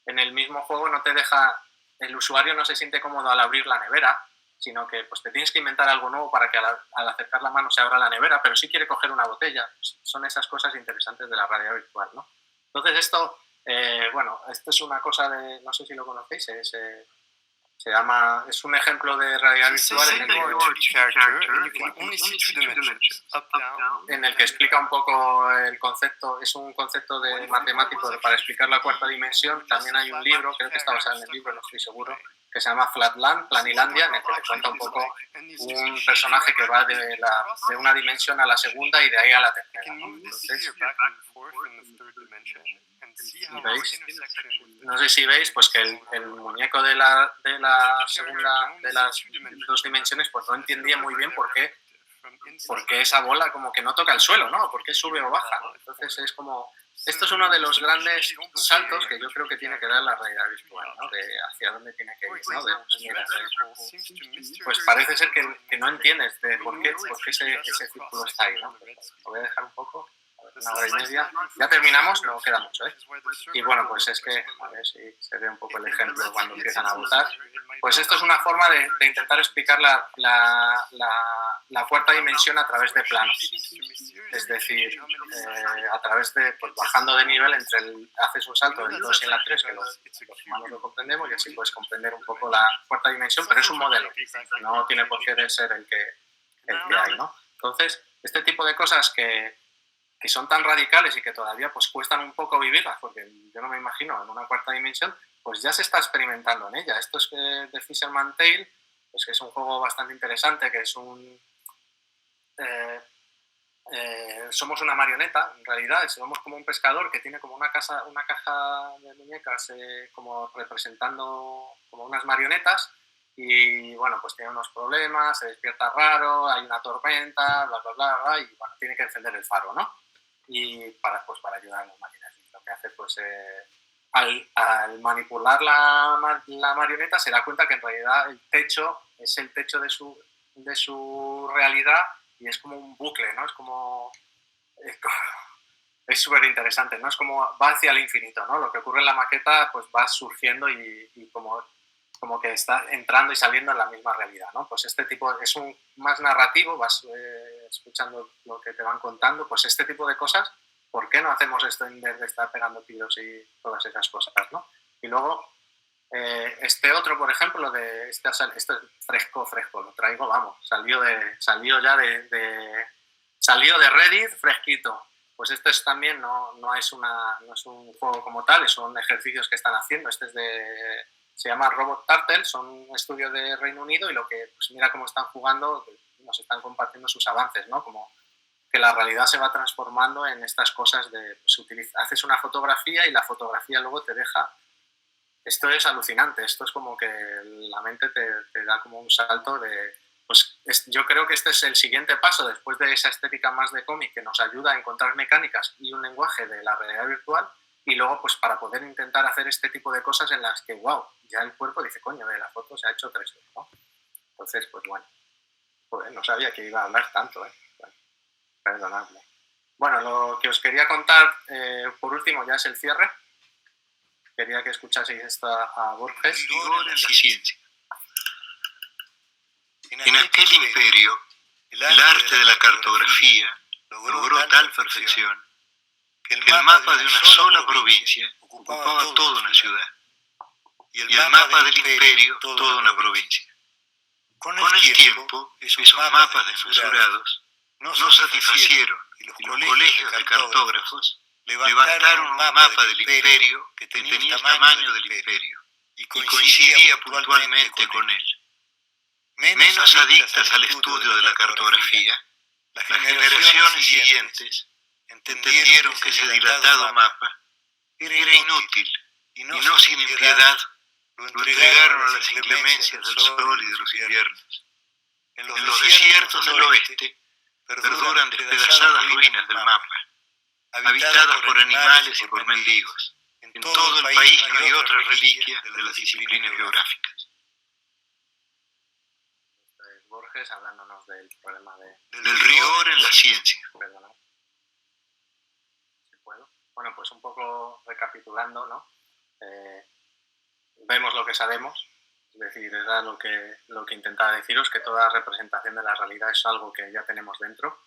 en el mismo juego no te deja... El usuario no se siente cómodo al abrir la nevera, sino que pues, te tienes que inventar algo nuevo para que al acercar la mano se abra la nevera, pero sí quiere coger una botella. Son esas cosas interesantes de la realidad virtual, ¿no? Entonces esto, bueno, esto es una cosa de, no sé si lo conocéis, se llama, es un ejemplo de realidad virtual en el que explica un poco el concepto, es un concepto de matemático para explicar la cuarta dimensión. También hay un libro, creo que está basado en el libro, no estoy seguro, que se llama Flatland, Planilandia, en el que te cuenta un poco un personaje que va de una dimensión a la segunda y de ahí a la tercera, ¿no? Entonces, ¿veis? No sé si veis pues que el muñeco de la segunda de las 2 dimensiones pues no entendía muy bien por qué esa bola como que no toca el suelo, ¿no? ¿Por qué sube o baja, ¿no? Entonces es como... Esto es uno de los grandes saltos que yo creo que tiene que dar la realidad virtual, ¿no? De hacia dónde tiene que ir, ¿no? Pues parece ser que no entiendes de por qué ese círculo está ahí, ¿no? Lo voy a dejar un poco, una hora y media. Ya terminamos, no queda mucho, ¿eh? Y bueno, pues es que, a ver si se ve un poco el ejemplo cuando empiezan a votar. Pues esto es una forma de intentar explicar la cuarta dimensión a través de planos. Es decir, a través de, pues bajando de nivel, haces un salto del 2 y en la 3, que los humanos lo comprendemos, y así puedes comprender un poco la cuarta dimensión, pero es un modelo, no tiene por qué ser el que hay, ¿no? Entonces, este tipo de cosas que son tan radicales y que todavía pues cuestan un poco vivirlas, porque yo no me imagino en una cuarta dimensión, pues ya se está experimentando en ella. Esto es de Fisherman Tale, pues que es un juego bastante interesante, que es somos una marioneta, en realidad, somos como un pescador que tiene como una caja de muñecas como representando como unas marionetas y, bueno, pues tiene unos problemas, se despierta raro, hay una tormenta, bla, bla, bla, bla, y, bueno, tiene que encender el faro, ¿no? Y para ayudar a los marineros. Y lo que hace, pues, al manipular la marioneta se da cuenta que en realidad el techo es el techo de su realidad y es como un bucle, ¿no? Es súper interesante, ¿no? Es como va hacia el infinito, ¿no? Lo que ocurre en la maqueta pues va surgiendo y como que está entrando y saliendo en la misma realidad, ¿no? Pues este tipo es más narrativo, vas escuchando lo que te van contando, pues este tipo de cosas, ¿por qué no hacemos esto en vez de estar pegando tiros y todas esas cosas, ¿no? Y luego, este otro, por ejemplo, este es fresco, lo traigo, vamos, salió de Reddit fresquito. Pues este también no es un juego como tal, son ejercicios que están haciendo. Se llama Robot Turtle, son un estudio de Reino Unido y pues mira cómo están jugando, nos están compartiendo sus avances, ¿no? Como que la realidad se va transformando en estas cosas de, pues, haces una fotografía y la fotografía luego te deja. Esto es alucinante, esto es como que la mente te da como un salto de. Pues yo creo que este es el siguiente paso después de esa estética más de cómic que nos ayuda a encontrar mecánicas y un lenguaje de la realidad virtual y luego pues para poder intentar hacer este tipo de cosas en las que, wow, ya el cuerpo dice, coño, de la foto se ha hecho 3D, ¿no? Entonces, pues bueno, no sabía que iba a hablar tanto, bueno, perdonadme. Bueno, lo que os quería contar por último ya es el cierre. Quería que escuchaseis esto a Borges. Rigor en la ciencia. En aquel imperio, el arte de la cartografía logró tal perfección que el mapa de una sola provincia ocupaba toda una ciudad y el mapa del imperio toda una provincia. Con el tiempo, esos mapas desmesurados no satisfacieron y los colegios de cartógrafos levantaron un mapa del imperio que tenía el tamaño del imperio y coincidía puntualmente con él. Menos adictas al estudio de la cartografía, las generaciones siguientes entendieron que ese dilatado mapa era inútil y no sin impiedad lo entregaron a las inclemencias del sol y de los inviernos. En los desiertos del oeste perduran despedazadas ruinas del mapa, habitadas por animales y por mendigos. En todo el país no hay otra reliquia de las disciplinas geográficas. Borges hablándonos del problema del rigor en la ciencia. Perdona. Si puedo. Bueno, pues un poco recapitulando, ¿no? Vemos lo que sabemos, es decir, era lo que intentaba deciros, que toda representación de la realidad es algo que ya tenemos dentro.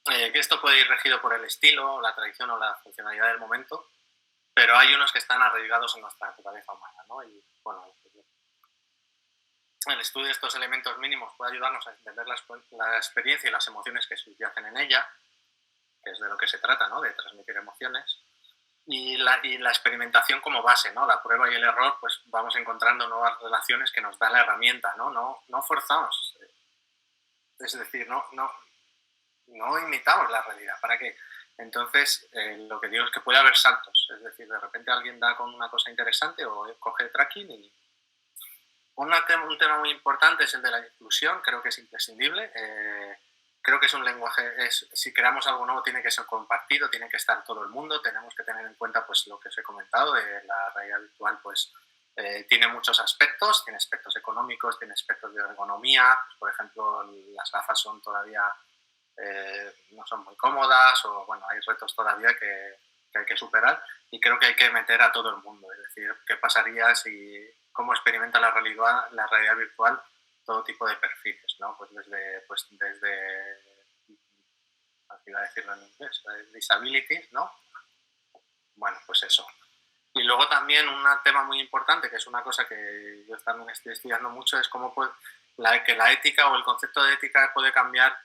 Que esto puede ir regido por el estilo, la tradición o la funcionalidad del momento, pero hay unos que están arraigados en nuestra naturaleza humana, ¿no? Y bueno, el estudio de estos elementos mínimos puede ayudarnos a entender la experiencia y las emociones que subyacen en ella, que es de lo que se trata, ¿no? De transmitir emociones, y la experimentación como base, ¿no? La prueba y el error, pues vamos encontrando nuevas relaciones que nos dan la herramienta, ¿no? No forzamos, es decir, no imitamos la realidad. ¿Para qué? Entonces, lo que digo es que puede haber saltos, es decir, de repente alguien da con una cosa interesante o coge tracking y. Un tema muy importante es el de la inclusión, creo que es imprescindible. Creo que es un lenguaje, si creamos algo nuevo tiene que ser compartido, tiene que estar todo el mundo, tenemos que tener en cuenta pues, lo que os he comentado, la realidad virtual pues, tiene muchos aspectos, tiene aspectos económicos, tiene aspectos de ergonomía, pues, por ejemplo las gafas son todavía no son muy cómodas o bueno, hay retos todavía que hay que superar y creo que hay que meter a todo el mundo, es decir, ¿qué pasaría si cómo experimenta la realidad virtual todo tipo de perfiles, ¿no? Pues desde iba a decirlo en inglés, disabilities, ¿no? Bueno, pues eso. Y luego también un tema muy importante, que es una cosa que yo también estoy estudiando mucho, es cómo que la ética o el concepto de ética puede cambiar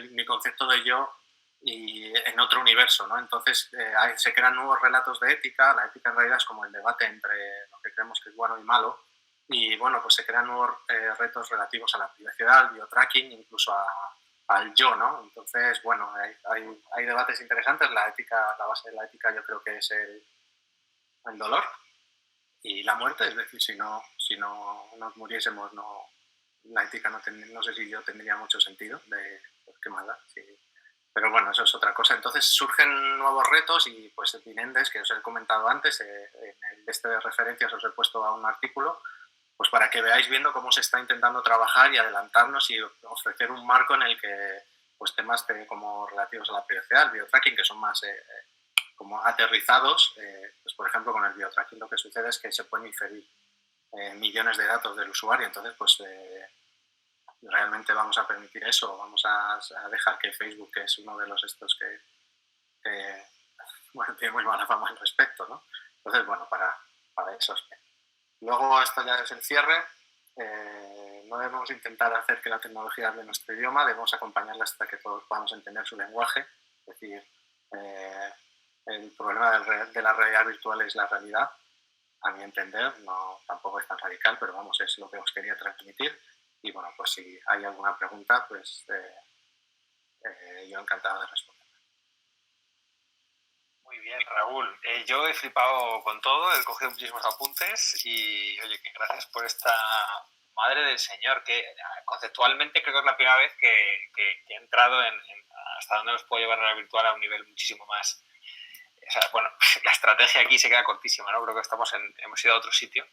mi concepto de yo y en otro universo, ¿no? Entonces se crean nuevos relatos de ética. La ética en realidad es como el debate entre lo que creemos que es bueno y malo, Y bueno, pues se crean nuevos retos relativos a la privacidad, al biotracking, incluso al yo, ¿no? Entonces, bueno, hay debates interesantes. La base de la ética yo creo que es el dolor y la muerte, es decir, si no nos muriésemos, la ética no sé si yo tendría mucho sentido, pues, qué más da, sí. Pero bueno, eso es otra cosa. Entonces surgen nuevos retos y pues Binendes, que os he comentado antes, en el de referencias os he puesto a un artículo, pues para que veáis viendo cómo se está intentando trabajar y adelantarnos y ofrecer un marco en el que pues temas como relativos a la privacidad, el biotracking, que son más como aterrizados, pues por ejemplo con el biotracking lo que sucede es que se pueden inferir millones de datos del usuario, entonces pues realmente vamos a permitir eso, vamos a dejar que Facebook, que es uno de los estos que bueno, tiene muy mala fama al respecto, ¿no? Entonces, bueno, para eso. Luego, esto ya es el cierre. No debemos intentar hacer que la tecnología hable nuestro idioma, debemos acompañarla hasta que todos podamos entender su lenguaje. Es decir, el problema de la realidad virtual es la realidad, a mi entender, no, tampoco es tan radical, pero vamos, es lo que os quería transmitir. Y bueno, pues si hay alguna pregunta, pues yo encantado de responder. Muy bien, Raúl. Yo he flipado con todo, he cogido muchísimos apuntes y, oye, que gracias por esta madre del Señor, que conceptualmente creo que es la primera vez que he entrado en hasta dónde nos puedo llevar la virtual a un nivel muchísimo más. O sea, bueno, la estrategia aquí se queda cortísima, ¿no? Creo que hemos ido a otro sitio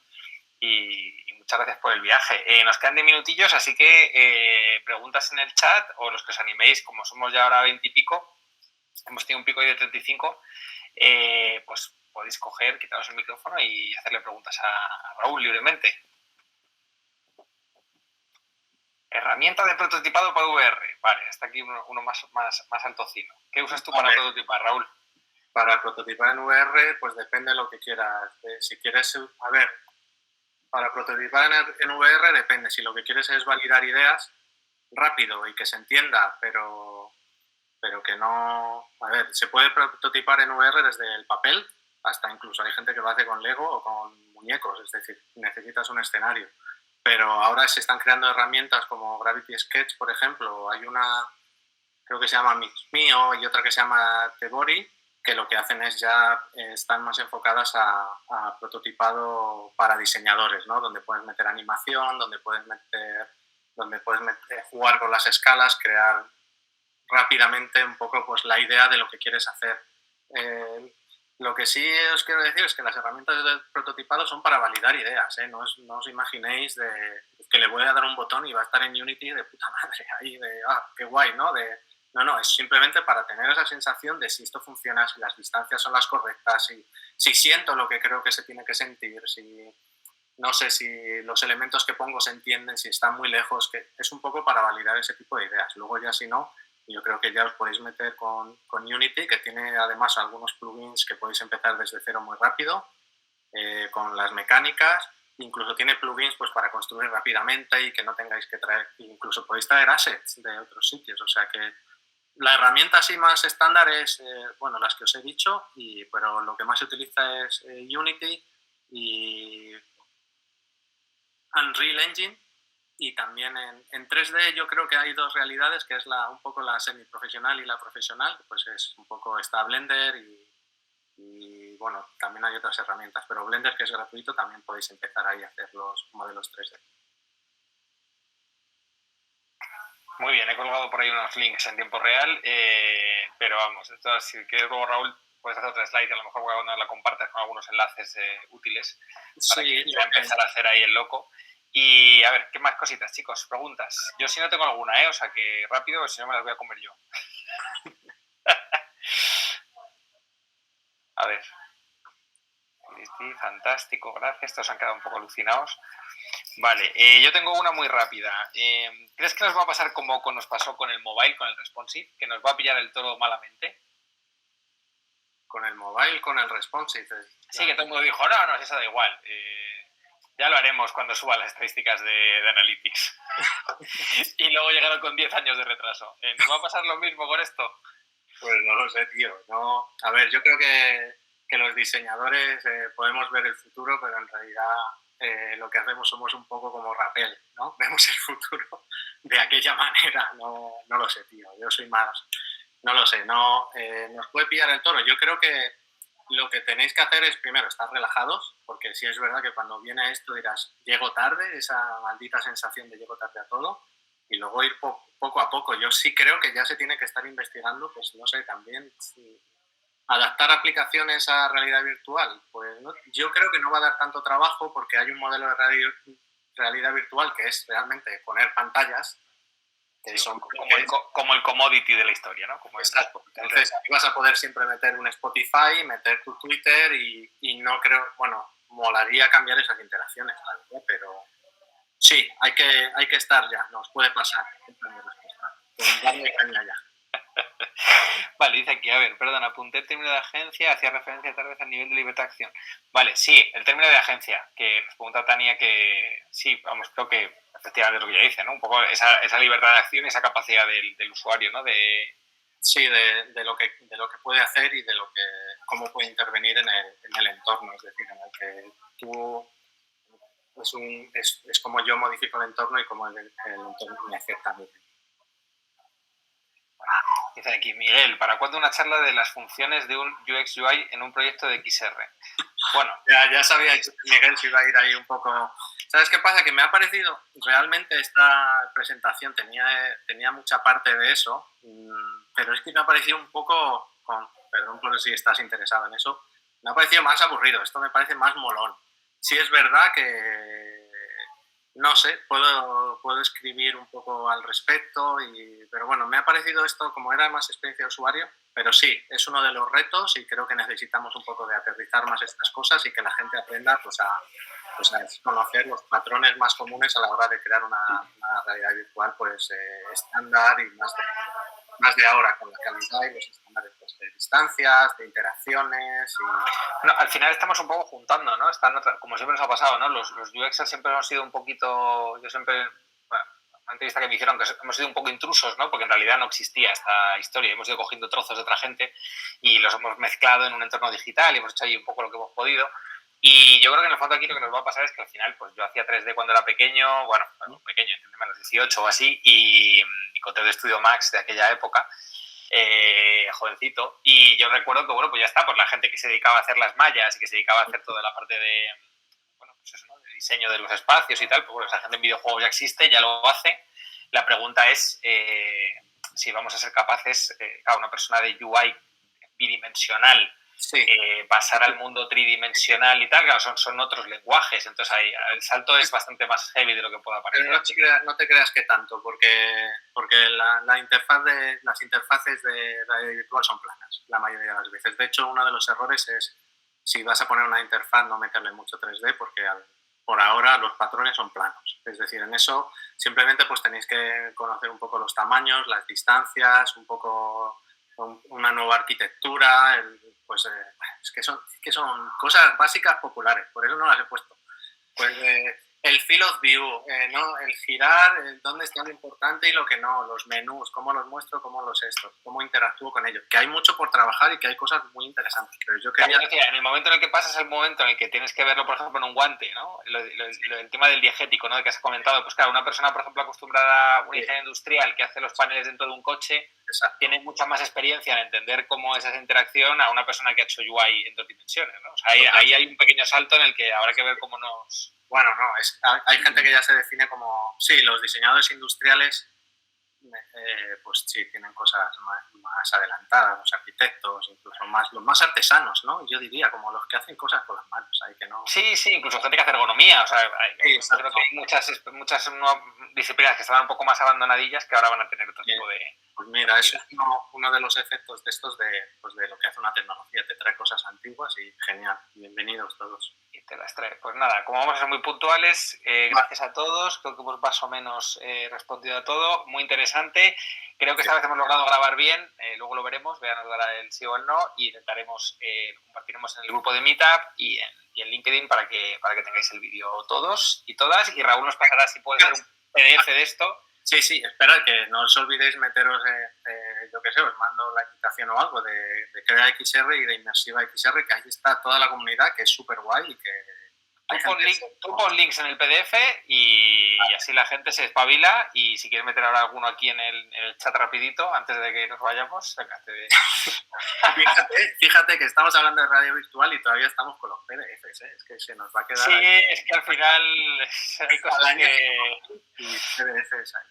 y muchas gracias por el viaje. Nos quedan 10 minutillos, así que preguntas en el chat o los que os animéis, como somos ya ahora 20 y pico, hemos tenido un pico ahí de 35, pues podéis coger, quitaros el micrófono y hacerle preguntas a Raúl libremente. Herramienta de prototipado para VR. Vale, hasta aquí uno más altocino. ¿Qué usas tú para prototipar, Raúl? Para prototipar en VR, pues depende de lo que quieras. Si quieres, a ver, para prototipar en VR depende. Si lo que quieres es validar ideas rápido y que se entienda, pero que no... A ver, se puede prototipar en VR desde el papel hasta incluso hay gente que lo hace con Lego o con muñecos, es decir, necesitas un escenario. Pero ahora se están creando herramientas como Gravity Sketch, por ejemplo. Hay una, creo que se llama Mixmio y otra que se llama Tebori, que lo que hacen es ya están más enfocadas a prototipado para diseñadores, ¿no? Donde puedes meter animación, donde puedes meter jugar con las escalas, crear rápidamente un poco pues la idea de lo que quieres hacer. Lo que sí os quiero decir es que las herramientas de prototipado son para validar ideas, ¿eh? No os imaginéis que le voy a dar un botón y va a estar en Unity de puta madre, ahí qué guay, ¿no? No, es simplemente para tener esa sensación de si esto funciona, si las distancias son las correctas, si siento lo que creo que se tiene que sentir, no sé si los elementos que pongo se entienden, si están muy lejos, que es un poco para validar ese tipo de ideas. Luego ya si no, yo creo que ya os podéis meter con Unity, que tiene además algunos plugins que podéis empezar desde cero muy rápido, con las mecánicas. Incluso tiene plugins pues, para construir rápidamente y que no tengáis que traer, incluso podéis traer assets de otros sitios. O sea que la herramienta así más estándar es, bueno, las que os he dicho, pero lo que más se utiliza es Unity y Unreal Engine. Y también en 3D yo creo que hay dos realidades, que es un poco la semiprofesional y la profesional, pues es un poco está Blender y bueno, también hay otras herramientas, pero Blender, que es gratuito, también podéis empezar ahí a hacer los modelos 3D. Muy bien, he colgado por ahí unos links en tiempo real, pero vamos, esto, si quieres luego, Raúl, puedes hacer otra slide, a lo mejor cuando la compartas con algunos enlaces útiles para que quiera empezar a hacer ahí el loco. Y a ver, ¿qué más cositas, chicos? Preguntas. Yo sí no tengo alguna, o sea que rápido, si no me las voy a comer yo. A ver. Fantástico, gracias. Estos han quedado un poco alucinados. Vale, yo tengo una muy rápida. ¿Crees que nos va a pasar como nos pasó con el mobile, con el responsive? ¿Que nos va a pillar el toro malamente? Con el mobile, con el responsive. Sí, que todo el mundo dijo, no, eso da igual. Ya lo haremos cuando suban las estadísticas de Analytics. Y luego llegaron con 10 años de retraso. ¿Nos va a pasar lo mismo con esto? Pues no lo sé, tío. No. A ver, yo creo que los diseñadores podemos ver el futuro, pero en realidad lo que hacemos somos un poco como Rappel, ¿no? Vemos el futuro de aquella manera, no lo sé, tío, yo soy más, no lo sé, nos puede pillar el toro. Yo creo que lo que tenéis que hacer es primero estar relajados, porque sí es verdad que cuando viene esto dirás, llego tarde, esa maldita sensación de llego tarde a todo, y luego ir poco a poco. Yo sí creo que ya se tiene que estar investigando, pues no sé, también adaptar aplicaciones a realidad virtual. Pues ¿no? Yo creo que no va a dar tanto trabajo porque hay un modelo de realidad virtual que es realmente poner pantallas que son como el commodity de la historia, ¿no? Exacto. Entonces aquí vas a poder siempre meter un Spotify, meter tu Twitter y no creo, bueno, molaría cambiar esas interacciones, ¿vale? Pero sí, hay que estar ya, nos puede pasar. Darle caña ya. Vale, dice aquí, a ver, perdón, apunté el término de agencia, hacía referencia tal vez al nivel de libertad de acción. Vale, sí, el término de agencia, que nos pregunta Tania que sí, vamos, creo que efectivamente es lo que ella dice, ¿no? Un poco esa libertad de acción y esa capacidad del usuario, ¿no? Sí, de lo que puede hacer y de cómo puede intervenir en el entorno, es decir, en el que tú es como yo modifico el entorno y cómo el entorno me afecta a mí. Dice aquí, Miguel, ¿para cuándo una charla de las funciones de un UX UI en un proyecto de XR? Bueno. Ya sabía que Miguel se iba a ir ahí un poco... ¿Sabes qué pasa? Que me ha parecido, realmente esta presentación tenía mucha parte de eso, pero es que me ha parecido un poco, perdón por si estás interesado en eso, me ha parecido más aburrido, esto me parece más molón. Sí es verdad que, no sé, puedo escribir un poco al respecto, pero bueno, me ha parecido esto, como era más experiencia de usuario, pero sí, es uno de los retos y creo que necesitamos un poco de aterrizar más estas cosas y que la gente aprenda pues a conocer los patrones más comunes a la hora de crear una realidad virtual pues estándar y más de ahora, con la calidad y los estándares pues, de distancias, de interacciones. No, al final estamos un poco juntando, ¿no? Como siempre nos ha pasado, ¿no? Los UXers siempre hemos sido un poquito... Yo siempre... Bueno, una entrevista que me hicieron que hemos sido un poco intrusos, ¿no? Porque en realidad no existía esta historia. Hemos ido cogiendo trozos de otra gente y los hemos mezclado en un entorno digital y hemos hecho ahí un poco lo que hemos podido. Y yo creo que en el fondo aquí lo que nos va a pasar es que al final, pues yo hacía 3D cuando era pequeño, bueno, pequeño, entiéndeme, a los 18 o así, y con 3D Studio Max de aquella época, jovencito, y yo recuerdo que, bueno, pues ya está, pues la gente que se dedicaba a hacer las mallas y que se dedicaba a hacer toda la parte de, bueno, pues eso, ¿no? De diseño de los espacios y tal, pues bueno, esa gente en videojuegos ya existe, ya lo hace. La pregunta es si vamos a ser capaces, claro, una persona de UI bidimensional, sí. Pasar al mundo tridimensional y tal, claro, son otros lenguajes, entonces ahí el salto es bastante más heavy de lo que pueda parecer. Pero no te creas que tanto, porque las interfaces de realidad virtual son planas, la mayoría de las veces. De hecho, uno de los errores es, si vas a poner una interfaz, no meterle mucho 3D, porque por ahora los patrones son planos. Es decir, en eso simplemente pues tenéis que conocer un poco los tamaños, las distancias, un poco una nueva arquitectura, pues es que son cosas básicas populares, por eso no las he puesto. Pues el field of view, ¿no? El girar, dónde está lo importante y lo que no, los menús, cómo los muestro, cómo interactúo con ellos. Que hay mucho por trabajar y que hay cosas muy interesantes. Pero yo quería... Claro, en el momento en el que pasas el momento en el que tienes que verlo, por ejemplo, en un guante, ¿no? El tema del diegético, ¿no? Que has comentado, pues claro, una persona, por ejemplo, acostumbrada a una ingeniería industrial que hace los paneles dentro de un coche, exacto, tiene mucha más experiencia en entender cómo es esa interacción a una persona que ha hecho UI en 2 dimensiones, ¿no? O sea, ahí hay un pequeño salto en el que habrá que ver cómo nos... Bueno, no, hay gente que ya se define como... Sí, los diseñadores industriales, pues sí, tienen cosas más adelantadas, los arquitectos, incluso los más artesanos, ¿no? Yo diría, como los que hacen cosas con las manos. Hay que no... Sí, incluso gente que hace ergonomía. O sea, creo que hay muchas disciplinas que estaban un poco más abandonadillas que ahora van a tener otro tipo de... Pues mira, eso es uno de los efectos de estos de lo que hace una tecnología. Te trae cosas antiguas y genial. Bienvenidos todos. Y te las trae. Pues nada, como vamos a ser muy puntuales, gracias a todos. Creo que hemos más o menos respondido a todo. Muy interesante. Creo que esta vez hemos logrado grabar bien. Luego lo veremos. Vean, nos dará el sí o el no. Y intentaremos, compartiremos en el grupo de Meetup y en LinkedIn para que tengáis el vídeo todos y todas. Y Raúl nos pasará, si puede ser un PDF de esto. Sí, espera, que no os olvidéis meteros, yo qué sé, os mando la invitación o algo de Crea XR y de Inmersiva XR, que ahí está toda la comunidad, que es súper guay y que Tú pon links en el PDF y así la gente se espabila, y si quieres meter ahora alguno aquí en el chat rapidito antes de que nos vayamos, sácate. Fíjate que estamos hablando de radio virtual y todavía estamos con los PDFs, ¿eh? Es que se nos va a quedar... Sí, ahí. Es que al final hay cosas que... Y PDFs ahí.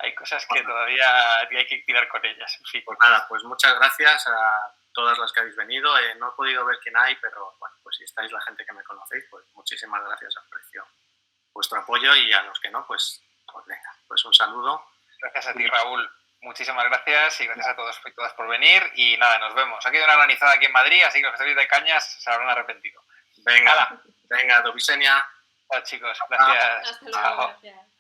Hay cosas que todavía hay que tirar con ellas, en fin. Pues nada, pues muchas gracias a todas las que habéis venido. No he podido ver quién hay, pero bueno, pues si estáis la gente que me conocéis, pues muchísimas gracias, aprecio vuestro apoyo, y a los que no, pues venga, pues un saludo. Gracias a ti, Raúl. Muchísimas gracias y gracias a todos y todas por venir, y nada, nos vemos. Ha quedado una granizada aquí en Madrid, así que los que estáis de cañas se habrán arrepentido. Venga, Dovisenia. Chao, chicos. Gracias. Hasta luego, gracias.